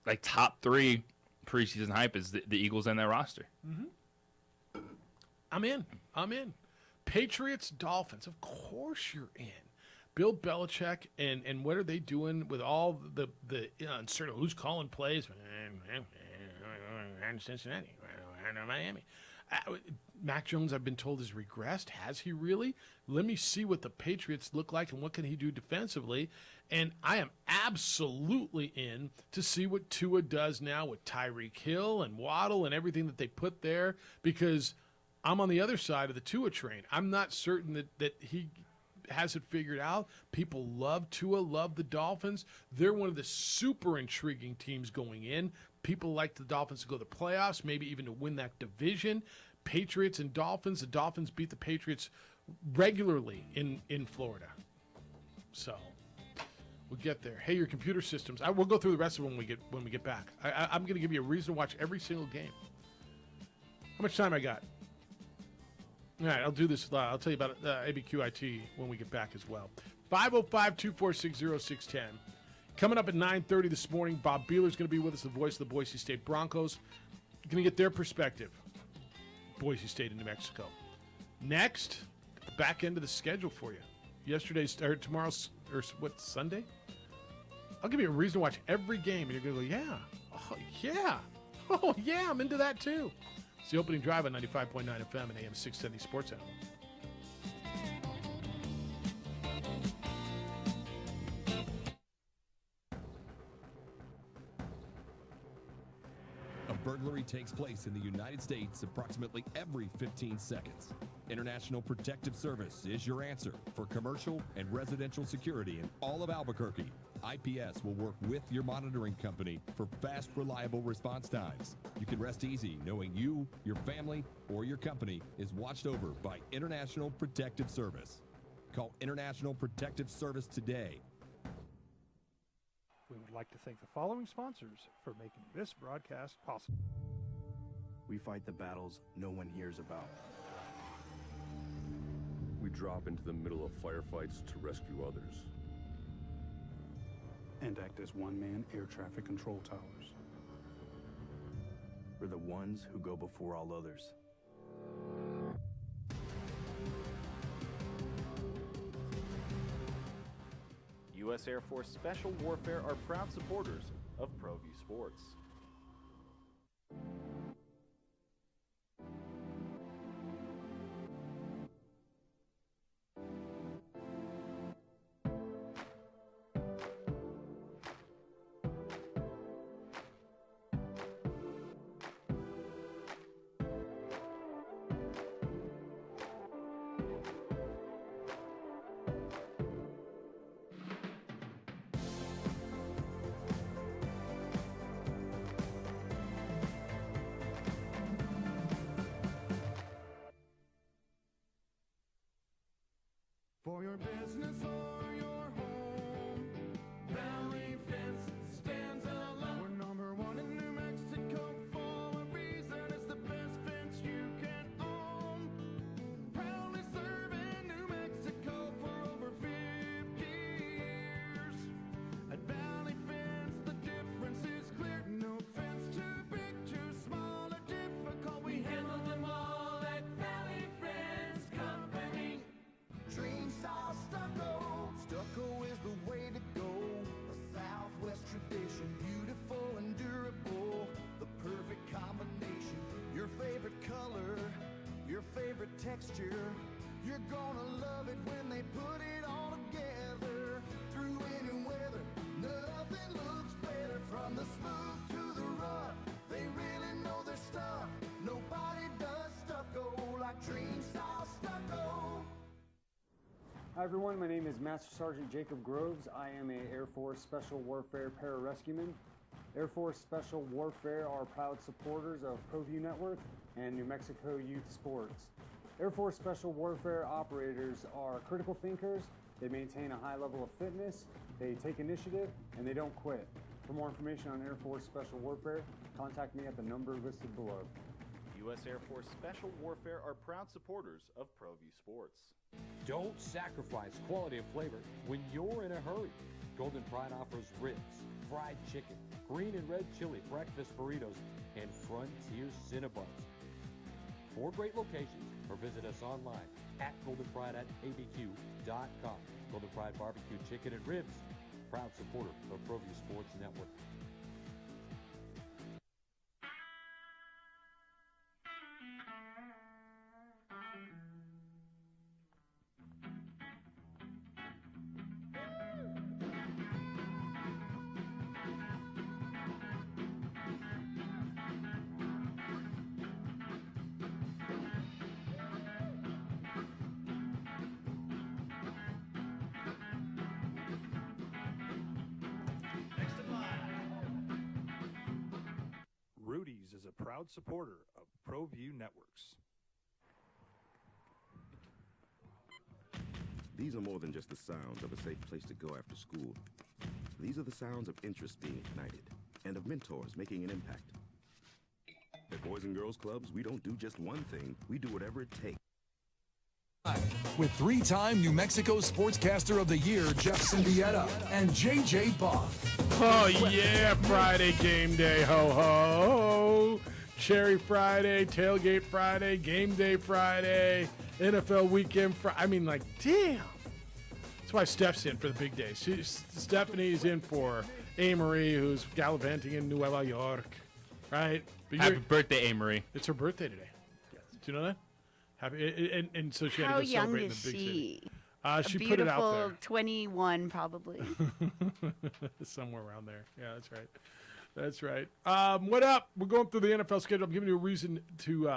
like top 3 preseason hype is the Eagles and their roster. Mm-hmm. I'm in. Patriots, Dolphins. Of course you're in. Bill Belichick and what are they doing with all the uncertain who's calling plays? Cincinnati, Miami. Mac Jones, I've been told, has regressed. Has he really? Let me see what the Patriots look like and what can he do defensively. And I am absolutely in to see what Tua does now with Tyreek Hill and Waddle and everything that they put there because I'm on the other side of the Tua train. I'm not certain that he has it figured out. People love Tua, love the Dolphins. They're one of the super intriguing teams going in. People like the Dolphins to go to the playoffs, maybe even to win that division. Patriots and Dolphins. The Dolphins beat the Patriots regularly in Florida. So we'll get there. Hey, your computer systems. We'll go through the rest of them when we get back. I'm going to give you a reason to watch every single game. How much time I got? All right, I'll do this. I'll tell you about ABQIT when we get back as well. 505-246-0610. Coming up at 9:30 this morning, Bob Beeler's going to be with us, the voice of the Boise State Broncos. Going to get their perspective. Boise State and New Mexico. Next, the back end of the schedule for you. Tomorrow's, or what, Sunday? I'll give you a reason to watch every game, and you're going to go, oh, yeah, I'm into that too. It's the opening drive on 95.9 FM and AM 670 Sports Animal. A burglary takes place in the United States approximately every 15 seconds. International Protective Service is your answer for commercial and residential security in all of Albuquerque. IPS will work with your monitoring company for fast, reliable response times. You can rest easy knowing you, your family, or your company is watched over by International Protective Service. Call International Protective Service today. We would like to thank the following sponsors for making this broadcast possible. We fight the battles no one hears about. We drop into the middle of firefights to rescue others. And act as one-man air traffic control towers. We're the ones who go before all others. U.S. Air Force Special Warfare are proud supporters of ProView Sports. For your business or your home, Valley Fence stands alone. We're number one in New Mexico for a reason. It's the best fence you can own. Proudly serving New Mexico for over 50 years. At Valley Fence, the difference is clear. No fence too big, too small, or difficult. We handle them all at Valley Fence Company. Dream style stucco. Stucco is the way to go. A Southwest tradition, beautiful and durable. The perfect combination. Your favorite color, your favorite texture. You're gonna love it when they put it all together. Through any weather, nothing looks better. From the smooth to the rough, they really know their stuff. Nobody does stucco like Dream style stucco. Hi everyone, my name is Master Sergeant Jacob Groves. I am a Air Force Special Warfare Pararescueman. Air Force Special Warfare are proud supporters of ProView Network and New Mexico Youth Sports. Air Force Special Warfare operators are critical thinkers. They maintain a high level of fitness, they take initiative, and they don't quit. For more information on Air Force Special Warfare, contact me at the number listed below. U.S. Air Force Special Warfare are proud supporters of ProView Sports. Don't sacrifice quality and flavor when you're in a hurry. Golden Pride offers ribs, fried chicken, green and red chili breakfast burritos, and Frontier Cinnabons. 4 great locations, or visit us online at goldenpride@abq.com. Golden Pride Barbecue Chicken and Ribs, proud supporter of ProView Sports Network. Rudy's is a proud supporter of ProView Networks. These are more than just the sounds of a safe place to go after school. These are the sounds of interest being ignited and of mentors making an impact. At Boys and Girls Clubs, we don't do just one thing, we do whatever it takes. With 3-time New Mexico Sportscaster of the Year, Jeff Cindietta, and J.J. Bach. Oh, yeah, Friday game day, ho, ho. Cherry Friday, Tailgate Friday, Game Day Friday, NFL Weekend Friday. I mean, like, damn. That's why Steph's in for the big days. Stephanie's in for Amory, who's gallivanting in Nueva York, right? But Happy birthday, Amory. It's her birthday today. Do you know that? Happy, and so she had How to go young celebrate in is the big she? city. She A put it out beautiful there. 21, probably. Somewhere around there. Yeah, that's right. That's right. What up? We're going through the NFL schedule. I'm giving you a reason to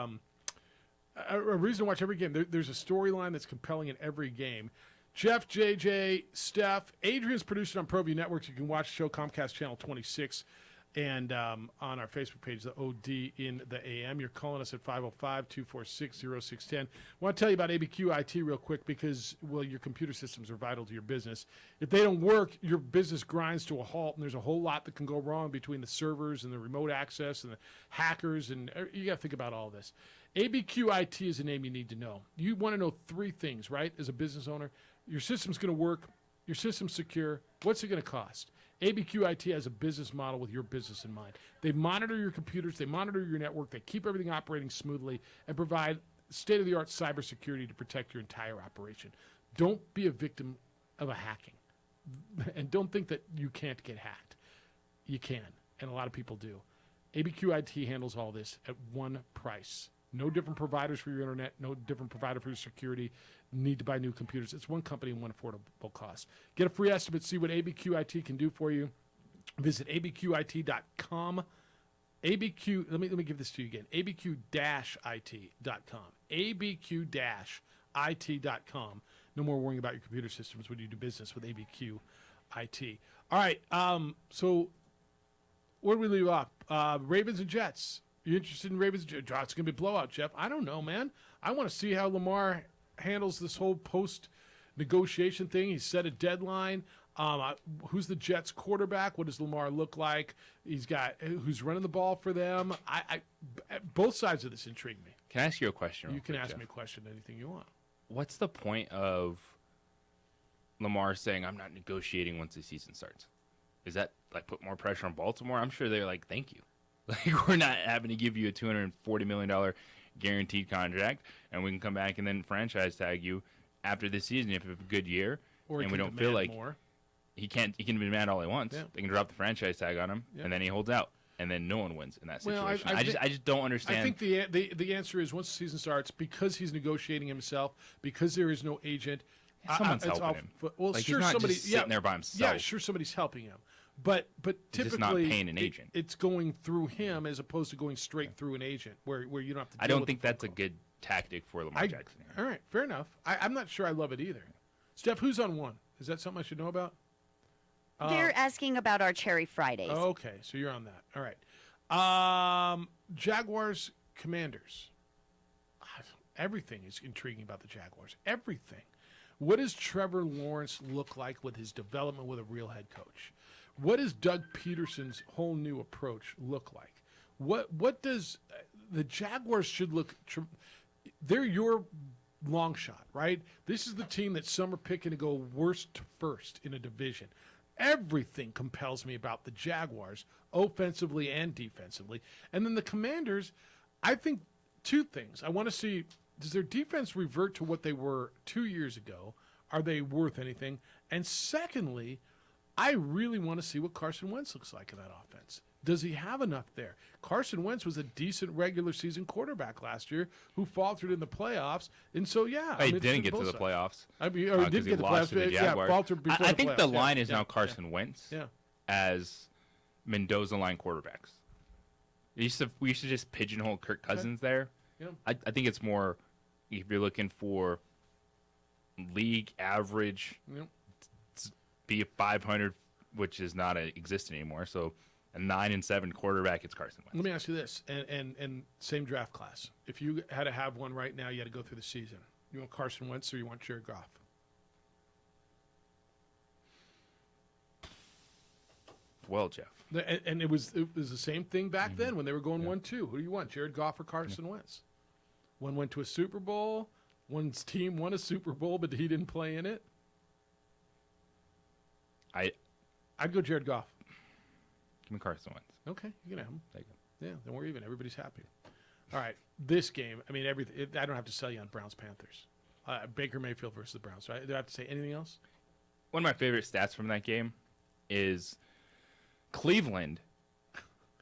a reason to watch every game. There's a storyline that's compelling in every game. Jeff, JJ, Steph, Adrian's produced it on ProView Networks. You can watch the show Comcast Channel 26 and on our Facebook page, the OD in the AM. You're calling us at 505-246-0610. I want to tell you about ABQ IT real quick because, well, your computer systems are vital to your business. If they don't work, your business grinds to a halt, and there's a whole lot that can go wrong between the servers and the remote access and the hackers, and you got to think about all this. ABQ IT is a name you need to know. You want to know three things, right, as a business owner. Your system's going to work. Your system's secure. What's it going to cost? ABQ IT has a business model with your business in mind. They monitor your computers. They monitor your network. They keep everything operating smoothly and provide state-of-the-art cybersecurity to protect your entire operation. Don't be a victim of a hacking. And don't think that you can't get hacked. You can, and a lot of people do. ABQ IT handles all this at one price. No different providers for your internet, no different provider for your security. Need to buy new computers. It's one company and one affordable cost. Get a free estimate, see what ABQ IT can do for you. Visit abqit.com. ABQ, let me give this to you again. abq-it.com. abq-it.com. No more worrying about your computer systems when you do business with ABQ IT. All right, so where do we leave off? Ravens and Jets. You interested in Ravens? It's going to be a blowout, Jeff. I don't know, man. I want to see how Lamar handles this whole post-negotiation thing. He set a deadline. Who's the Jets quarterback? What does Lamar look like? He's got who's running the ball for them. Both sides of this intrigue me. Can I ask you a question? You can ask me a question, anything you want. What's the point of Lamar saying, I'm not negotiating once the season starts? Is that like put more pressure on Baltimore? I'm sure they're like, thank you. Like, we're not having to give you a $240 million guaranteed contract, and we can come back and then franchise tag you after this season if you have a good year. Or and we don't feel like more. He can be mad all he wants. Yeah. They can drop the franchise tag on him, and then he holds out, and then no one wins in that situation. Well, I just don't understand. I think the answer is once the season starts, because he's negotiating himself, because there is no agent. Someone's helping him. Well, like, sure, he's not somebody just sitting there by himself. Yeah, sure, somebody's helping him. But typically, just not paying an agent. It's going through him as opposed to going straight through an agent, where you don't have to. I don't think that's a good tactic for Lamar Jackson. All right, fair enough. I'm not sure I love it either. Steph, who's on one? Is that something I should know about? They're asking about our Cherry Fridays. Okay, so you're on that. All right. Jaguars, Commanders. Everything is intriguing about the Jaguars. Everything. What does Trevor Lawrence look like with his development with a real head coach? What does Doug Peterson's whole new approach look like? What does the Jaguars should look? They're your long shot, right? This is the team that some are picking to go worst to first in a division. Everything compels me about the Jaguars, offensively and defensively. And then the Commanders, I think two things. I want to see, does their defense revert to what they were 2 years ago? Are they worth anything? And secondly, I really want to see what Carson Wentz looks like in that offense. Does he have enough there? Carson Wentz was a decent regular season quarterback last year who faltered in the playoffs. And so, yeah. He didn't get to the playoffs. I mean, or did get to the playoffs. Yeah, faltered before I the think playoffs. the line is now Carson Wentz Yeah. as Mendoza line quarterbacks. We used to just pigeonhole Kirk Cousins there. Yeah. I think it's more if you're looking for league average, Yep. be a 500, which is not existent anymore. So a 9-7 quarterback, it's Carson Wentz. Let me ask you this, and same draft class. If you had to have one right now, you had to go through the season. You want Carson Wentz or you want Jared Goff? Well, Jeff. And it was the same thing back then when they were going 1-2. Who do you want, Jared Goff or Carson Wentz? One went to a Super Bowl. One's team won a Super Bowl, but he didn't play in it. I'd go Jared Goff. Give me Carson Wentz. Okay, you can have him. There you go. Yeah, then we're even. Everybody's happy. All right, this game. I mean, everything. I don't have to sell you on Browns Panthers. Baker Mayfield versus the Browns. Right? Do I have to say anything else? One of my favorite stats from that game is Cleveland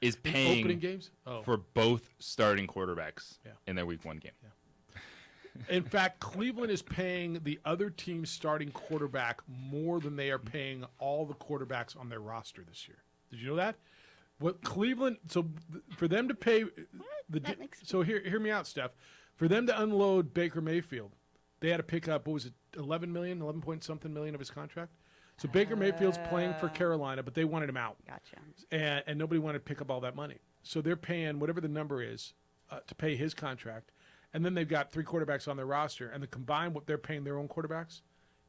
is paying opening games for both starting quarterbacks Yeah. in their Week 1 game. Yeah. In fact, Cleveland is paying the other team's starting quarterback more than they are paying all the quarterbacks on their roster this year. Did you know that? What Cleveland? So for them to pay hear me out, Steph. For them to unload Baker Mayfield, they had to pick up, what was it, 11 point something million of his contract? So Baker Mayfield's playing for Carolina, but they wanted him out. Gotcha. And nobody wanted to pick up all that money. So they're paying whatever the number is to pay his contract. And then they've got 3 quarterbacks on their roster. And the combined what they're paying their own quarterbacks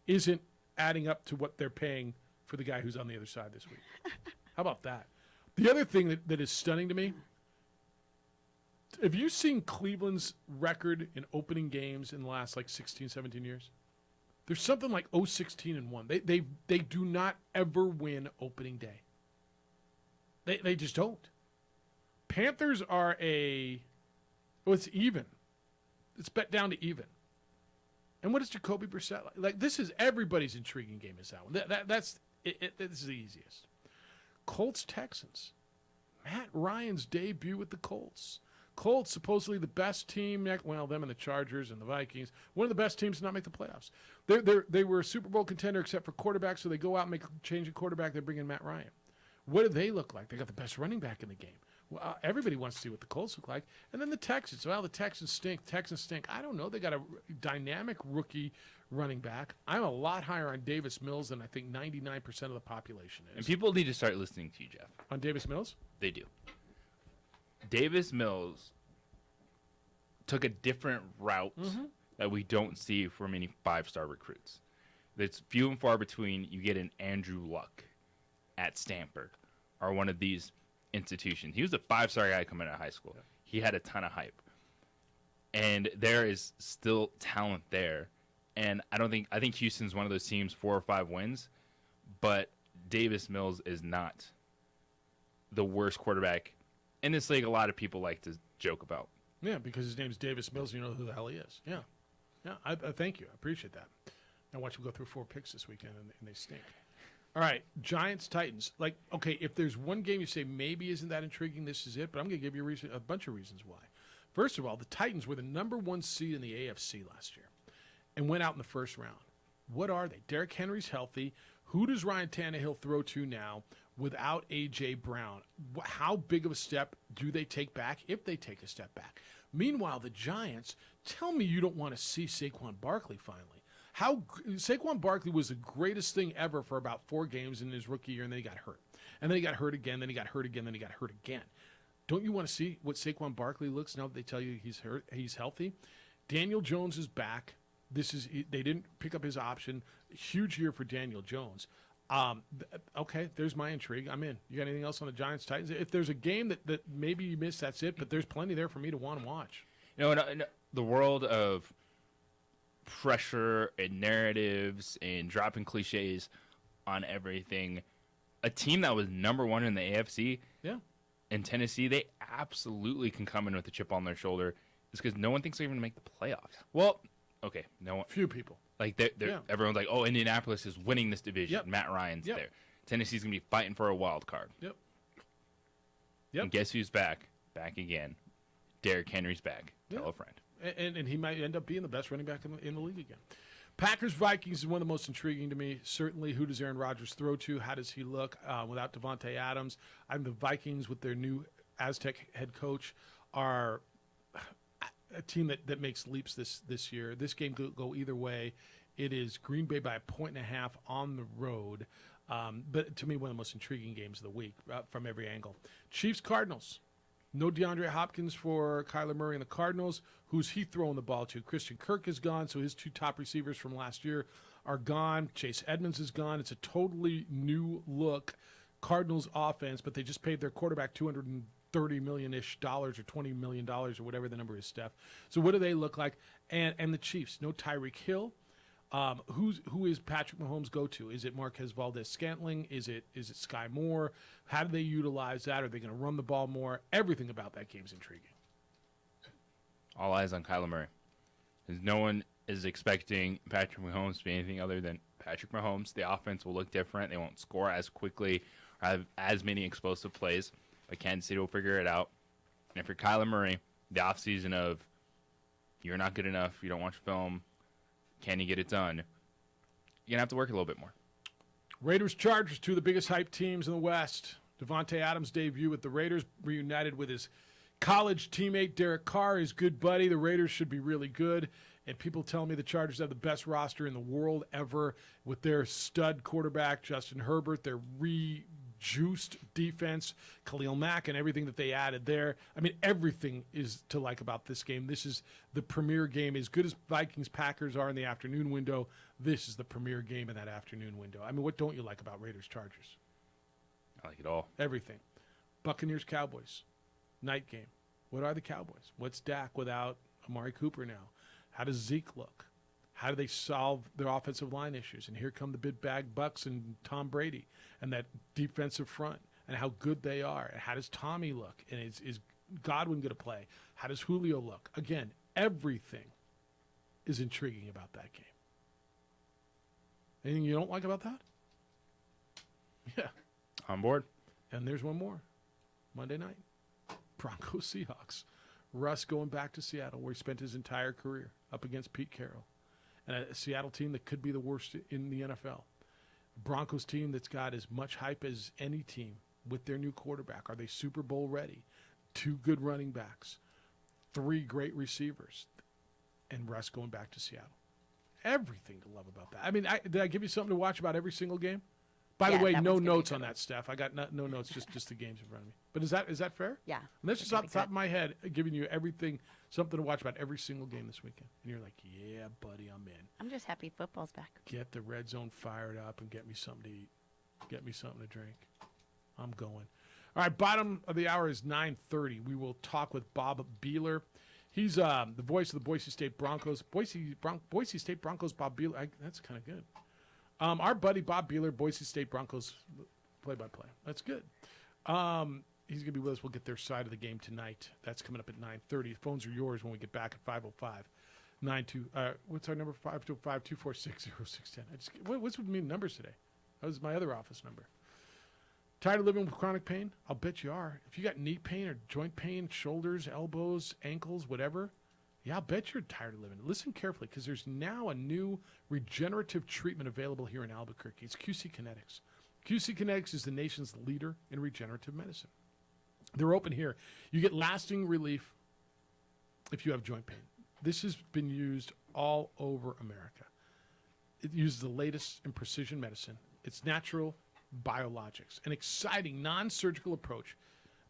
isn't adding up to what they're paying for the guy who's on the other side this week. How about that? The other thing that is stunning to me, have you seen Cleveland's record in opening games in the last 16, 17 years? There's something like 0-16-1. They do not ever win opening day. They just don't. Panthers are it's even. It's bet down to even. And what is Jacoby Brissett like? This is everybody's intriguing game is that one. That's it. This is the easiest. Colts Texans. Matt Ryan's debut with the Colts. Colts supposedly the best team. Well, them and the Chargers and the Vikings. One of the best teams to not make the playoffs. They were a Super Bowl contender except for quarterback, so they go out and make a change of quarterback. They bring in Matt Ryan. What do they look like? They got the best running back in the game. Well, everybody wants to see what the Colts look like. And then the Texans. Well, the Texans stink. I don't know. They got a dynamic rookie running back. I'm a lot higher on Davis Mills than I think 99% of the population is. And people need to start listening to you, Jeff. On Davis Mills? They do. Davis Mills took a different route that we don't see from any 5-star recruits. It's few and far between you get an Andrew Luck at Stanford or one of these institutions. He was a 5-star guy coming out of high school. Yeah. He had a ton of hype. And there is still talent there. And I think Houston's one of those teams, 4 or 5 wins, but Davis Mills is not the worst quarterback in this league. A lot of people like to joke about. Yeah, because his name's Davis Mills, you know who the hell he is. Yeah. I thank you. I appreciate that. I watch him go through 4 picks this weekend, and they stink. All right, Giants, Titans. Okay, if there's one game you say maybe isn't that intriguing, this is it, but I'm going to give you a bunch of reasons why. First of all, the Titans were the number 1 seed in the AFC last year and went out in the first round. What are they? Derrick Henry's healthy. Who does Ryan Tannehill throw to now without A.J. Brown? How big of a step do they take back if they take a step back? Meanwhile, the Giants, tell me you don't want to see Saquon Barkley finally. Saquon Barkley was the greatest thing ever for about 4 games in his rookie year, and then he got hurt. And then he got hurt again, then he got hurt again, then he got hurt again. Don't you want to see what Saquon Barkley looks now that they tell you he's healthy? Daniel Jones is back. They didn't pick up his option. Huge year for Daniel Jones. Okay, there's my intrigue. I'm in. You got anything else on the Giants Titans? If there's a game that maybe you missed, that's it. But there's plenty there for me to want to watch. In the world of pressure and narratives and dropping cliches on everything, a team that was number 1 in the AFC, in Tennessee, they absolutely can come in with a chip on their shoulder. It's because no one thinks they're even going to make the playoffs. Well, okay, no one. Few people. Everyone's like, oh, Indianapolis is winning this division. Yep. Matt Ryan's there. Tennessee's going to be fighting for a wild card. Yep. And guess who's back? Back again. Derrick Henry's back. Tell a friend. And he might end up being the best running back in the league again. Packers-Vikings is one of the most intriguing to me. Certainly, who does Aaron Rodgers throw to? How does he look without Devontae Adams? The Vikings, with their new Aztec head coach, are a team that makes leaps this year. This game could go either way. It is Green Bay by 1.5 on the road. But to me, one of the most intriguing games of the week from every angle. Chiefs-Cardinals. No DeAndre Hopkins for Kyler Murray and the Cardinals. Who's he throwing the ball to? Christian Kirk is gone, so his 2 top receivers from last year are gone. Chase Edmonds is gone. It's a totally new look Cardinals offense, but they just paid their quarterback $230 million-ish or $20 million or whatever the number is, Steph. So what do they look like? And the Chiefs, no Tyreek Hill. Who is Patrick Mahomes go to? Is it Marquez Valdes-Scantling? Is it Sky Moore? How do they utilize that? Are they going to run the ball more? Everything about that game is intriguing. All eyes on Kyler Murray. Because no one is expecting Patrick Mahomes to be anything other than Patrick Mahomes. The offense will look different. They won't score as quickly or have as many explosive plays. But Kansas City will figure it out. And if you're Kyler Murray, the offseason of you're not good enough, you don't watch film, can you get it done? You're going to have to work a little bit more. Raiders-Chargers, 2 of the biggest hype teams in the West. Devontae Adams' debut with the Raiders reunited with his college teammate Derek Carr is good buddy. The Raiders should be really good. And people tell me the Chargers have the best roster in the world ever with their stud quarterback, Justin Herbert, their rejuiced defense, Khalil Mack, and everything that they added there. I mean, everything is to like about this game. This is the premier game. As good as Vikings-Packers are in the afternoon window, this is the premier game in that afternoon window. I mean, what don't you like about Raiders-Chargers? I like it all. Everything. Buccaneers-Cowboys, night game. What are the Cowboys? What's Dak without Amari Cooper now? How does Zeke look? How do they solve their offensive line issues? And here come the big bag Bucks and Tom Brady and that defensive front and how good they are. And how does Tommy look? And is Godwin going to play? How does Julio look? Again, everything is intriguing about that game. Anything you don't like about that? Yeah. On board. And there's one more. Monday night. Broncos Seahawks. Russ going back to Seattle where he spent his entire career up against Pete Carroll. And a Seattle team that could be the worst in the NFL. Broncos team that's got as much hype as any team with their new quarterback. Are they Super Bowl ready? 2 good running backs. 3 great receivers. And Russ going back to Seattle. Everything to love about that. I mean, did I give you something to watch about every single game? By the way, no notes on that, Steph. I got no notes, just the games in front of me. But is that fair? Yeah. And that's just off the top of my head, giving you everything, something to watch about every single game this weekend. And you're like, yeah, buddy, I'm in. I'm just happy football's back. Get the red zone fired up and get me something to eat. Get me something to drink. I'm going. All right, bottom of the hour is 9:30. We will talk with Bob Beeler. He's the voice of the Boise State Broncos. Boise State Broncos, Bob Beeler. That's kind of good. Our buddy Bob Beeler, Boise State Broncos play-by-play. That's good. He's going to be with us. We'll get their side of the game tonight. That's coming up at 9:30. Phones are yours when we get back at 505-92. What's our number? 525-246-0610. What's with me numbers today? That was my other office number. Tired of living with chronic pain? I'll bet you are. If you got knee pain or joint pain, shoulders, elbows, ankles, whatever, yeah, I'll bet you're tired of living. Listen carefully, because there's now a new regenerative treatment available here in Albuquerque. It's QC Kinetics. QC Kinetics is the nation's leader in regenerative medicine. They're open here. You get lasting relief if you have joint pain. This has been used all over America. It uses the latest in precision medicine. It's natural biologics, an exciting non-surgical approach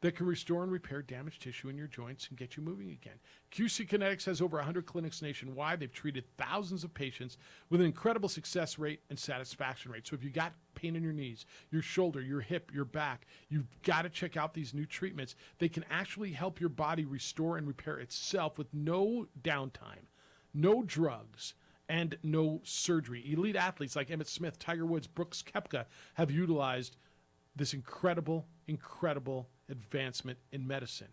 that can restore and repair damaged tissue in your joints and get you moving again. QC Kinetics has over 100 clinics nationwide. They've treated thousands of patients with an incredible success rate and satisfaction rate. So if you got pain in your knees, your shoulder, your hip, your back, you've got to check out these new treatments. They can actually help your body restore and repair itself with no downtime, no drugs, and no surgery. Elite athletes like Emmett Smith, Tiger Woods, Brooks Koepka have utilized this incredible advancement in medicine.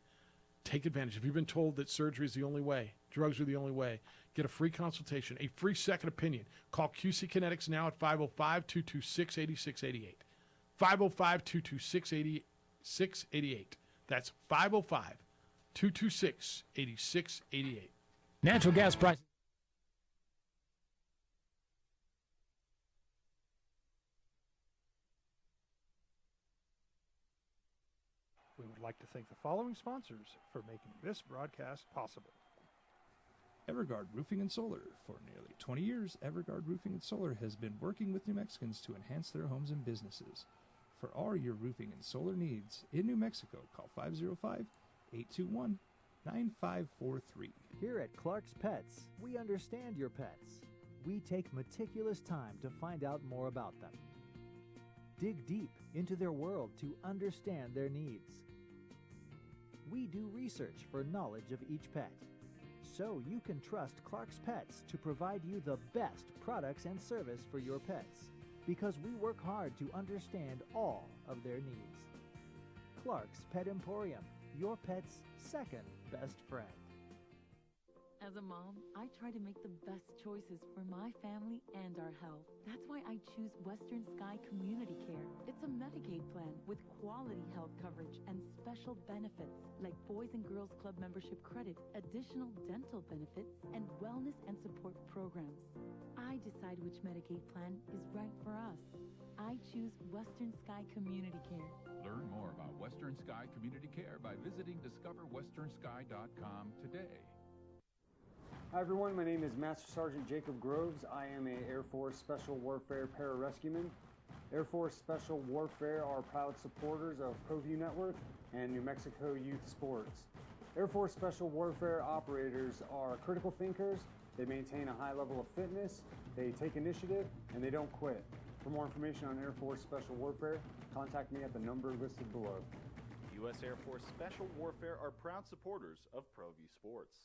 Take advantage. If you've been told that surgery is the only way, drugs are the only way, get a free consultation, a free second opinion. Call QC Kinetics now at 505-226-8688. 505-226-8688. That's 505-226-8688. Natural gas prices. We would like to thank the following sponsors for making this broadcast possible. Everguard Roofing and Solar. For nearly 20 years, Everguard Roofing and Solar has been working with New Mexicans to enhance their homes and businesses. For all your roofing and solar needs in New Mexico, call 505-821-9543. Here at Clark's Pets, we understand your pets. We take meticulous time to find out more about them. Dig deep into their world to understand their needs. We do research for knowledge of each pet, so you can trust Clark's Pets to provide you the best products and service for your pets, because we work hard to understand all of their needs. Clark's Pet Emporium, your pet's second best friend. As a mom, I try to make the best choices for my family and our health. That's why I choose Western Sky Community Care. It's a Medicaid plan with quality health coverage and special benefits like Boys and Girls Club membership credit, additional dental benefits, and wellness and support programs. I decide which Medicaid plan is right for us. I choose Western Sky Community Care. Learn more about Western Sky Community Care by visiting discoverwesternsky.com today. Hi everyone, my name is Master Sergeant Jacob Groves. I am a Air Force Special Warfare Pararescueman. Air Force Special Warfare are proud supporters of ProView Network and New Mexico Youth Sports. Air Force Special Warfare operators are critical thinkers. They maintain a high level of fitness, they take initiative, and they don't quit. For more information on Air Force Special Warfare, contact me at the number listed below. U.S. Air Force Special Warfare are proud supporters of ProView Sports.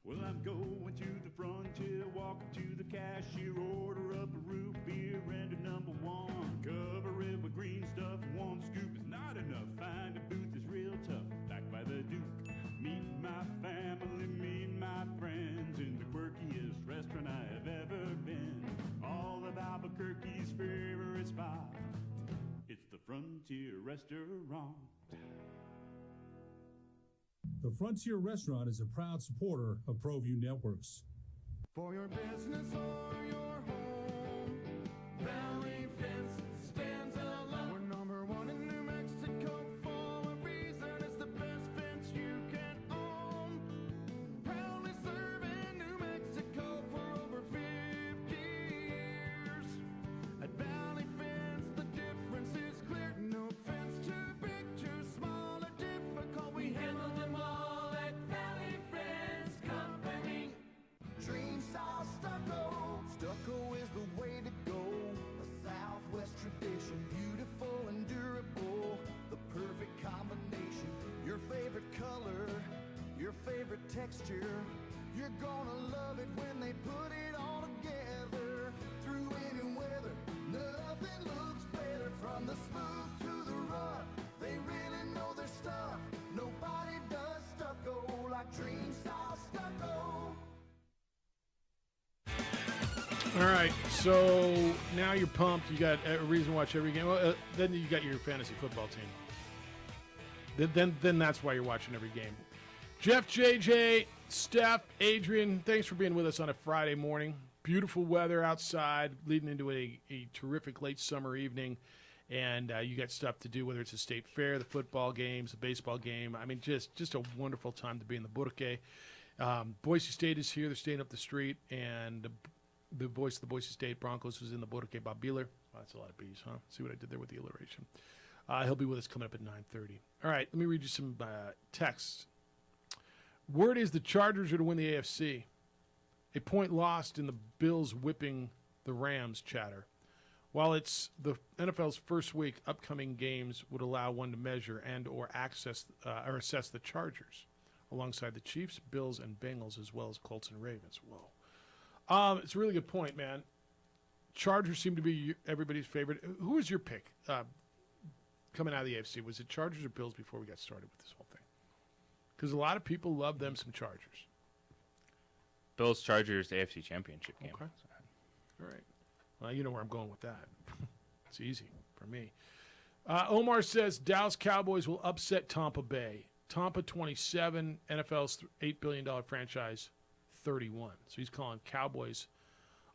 Well, I'm going to the frontier, walking to the cashier, order up a root beer and a number one. Cover it with green stuff, one scoop is not enough. Find a booth is real tough, back by the Duke. Meet my family, meet my friends in the quirkiest restaurant I have ever been. All of Albuquerque's favorite spot, it's the Frontier Restaurant. The Frontier Restaurant is a proud supporter of ProView Networks. For your business or your home, Valley Fence stands alone. We're number one in New Mexico for a reason. It's the best fence you can own. Proudly serving New Mexico for over 50 years. At Valley Fence, the difference is clear. No fence too big, too small, or difficult. We handle them all at Valley Fence Company. Dream style stucco. Stucco is the way to go. A Southwest tradition, beautiful and durable. The perfect combination. Your favorite color, your favorite texture. You're gonna love it when they put it all together. Through any weather, nothing looks better. From the smooth to the rough, they really know their stuff. Nobody does stucco like Dream Style Stucco. All right, so now you're pumped. You got a reason to watch every game. Well, then you got your fantasy football team. Then that's why you're watching every game. Jeff, JJ, Steph, Adrian, thanks for being with us on a Friday morning. Beautiful weather outside, leading into a terrific late summer evening. And you got stuff to do, whether it's a state fair, the football games, the baseball game. I mean, just a wonderful time to be in the Burke. Boise State is here. They're staying up the street. And the voice of the Boise State Broncos was in the Burke, Bob Beeler. Oh, that's a lot of B's, huh? See what I did there with the alliteration. He'll be with us coming up at 9:30. All right, let me read you some texts. Word is the Chargers are to win the AFC. A point lost in the Bills whipping the Rams chatter. While it's the NFL's first week, upcoming games would allow one to measure and or assess the Chargers alongside the Chiefs, Bills, and Bengals, as well as Colts and Ravens. Whoa. It's a really good point, man. Chargers seem to be everybody's favorite. Who was your pick coming out of the AFC? Was it Chargers or Bills before we got started with this whole thing? Because a lot of people love them some Chargers. Bills Chargers AFC Championship game. Okay. All right. Well, you know where I'm going with that. It's easy for me. Omar says Dallas Cowboys will upset Tampa Bay. Tampa 27, NFL's $8 billion franchise 31. So he's calling Cowboys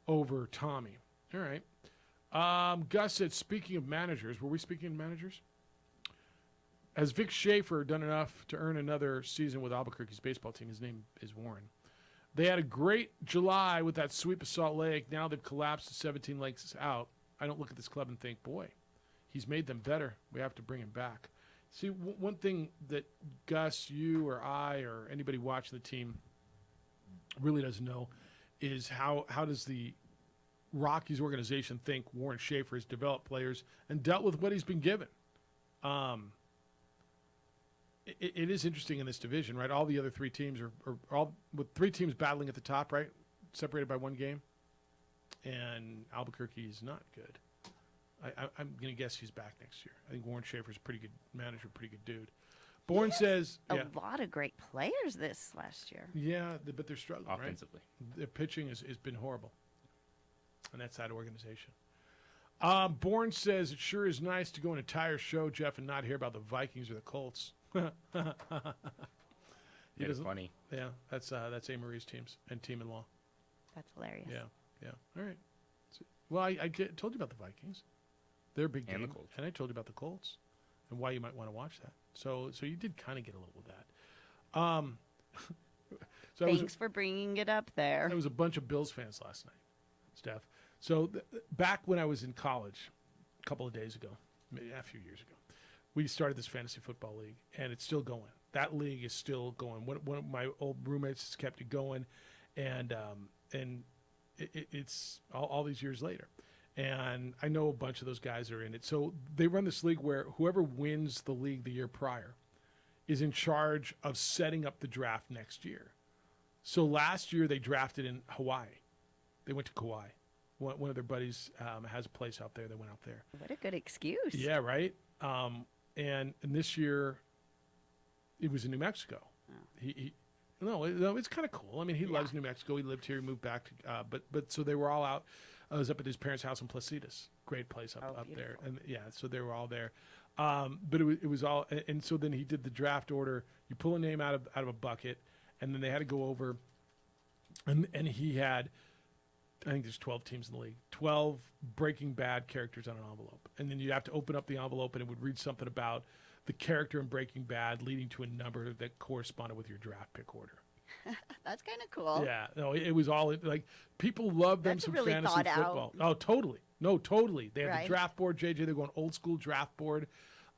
over Tommy. All right. Gus said, speaking of managers, were we speaking of managers? Has Vic Schaefer done enough to earn another season with Albuquerque's baseball team? His name is Warren. They had a great July with that sweep of Salt Lake. Now they've collapsed to 17 legs out. I don't look at this club and think, boy, he's made them better. We have to bring him back. See, one thing that Gus, you or I or anybody watching the team really doesn't know is how does the Rockies organization think Warren Schaefer has developed players and dealt with what he's been given. It is interesting in this division, right? All the other three teams are all with three teams battling at the top, right? separated by one game, and Albuquerque is not good. I'm going to guess he's back next year. I think Warren Schaefer's a pretty good manager, pretty good dude. Bourne says a lot of great players this last year. Yeah, but they're struggling offensively. Right? Their pitching has been horrible, and that's that organization. Bourne says it sure is nice to go an entire show, Jeff, and not hear about the Vikings or the Colts. He doesn't. Funny. Yeah, that's A. Marie's teams and team-in-law. That's hilarious. Yeah. All right. Well, I told you about the Vikings. They're a big And game, the Colts. and I told you about the Colts and why you might want to watch that. So you did kind of get a little of that. So Thanks for bringing it up there. There was a bunch of Bills fans last night, Steph. So back when I was in college, a couple of days ago, maybe a few years ago, we started this fantasy football league, and it's still going. That league is still going. One of my old roommates has kept it going, and it's all these years later. And I know a bunch of those guys are in it. So they run this league where whoever wins the league the year prior is in charge of setting up the draft next year. So last year they drafted in Hawaii. They went to Kauai. One of their buddies has a place out there. They went out there. What a good excuse. Yeah, right? And this year it was in New Mexico. Oh. It's kind of cool. I mean, he loves New Mexico. He lived here. He moved back. But so they were all out. I was up at his parents' house in Placitas. Great place up there. And so they were all there. But it was all, and so then he did the draft order. You pull a name out of a bucket, and then they had to go over, and he had, I think there's 12 teams in the league, 12 Breaking Bad characters on an envelope. And then you'd have to open up the envelope, and it would read something about the character in Breaking Bad leading to a number that corresponded with your draft pick order. That's kind of cool. Yeah, no, it was all like people love them. That's some really fantasy thought football. out. Oh, totally. No, totally. They had Right. the draft board, JJ. They're going old school draft board.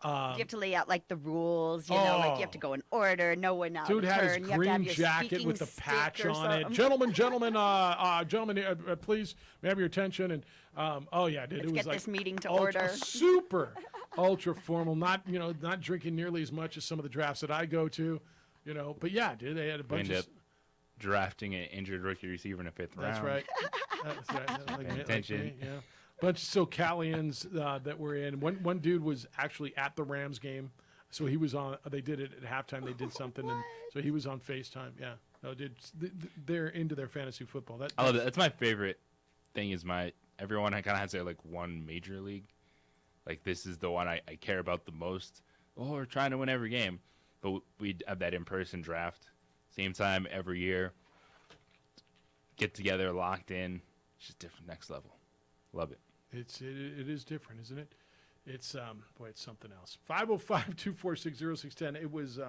You have to lay out like the rules, you know, like you have to go in order, no one out Dude of had turn. his You have to have green your jacket speaking with the stick patch or on it. something. Gentlemen, please, may I have your attention? And oh yeah, dude, Let's it was get like this meeting to ultra, order. super ultra formal. Not drinking nearly as much as some of the drafts that I go to, But yeah, dude, they had a bunch End of. up drafting an injured rookie receiver in the 5th round. That's right. That's right. Pay attention. Me, yeah. Bunch of SoCalians that were in. One dude was actually at the Rams game, so he was on. They did it at halftime. They did something, and so he was on FaceTime. Yeah, no, dude, they're into their fantasy football. I love that. That's my favorite thing. Is everyone kind of has their like one major league. Like this is the one I care about the most. Oh, we're trying to win every game, but we have that in-person draft, same time every year. Get together, locked in. It's just different, next level. Love it. It is different, isn't it? It's it's something else. 505-246-0610. It was it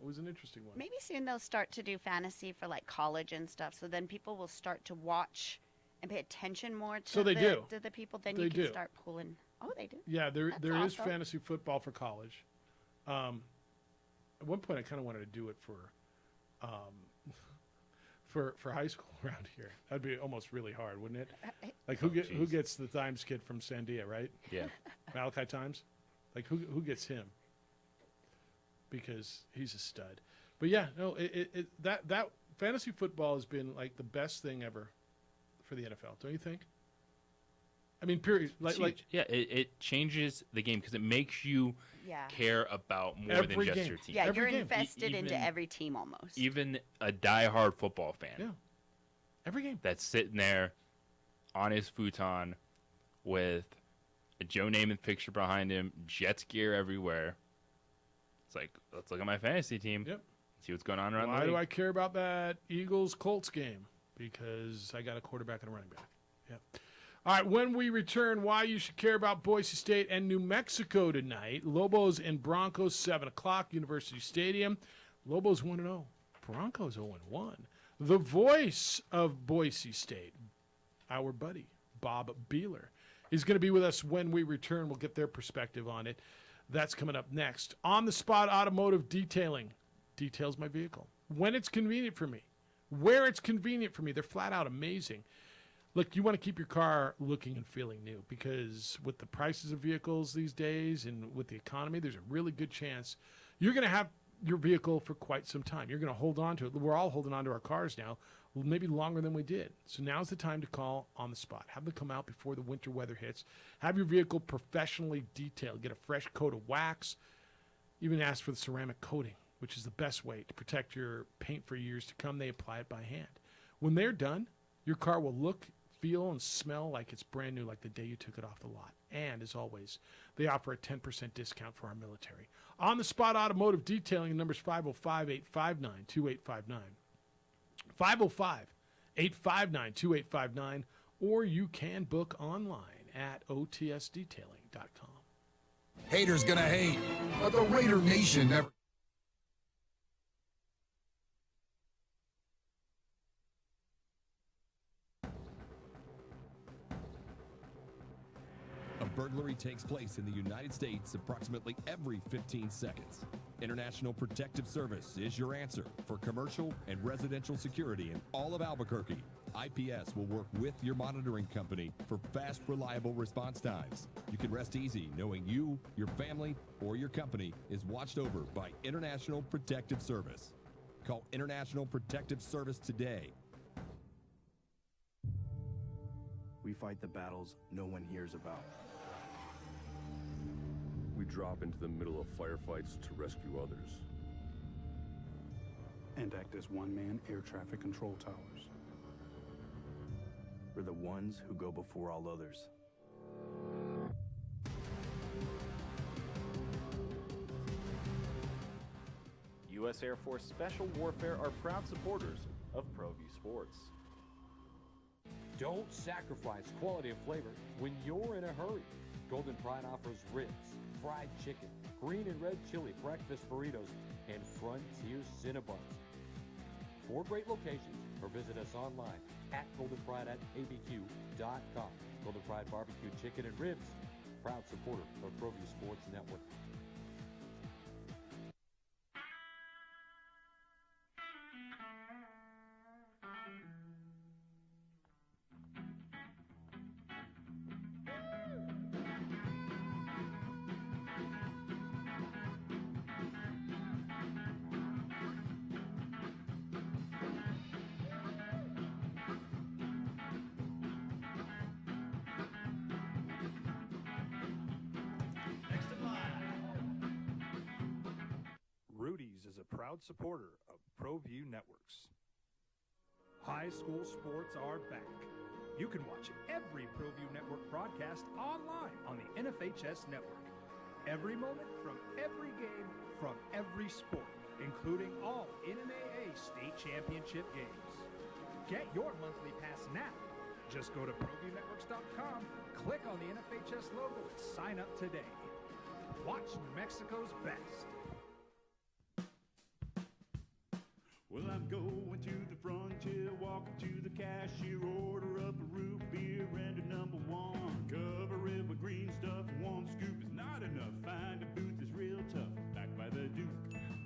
was an interesting one. Maybe soon they'll start to do fantasy for like college and stuff, so then people will start to watch and pay attention more to So they do. to the people. Then They you can do. start pulling. Oh, they do. Yeah, there is awesome. fantasy football for college. At one point, I kind of wanted to do it for high school around here. That'd be almost really hard, wouldn't it? Like who gets the Times kid from Sandia, right? Yeah, Malachi Times. Like who gets him? Because he's a stud. But yeah, no, that fantasy football has been like the best thing ever for the NFL. Don't you think? I mean, period. It changes the game because it makes you care about more than Every just game. your team. Yeah, Every you're game. invested into Even- every team almost. Even a diehard football fan. Yeah. Every game. That's sitting there on his futon with a Joe Namath picture behind him, Jets gear everywhere. It's like, let's look at my fantasy team. Yep. See what's going on around Why the do I league. care about that Eagles-Colts game? Because I got a quarterback and a running back. Yep. All right, when we return, why you should care about Boise State and New Mexico tonight. Lobos and Broncos, 7 o'clock, University Stadium. Lobos 1-0. Broncos 0-1. The voice of Boise State, our buddy, Bob Beeler, is going to be with us when we return. We'll get their perspective on it. That's coming up next. On the Spot Automotive Detailing details my vehicle. When it's convenient for me. Where it's convenient for me. They're flat out amazing. Look, you want to keep your car looking and feeling new because with the prices of vehicles these days and with the economy, there's a really good chance you're going to have your vehicle for quite some time. You're going to hold on to it. We're all holding on to our cars now, maybe longer than we did. So now's the time to call on the spot. Have them come out before the winter weather hits. Have your vehicle professionally detailed. Get a fresh coat of wax. Even ask for the ceramic coating, which is the best way to protect your paint for years to come. They apply it by hand. When they're done, your car will look, feel, and smell like it's brand new, like the day you took it off the lot. And, as always, they offer a 10% discount for our military. On the Spot Automotive Detailing, the number is 505-859-2859. 505-859-2859, or you can book online at otsdetailing.com. Haters gonna hate, but the Raider Nation never. A burglary takes place in the United States approximately every 15 seconds. International Protective Service is your answer for commercial and residential security in all of Albuquerque. IPS will work with your monitoring company for fast, reliable response times. You can rest easy knowing you, your family, or your company is watched over by International Protective Service. Call International Protective Service today. We fight the battles no one hears about. We drop into the middle of firefights to rescue others. And act as one-man air traffic control towers. We're the ones who go before all others. U.S. Air Force Special Warfare are proud supporters of ProView Sports. Don't sacrifice quality of flavor when you're in a hurry. Golden Pride offers ribs, fried chicken, green and red chili breakfast burritos, and Frontier Cinnabons. 4 great locations, or visit us online at goldenpride@abq.com. Golden Pride Barbecue Chicken and Ribs, proud supporter of ProView Sports Network. Rudy's is a proud supporter of ProView Networks. High school sports are back. You can watch every ProView Network broadcast online on the NFHS network. Every moment from every game from every sport, including all NMAA state championship games. Get your monthly pass now. Just go to ProViewNetworks.com, click on the NFHS logo, and sign up today. Watch New Mexico's best. Well, I'm going to the frontier, walking to the cashier, order up a root beer and a number 1. Cover it with green stuff, 1 scoop is not enough. Find a booth that's real tough, back by the Duke.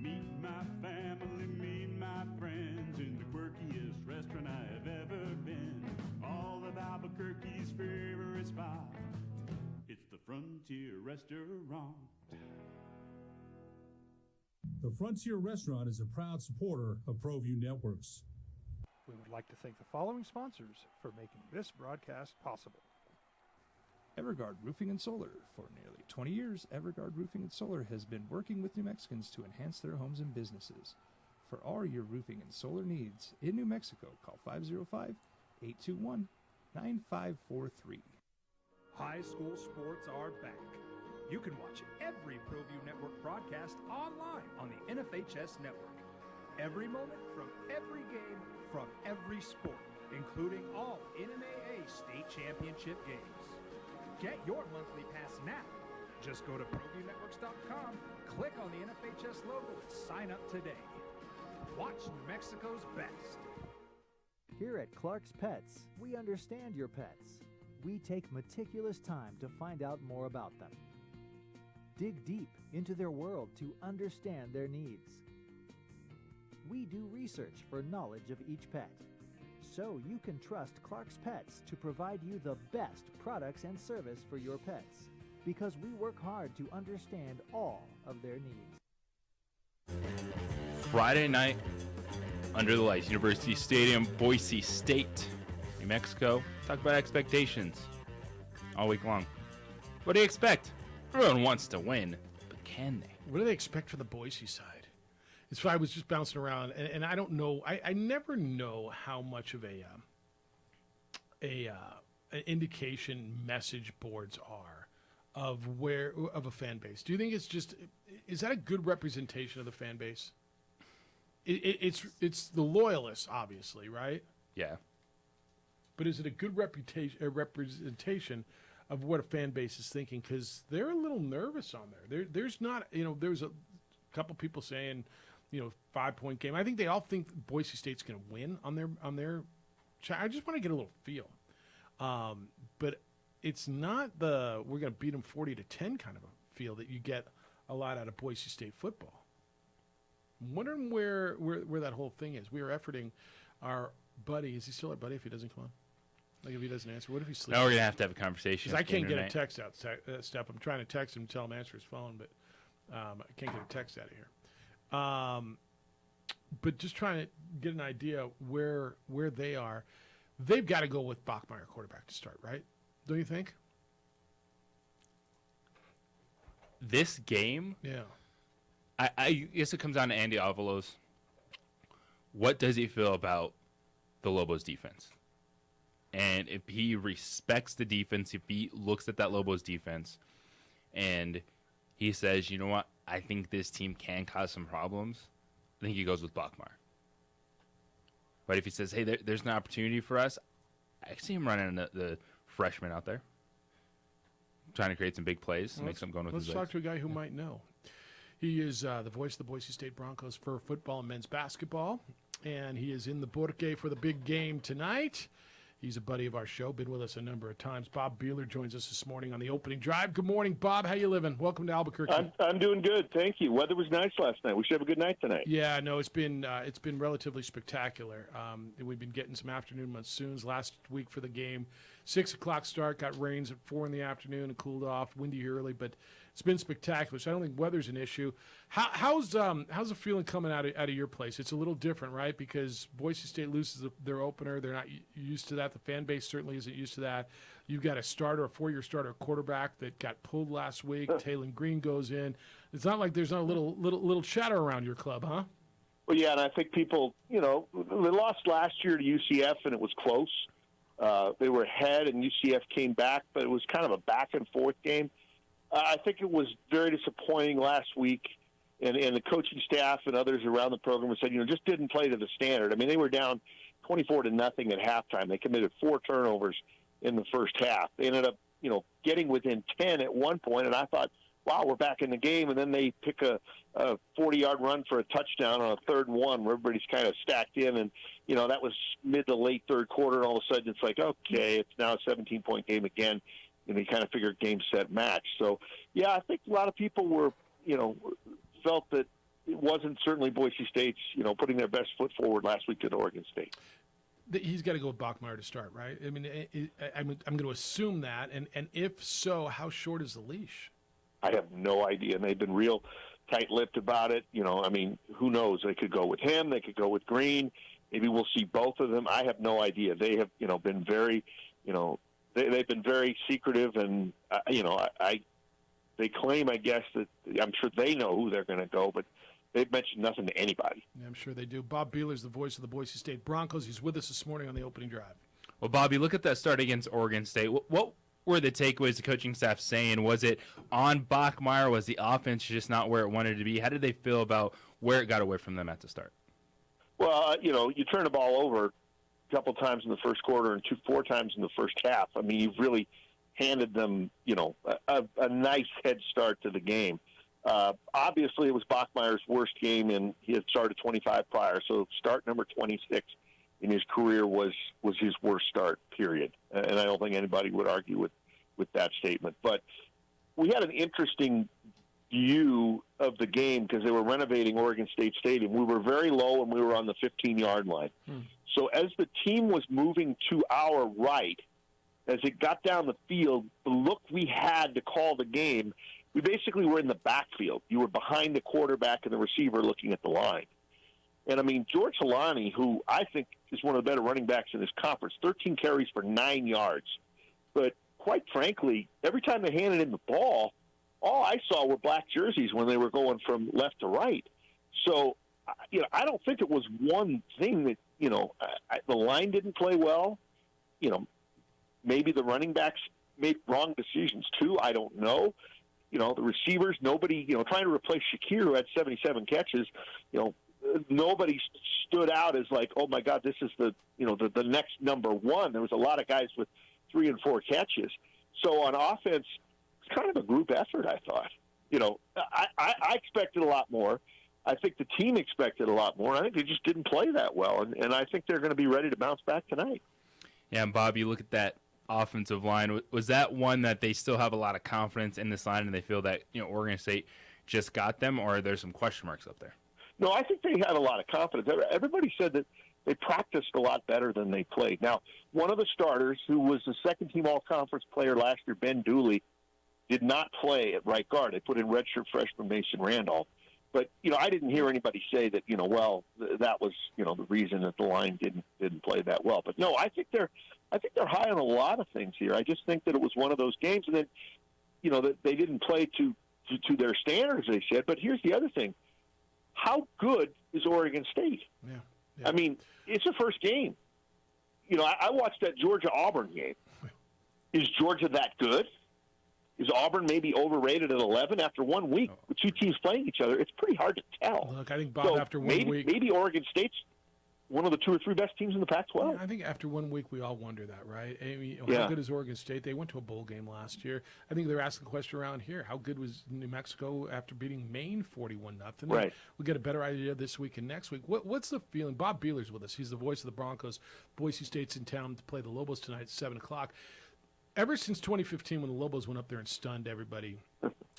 Meet my family, meet my friends in the quirkiest restaurant I have ever been. All of Albuquerque's favorite spot, it's the Frontier Restaurant. The Frontier Restaurant is a proud supporter of ProView Networks. We would like to thank the following sponsors for making this broadcast possible. Everguard Roofing and Solar. For nearly 20 years, Everguard Roofing and Solar has been working with New Mexicans to enhance their homes and businesses. For all your roofing and solar needs in New Mexico, call 505-821-9543. High school sports are back. You can watch every ProView Network broadcast online on the NFHS network. Every moment from every game from every sport, including all NMAA state championship games. Get your monthly pass now. Just go to ProViewNetworks.com, click on the NFHS logo, and sign up today. Watch New Mexico's best. Here at Clark's Pets, we understand your pets. We take meticulous time to find out more about them. Dig deep into their world to understand their needs. We do research for knowledge of each pet, so you can trust Clark's Pets to provide you the best products and service for your pets, because we work hard to understand all of their needs. Friday night, under the lights, University Stadium, Boise State, New Mexico. Talk about expectations all week long. What do you expect? Everyone wants to win, but can they? What do they expect for the Boise side? It's why I was just bouncing around, and I don't know. I never know how much of an indication message boards are of a fan base. Do you think is that a good representation of the fan base? It's the loyalists, obviously, right? Yeah. But is it a good representation of what a fan base is thinking? Because they're a little nervous on there. There's not, there's a couple people saying, 5-point game. I think they all think Boise State's going to win on their. I just want to get a little feel, but it's not we're going to beat them 40-10 kind of a feel that you get a lot out of Boise State football. I'm wondering where that whole thing is. We are efforting our buddy. Is he still our buddy if he doesn't come on? Like if he doesn't answer, what if he sleeps? Now we're gonna have to have a conversation. Because I can't get a text out, Steph. I'm trying to text him, tell him to answer his phone, but I can't get a text out of here. But just trying to get an idea where they are. They've got to go with Bachmeier quarterback to start, right? Don't you think? This game, yeah. I guess it comes down to Andy Avalos. What does he feel about the Lobos defense? And if he respects the defense, if he looks at that Lobos defense and he says, you know what, I think this team can cause some problems, I think he goes with Bachmeier. But if he says, hey, there's an opportunity for us, I see him running the freshman out there, trying to create some big plays, make some going with his legs. Let's talk to a guy who might know. He is the voice of the Boise State Broncos for football and men's basketball, and he is in the Burke for the big game tonight. He's a buddy of our show, been with us a number of times. Bob Beeler joins us this morning on the opening drive. Good morning, Bob. How you living? Welcome to Albuquerque. I'm doing good, thank you. Weather was nice last night. We should have a good night tonight. Yeah, no, it's been relatively spectacular. We've been getting some afternoon monsoons last week for the game. 6 o'clock start, got rains at 4 in the afternoon and cooled off, windy early, but it's been spectacular. So I don't think weather's an issue. How's the feeling coming out of your place? It's a little different, right? Because Boise State loses their opener. They're not used to that. The fan base certainly isn't used to that. You've got a four-year starter quarterback that got pulled last week. Taylon Green goes in. It's not like there's not a little chatter around your club, huh? Well, yeah, and I think people, they lost last year to UCF, and it was close. They were ahead, and UCF came back, but it was kind of a back-and-forth game. I think it was very disappointing last week, and the coaching staff and others around the program said, just didn't play to the standard. I mean, they were down 24-0 at halftime. They committed 4 turnovers in the first half. They ended up, getting within 10 at one point, and I thought, wow, we're back in the game. And then they pick a 40-yard run for a touchdown on a 3rd and 1 where everybody's kind of stacked in. And, that was mid to late third quarter, and all of a sudden it's like, okay, it's now a 17-point game again. And they kind of figured game, set, match. So, yeah, I think a lot of people were, felt that it wasn't certainly Boise State's, putting their best foot forward last week to Oregon State. He's got to go with Bachmeier to start, right? I mean, I'm going to assume that. And if so, how short is the leash? I have no idea. And they've been real tight-lipped about it. Who knows? They could go with him. They could go with Green. Maybe we'll see both of them. I have no idea. They have, been very, they've been very secretive, and they claim, I guess, that I'm sure they know who they're going to go, but they've mentioned nothing to anybody. Yeah, I'm sure they do. Bob Beeler is the voice of the Boise State Broncos. He's with us this morning on the opening drive. Well, Bobby, look at that start against Oregon State. What were the takeaways the coaching staff saying? Was it on Bachmeier? Was the offense just not where it wanted to be? How did they feel about where it got away from them at the start? Well, you turn the ball over a couple times in the first quarter and 4 times in the first half. I mean, you've really handed them, a nice head start to the game. Obviously, it was Bachmeier's worst game, and he had started 25 prior. So start number 26 in his career was his worst start, period. And I don't think anybody would argue with that statement. But we had an interesting view of the game because they were renovating Oregon State Stadium. We were very low, and we were on the 15-yard line. So as the team was moving to our right, as it got down the field, the look we had to call the game, we basically were in the backfield. You were behind the quarterback and the receiver looking at the line. And, I mean, George Holani, who I think is one of the better running backs in this conference, 13 carries for 9 yards. But quite frankly, every time they handed him the ball, all I saw were black jerseys when they were going from left to right. So, I don't think it was one thing that, the line didn't play well. Maybe the running backs made wrong decisions too. I don't know. The receivers, nobody, trying to replace Shakir, who had 77 catches, nobody stood out as like, oh my God, this is the next number one. There was a lot of guys with 3 and 4 catches. So on offense, it's kind of a group effort, I thought. I expected a lot more. I think the team expected a lot more. I think they just didn't play that well, and I think they're going to be ready to bounce back tonight. Yeah, and Bob, you look at that offensive line. Was that one that they still have a lot of confidence in this line and they feel that Oregon State just got them, or are there some question marks up there? No, I think they had a lot of confidence. Everybody said that they practiced a lot better than they played. Now, one of the starters, who was the second-team all-conference player last year, Ben Dooley, did not play at right guard. They put in redshirt freshman Mason Randolph. But, I didn't hear anybody say that, that was, the reason that the line didn't play that well. But no, I think they're high on a lot of things here. I just think that it was one of those games, and then, that they didn't play to their standards, they said. But here's the other thing. How good is Oregon State? Yeah. I mean, it's a first game. I watched that Georgia-Auburn game. Is Georgia that good? Is Auburn maybe overrated at 11 after 1 week with two teams playing each other? It's pretty hard to tell. Look, I think, Bob, after one week, maybe Oregon State's one of the 2 or 3 best teams in the Pac-12. Yeah, I think after 1 week, we all wonder that, right? I mean, how good is Oregon State? They went to a bowl game last year. I think they're asking the question around here: how good was New Mexico after beating Maine 41-0? Right. We'll get a better idea this week and next week. What's the feeling? Bob Beeler's with us. He's the voice of the Broncos. Boise State's in town to play the Lobos tonight at 7:00. Ever since 2015, when the Lobos went up there and stunned everybody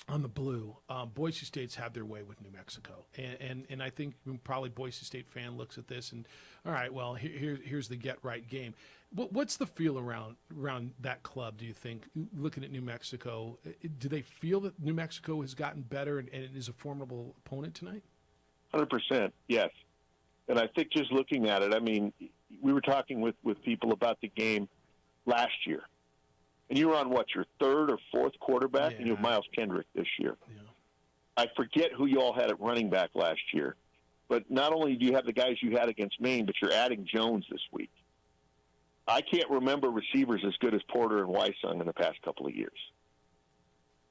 on the blue, Boise State's had their way with New Mexico. And I think probably Boise State fan looks at this and, all right, well, here's the get-right game. What's the feel around that club, do you think, looking at New Mexico? Do they feel that New Mexico has gotten better and is a formidable opponent tonight? 100%, yes. And I think just looking at it, I mean, we were talking with people about the game last year. And you were on, your 3rd or 4th quarterback, and you have Miles Kendrick this year. Yeah. I forget who you all had at running back last year. But not only do you have the guys you had against Maine, but you're adding Jones this week. I can't remember receivers as good as Porter and Weissung in the past couple of years.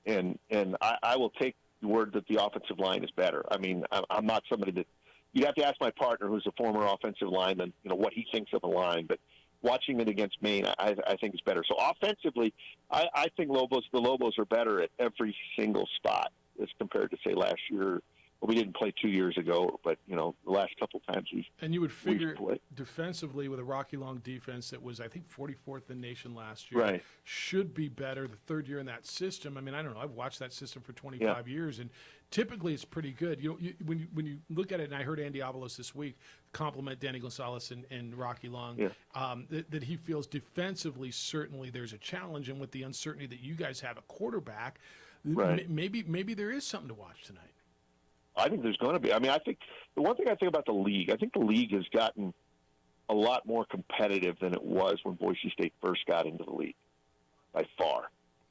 And I will take the word that the offensive line is better. I mean, I'm not somebody that – you'd have to ask my partner, who's a former offensive lineman, what he thinks of the line. But watching it against Maine, I think is better. So offensively, I think the Lobos are better at every single spot as compared to, say, last year. Well, we didn't play 2 years ago, but, the last couple times we've And you would figure defensively with a Rocky Long defense that was, I think, 44th in the nation last year, right, should be better the 3rd year in that system. I mean, I don't know. I've watched that system for 25 years, and typically it's pretty good. When you look at it, and I heard Andy Avalos this week compliment Danny Gonzalez and Rocky Long, that he feels defensively certainly there's a challenge, and with the uncertainty that you guys have at quarterback, maybe there is something to watch tonight. I think there's going to be. I mean, I think the one thing I think about the league, I think the league has gotten a lot more competitive than it was when Boise State first got into the league, by far.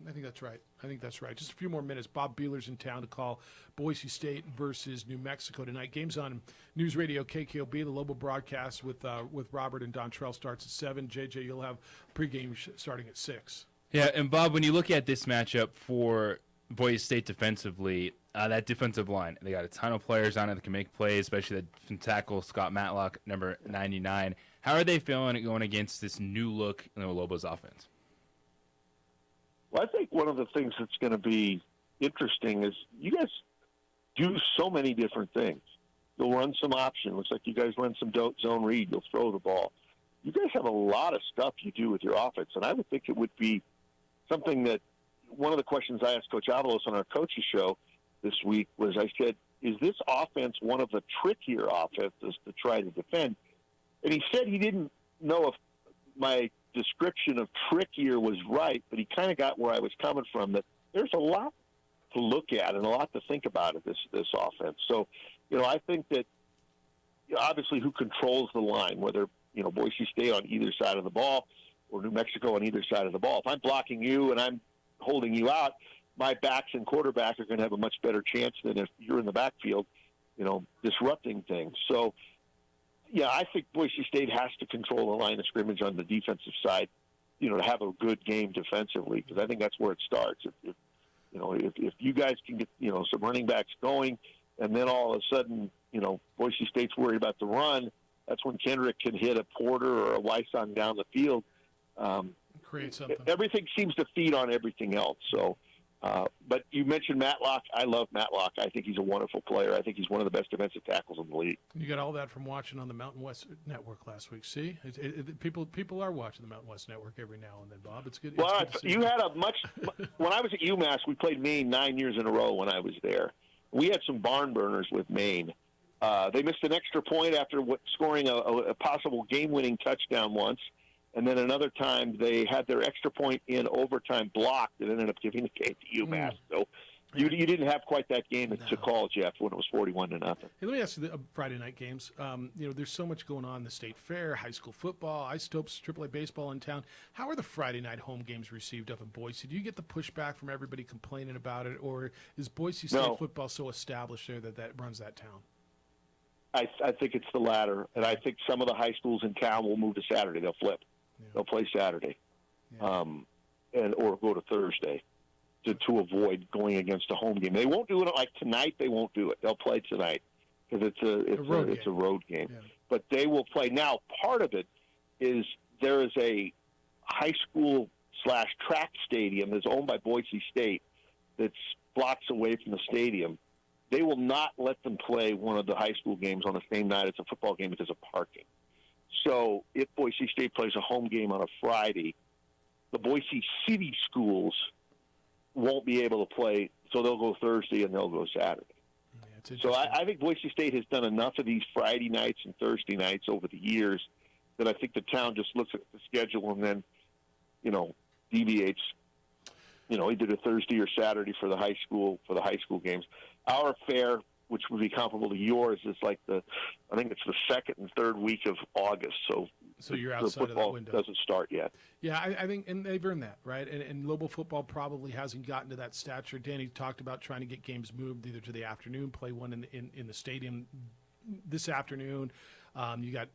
I think that's right. Just a few more minutes. Bob Beeler's in town to call Boise State versus New Mexico tonight. Games on News Radio KKOB. The Lobo broadcast with Robert and Dontrell starts at 7. JJ, you'll have pregame starting at 6. Yeah, and Bob, when you look at this matchup for Boise State defensively, that defensive line, they got a ton of players on it that can make plays, especially the tackle Scott Matlock, number 99. How are they feeling going against this new look in the Lobos offense? Well, I think one of the things that's going to be interesting is you guys do so many different things. You'll run some option. Looks like you guys run some zone read. You'll throw the ball. You guys have a lot of stuff you do with your offense, and I would think it would be something that one of the questions I asked Coach Avalos on our coaches show this week was, I said, is this offense one of the trickier offenses to try to defend? And he said he didn't know if my description of trickier was right, but he kind of got where I was coming from, that there's a lot to look at and a lot to think about at this offense. So, I think that obviously who controls the line, whether, Boise State on either side of the ball or New Mexico on either side of the ball. If I'm blocking you and I'm holding you out, my backs and quarterback are going to have a much better chance than if you're in the backfield, disrupting things. So, yeah, I think Boise State has to control the line of scrimmage on the defensive side, to have a good game defensively, because I think that's where it starts. If you guys can get, some running backs going, and then all of a sudden, Boise State's worried about the run, that's when Kendrick can hit a Porter or a Wyson down the field. Create something. Everything seems to feed on everything else. So, but you mentioned Matlock. I love Matlock. I think he's a wonderful player. I think he's one of the best defensive tackles in the league. You got all that from watching on the Mountain West Network last week. See, people are watching the Mountain West Network every now and then, Bob. It's good. Well, it's good to see you had a much. When I was at UMass, we played Maine 9 years in a row. When I was there, we had some barn burners with Maine. They missed an extra point after scoring a possible game-winning touchdown once. And then another time they had their extra point in overtime blocked and ended up giving the game to UMass. So you didn't have quite that game to call, Jeff, when it was 41-0. Hey, let me ask you the Friday night games. There's so much going on in the state fair, high school football, Isotopes, AAA baseball in town. How are the Friday night home games received up in Boise? Do you get the pushback from everybody complaining about it, or is Boise State football so established there that runs that town? I think it's the latter, and I think some of the high schools in town will move to Saturday. They'll flip. Yeah. They'll play Saturday, or go to Thursday to avoid going against a home game. They won't do it like tonight. They won't do it. They'll play tonight because it's a road game. Yeah. But they will play. Now, part of it is there is a high school / track stadium that's owned by Boise State that's blocks away from the stadium. They will not let them play one of the high school games on the same night as a football game because of parking. So if Boise State plays a home game on a Friday, the Boise City schools won't be able to play, so they'll go Thursday and they'll go Saturday. Yeah, so I think Boise State has done enough of these Friday nights and Thursday nights over the years that I think the town just looks at the schedule and then, deviates. Either to Thursday or Saturday for the high school games. Our fair, which would be comparable to yours, is like I think it's the second and third week of August. So you're outside of that window. Doesn't start yet. Yeah, I think, and they've earned that, right? And Lobo football probably hasn't gotten to that stature. Danny talked about trying to get games moved either to the afternoon, play one in the stadium this afternoon. You got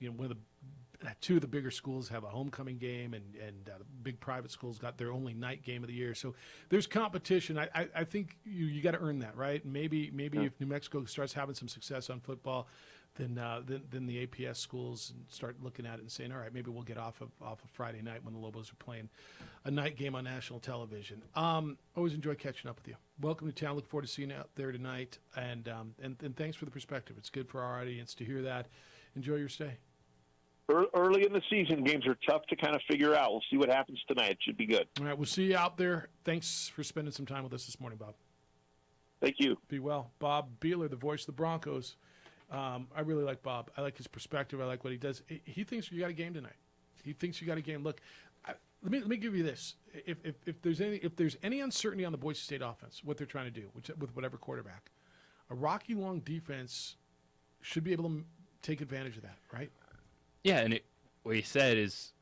two of the bigger schools have a homecoming game, and big private schools got their only night game of the year. So there's competition. I think you got to earn that, right? Maybe if New Mexico starts having some success on football, then the APS schools start looking at it and saying, all right, maybe we'll get off of Friday night when the Lobos are playing a night game on national television. Always enjoy catching up with you. Welcome to town. Look forward to seeing you out there tonight, and thanks for the perspective. It's good for our audience to hear that. Enjoy your stay. Early in the season, games are tough to kind of figure out. We'll see what happens tonight. It should be good. All right, we'll see you out there. Thanks for spending some time with us this morning, Bob. Thank you. Be well. Bob Beeler, the voice of the Broncos. I really like Bob. I like his perspective. I like what he does. He thinks you got a game tonight. He thinks you got a game. Look, let me give you this. If there's any uncertainty on the Boise State offense, what they're trying to do, with whatever quarterback, a Rocky Long defense should be able to take advantage of that, right? Yeah, and what he said is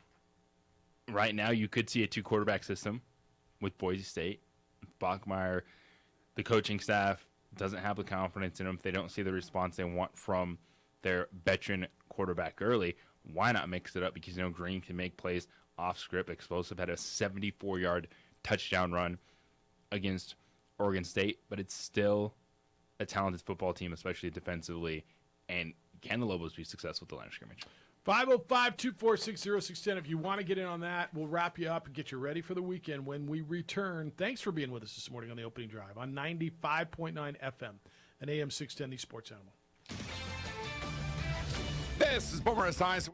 right now you could see a two-quarterback system with Boise State. Bachmeier, the coaching staff, doesn't have the confidence in them. If they don't see the response they want from their veteran quarterback early, why not mix it up? Because, Green can make plays off script. Explosive had a 74-yard touchdown run against Oregon State, but it's still a talented football team, especially defensively. And can the Lobos be successful with the line of scrimmage? 505-246-0610. If you want to get in on that, we'll wrap you up and get you ready for the weekend when we return. Thanks for being with us this morning on the opening drive on 95.9 FM and AM 610, the Sports Animal. This is Boomer Esiason.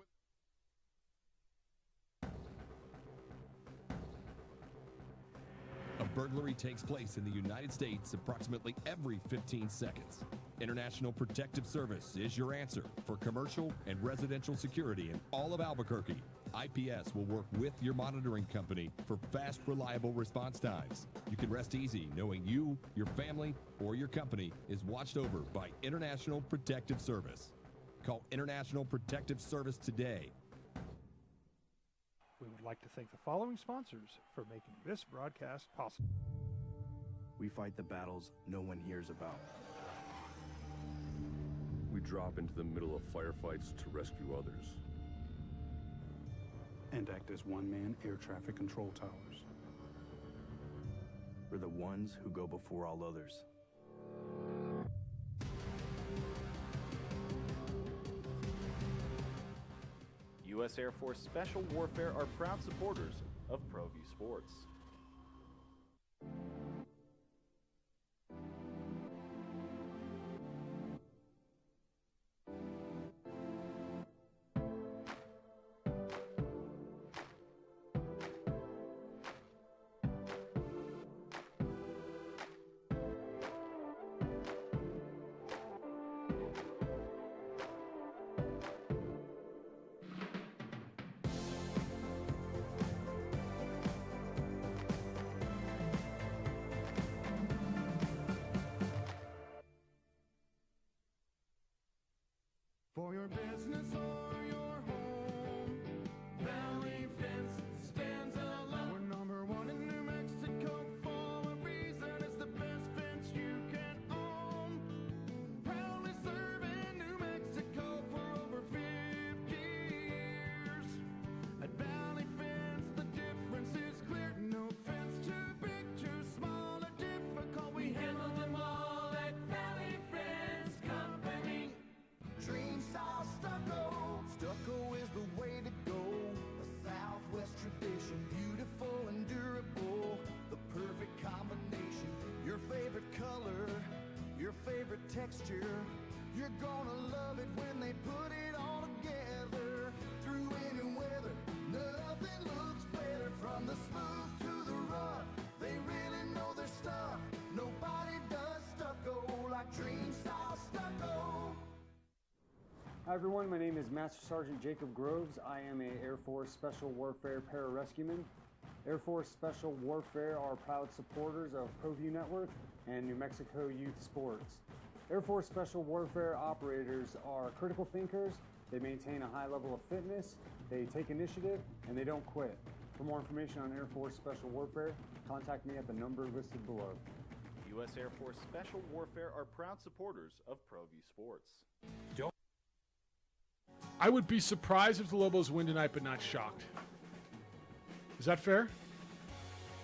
A burglary takes place in the United States approximately every 15 seconds. International Protective Service is your answer for commercial and residential security in all of Albuquerque. IPS will work with your monitoring company for fast, reliable response times. You can rest easy knowing you, your family, or your company is watched over by International Protective Service. Call International Protective Service today. We would like to thank the following sponsors for making this broadcast possible. We fight the battles no one hears about. We drop into the middle of firefights to rescue others. And act as one-man air traffic control towers. We're the ones who go before all others. U.S. Air Force Special Warfare are proud supporters of ProView Sports. For your business or your home, Valley Fence stands alone. We're number one in New Mexico for a reason. It's the best fence you can own. Proudly serving New Mexico for over 50 years. At Valley Fence, the difference is clear. No fence too big, too small, or difficult. We handle them all at Valley Fence Company. Dream style stucco. Stucco is the way to go. A Southwest tradition, beautiful and durable. The perfect combination. Your favorite color, your favorite texture. You're gonna love it when they put it all together. Through any weather, nothing looks better. From the smooth to the rough, they really know their stuff. Nobody does stucco like Dream style stucco. Hi everyone, my name is Master Sergeant Jacob Groves. I am a Air Force Special Warfare Pararescueman. Air Force Special Warfare are proud supporters of ProView Network and New Mexico Youth Sports. Air Force Special Warfare operators are critical thinkers. They maintain a high level of fitness, they take initiative, and they don't quit. For more information on Air Force Special Warfare, contact me at the number listed below. U.S. Air Force Special Warfare are proud supporters of ProView Sports. I would be surprised if the Lobos win tonight, but not shocked. Is that fair?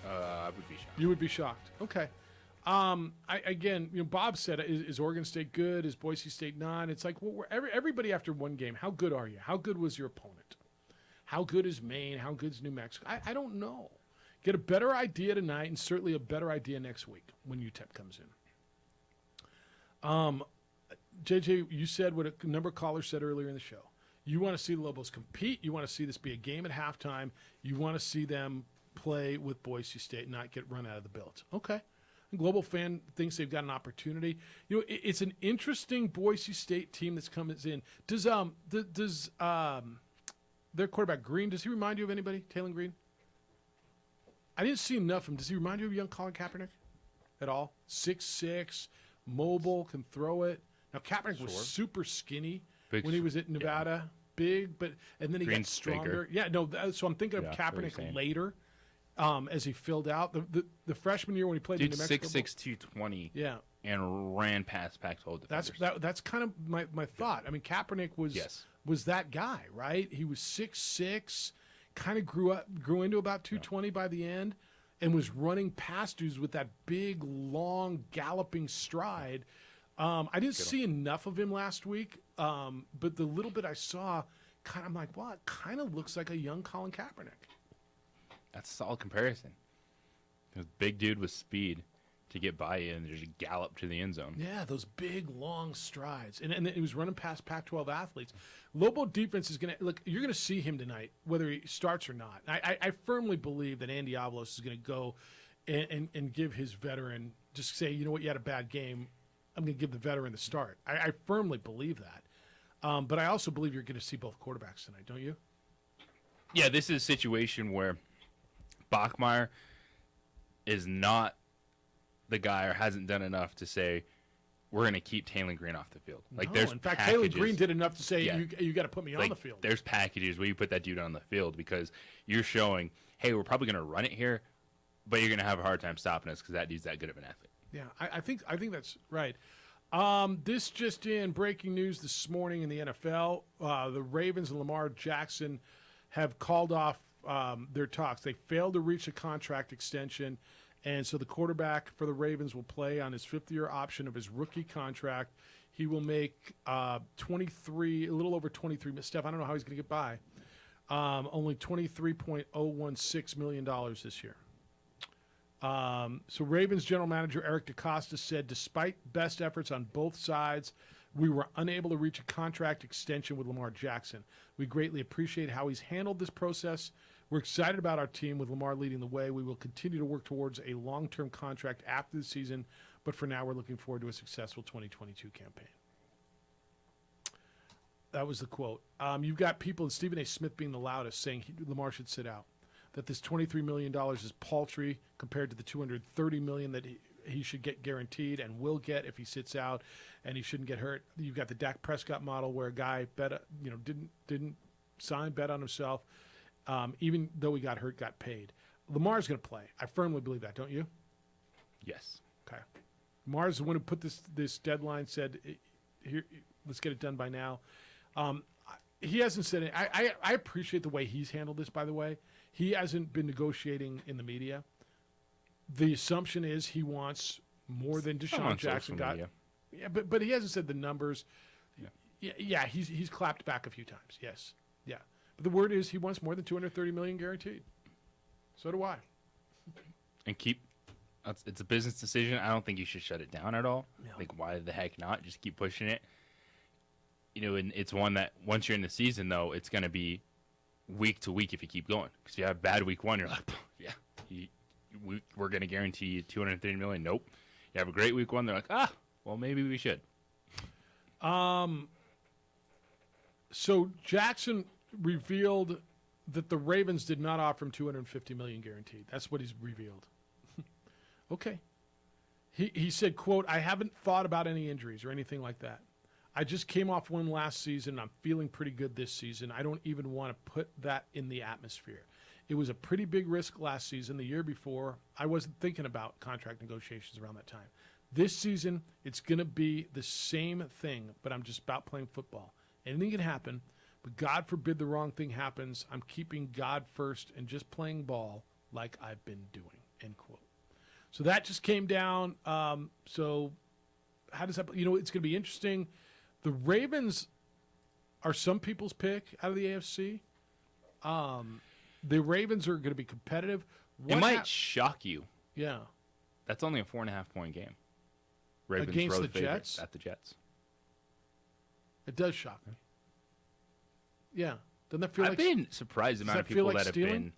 I would be shocked. You would be shocked. Okay. Bob said, is Oregon State good? Is Boise State not? It's like, well, everybody after one game, how good are you? How good was your opponent? How good is Maine? How good is New Mexico? I don't know. Get a better idea tonight, and certainly a better idea next week when UTEP comes in. JJ, you said what a number of callers said earlier in the show. You want to see the Lobos compete. You want to see this be a game at halftime. You want to see them play with Boise State, not get run out of the build. Okay. And Global Fan thinks they've got an opportunity. You know, it's an interesting Boise State team that's coming in. Does their quarterback Green, does he remind you of anybody? Taylor Green? I didn't see enough of him. Does he remind you of young Colin Kaepernick at all? 6'6", mobile, can throw it. Now Kaepernick was super skinny when he was at Nevada, big, and then he got stronger. Bigger. Yeah, no. So I'm thinking of Kaepernick later, as he filled out the freshman year when he played in New Mexico. 6'6", 220. Yeah, and ran past Pac-12 defenders. That's kind of my thought. I mean, Kaepernick was that guy, right? He was 6'6", kind of grew into about 220 by the end, and was running past dudes with that big, long, galloping stride. I didn't see enough of him last week, but the little bit I saw, I'm like, wow, it kind of looks like a young Colin Kaepernick. That's a solid comparison. A big dude with speed to get by you and just gallop to the end zone. Yeah, those big, long strides. And he was running past Pac-12 athletes. Lobo defense is going to – look, you're going to see him tonight, whether he starts or not. I firmly believe that Andy Avalos is going to go and give his veteran – just say, you know what, you had a bad game. I'm going to give the veteran the start. I firmly believe that. But I also believe you're going to see both quarterbacks tonight, don't you? Yeah, this is a situation where Bachmeier is not the guy or hasn't done enough to say, we're going to keep Taylor Green off the field. Like, No, there's in fact, packages. Taylor Green did enough to say, Yeah. you got to put me on Like, the field. There's packages where you put that dude on the field because you're showing, hey, we're probably going to run it here, but you're going to have a hard time stopping us because that dude's that good of an athlete. Yeah, I think that's right. This just in, breaking news this morning in the NFL. The Ravens and Lamar Jackson have called off their talks. They failed to reach a contract extension, and so the quarterback for the Ravens will play on his fifth-year option of his rookie contract. He will make a little over 23. Steph, I don't know how he's going to get by. Only $23.016 million this year. So Ravens general manager Eric DeCosta said, despite best efforts on both sides, we were unable to reach a contract extension with Lamar Jackson. We greatly appreciate how he's handled this process. We're excited about our team with Lamar leading the way. We will continue to work towards a long-term contract after the season, but for now we're looking forward to a successful 2022 campaign. That was the quote. You've got people, and Stephen A. Smith being the loudest, saying Lamar should sit out. That this $23 million is paltry compared to the $230 million that he should get guaranteed and will get if he sits out, and he shouldn't get hurt. You've got the Dak Prescott model where a guy didn't sign, bet on himself, even though he got hurt, got paid. Lamar's going to play. I firmly believe that, don't you? Yes. Okay. Lamar's the one who put this deadline, said, "Here, let's get it done by now." He hasn't said it. I appreciate the way he's handled this, by the way. He hasn't been negotiating in the media. The assumption is he wants more than Deshaun Jackson got. Yeah, but he hasn't said the numbers. Yeah, he's clapped back a few times. Yes. Yeah. But the word is he wants more than $230 million guaranteed. So do I. And it's a business decision. I don't think you should shut it down at all. No. Like, why the heck not? Just keep pushing it. And it's one that once you're in the season, though, it's going to be week to week if you keep going. Because if you have bad week one, you're like, yeah, we're going to guarantee you $230 million. Nope. You have a great week one, they're like, well, maybe we should. So Jackson revealed that the Ravens did not offer him $250 million guaranteed. That's what he's revealed. Okay. He said, quote, I haven't thought about any injuries or anything like that. I just came off one last season. I'm feeling pretty good this season. I don't even want to put that in the atmosphere. It was a pretty big risk last season. The year before, I wasn't thinking about contract negotiations around that time. This season, it's going to be the same thing, but I'm just about playing football. Anything can happen, but God forbid the wrong thing happens. I'm keeping God first and just playing ball like I've been doing, end quote. So that just came down. So how does that, it's going to be interesting. The Ravens are some people's pick out of the AFC. The Ravens are going to be competitive. It might shock you. Yeah. That's only a 4.5-point game. Ravens against road the favorites Jets? at the Jets. It does shock me. Yeah. Doesn't that feel I've like... been surprised the amount of people like that have stealing? been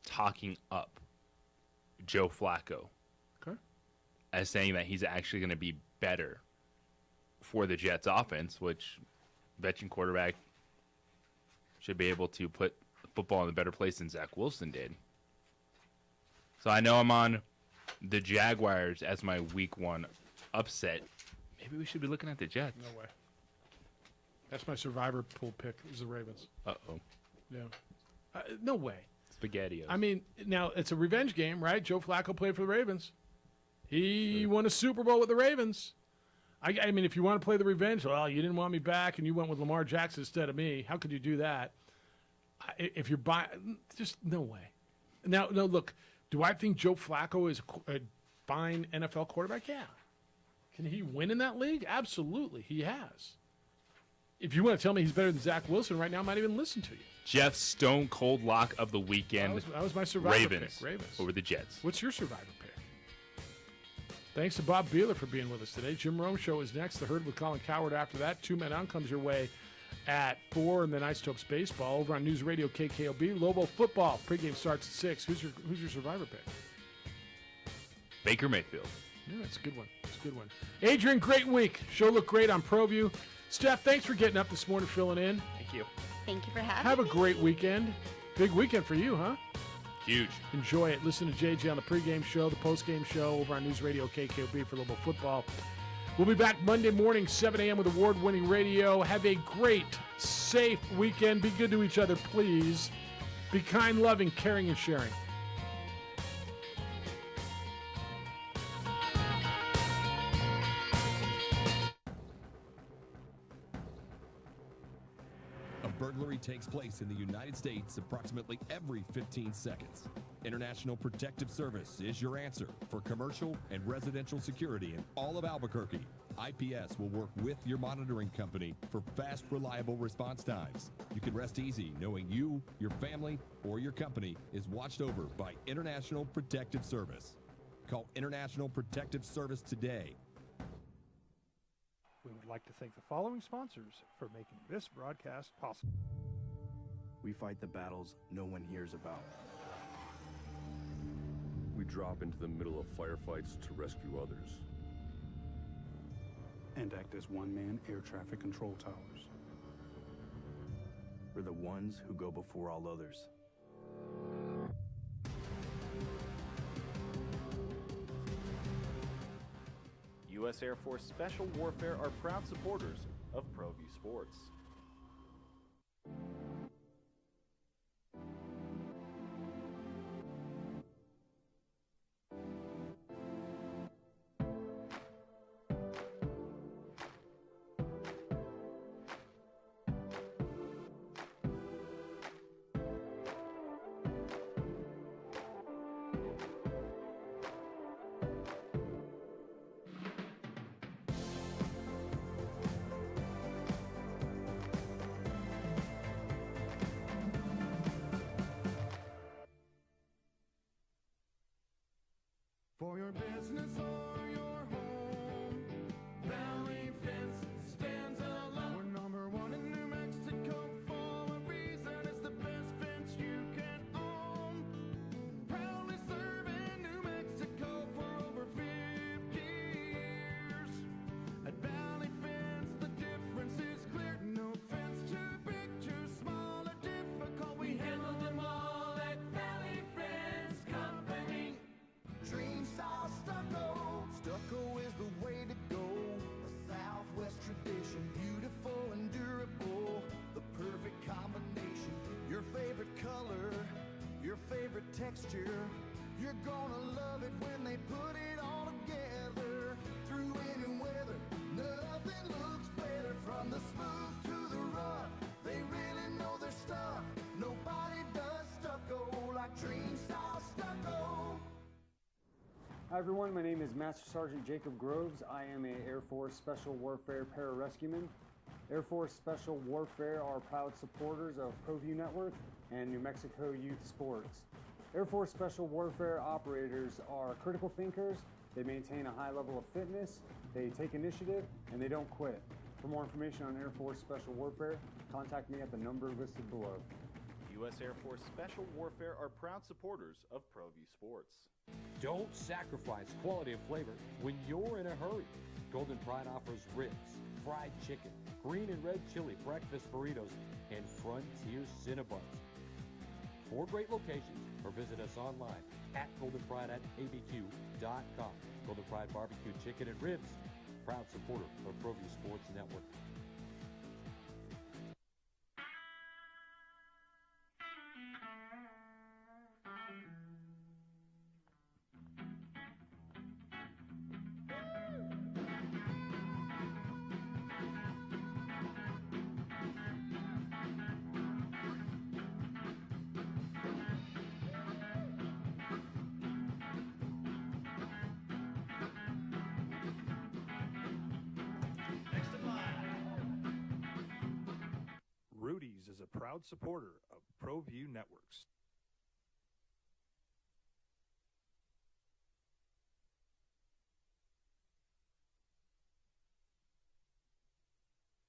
talking up Joe Flacco as saying that he's actually going to be better for the Jets offense, which veteran quarterback should be able to put the football in a better place than Zach Wilson did. So I know I'm on the Jaguars as my week one upset. Maybe we should be looking at the Jets. No way. That's my survivor pool pick is the Ravens. Uh-oh. Yeah. No way. Spaghetti. I mean, now it's a revenge game, right? Joe Flacco played for the Ravens. He won a Super Bowl with the Ravens. I mean, if you want to play the revenge, well, you didn't want me back and you went with Lamar Jackson instead of me. How could you do that? If you're buying, just no way. Now, no, look, do I think Joe Flacco is a fine NFL quarterback? Yeah. Can he win in that league? Absolutely, he has. If you want to tell me he's better than Zach Wilson right now, I might even listen to you. Jeff's stone cold lock of the weekend. That was my survivor Ravens pick. Ravens over the Jets. What's your survivor pick? Thanks to Bob Beeler for being with us today. Jim Rome Show is next. The Herd with Colin Coward after that. 2 Men On comes your way at 4, and then Isotopes Baseball over on News Radio KKOB. Lobo Football pregame starts at 6. Who's your survivor pick? Baker Mayfield. Yeah, that's a good one. It's a good one. Adrian, great week. Show looked great on ProView. Steph, thanks for getting up this morning, filling in. Thank you. Thank you for having Have a me. great weekend. Big weekend for you, huh? Huge. Enjoy it. Listen to JJ on the pregame show, the postgame show over on News Radio KKOB for Lobo Football. We'll be back Monday morning, 7 a.m. with award-winning radio. Have a great, safe weekend. Be good to each other, please. Be kind, loving, caring, and sharing. A burglary takes place in the United States approximately every 15 seconds. International Protective Service is your answer for commercial and residential security in all of Albuquerque. IPS will work with your monitoring company for fast, reliable response times. You can rest easy knowing you, your family, or your company is watched over by International Protective Service. Call International Protective Service today. We would like to thank the following sponsors for making this broadcast possible. We fight the battles no one hears about. We drop into the middle of firefights to rescue others. And act as one-man air traffic control towers. We're the ones who go before all others. U.S. Air Force Special Warfare are proud supporters of ProView Sports. For your business or your home, Valley Fence stands alone. We're number one in New Mexico for a reason. It's the best fence you can own. Proudly serving New Mexico for over 50 years. At Valley Fence, the difference is clear. No fence too big, too small, or difficult. We handle them all at Valley Fence Company. Dream style stucco. Stucco is the way to go. A Southwest tradition, beautiful and durable. The perfect combination. Your favorite color, your favorite texture. You're gonna love it when they put it all together. Through any weather, nothing looks better. From the smooth to the rough, they really know their stuff. Nobody does stucco like Dream style stucco. Hi everyone, my name is Master Sergeant Jacob Groves. I am a Air Force Special Warfare Pararescueman. Air Force Special Warfare are proud supporters of ProView Network and New Mexico Youth Sports. Air Force Special Warfare operators are critical thinkers. They maintain a high level of fitness, they take initiative, and they don't quit. For more information on Air Force Special Warfare, contact me at the number listed below. U.S. Air Force Special Warfare are proud supporters of ProView Sports. Don't sacrifice quality and flavor when you're in a hurry. Golden Pride offers ribs, fried chicken, green and red chili breakfast burritos, and Frontier Cinnabons. 4 great locations, or visit us online at goldenpride@abq.com. Golden Pride Barbecue Chicken and Ribs, proud supporter of ProView Sports Network. Rudy's is a proud supporter of ProView Networks.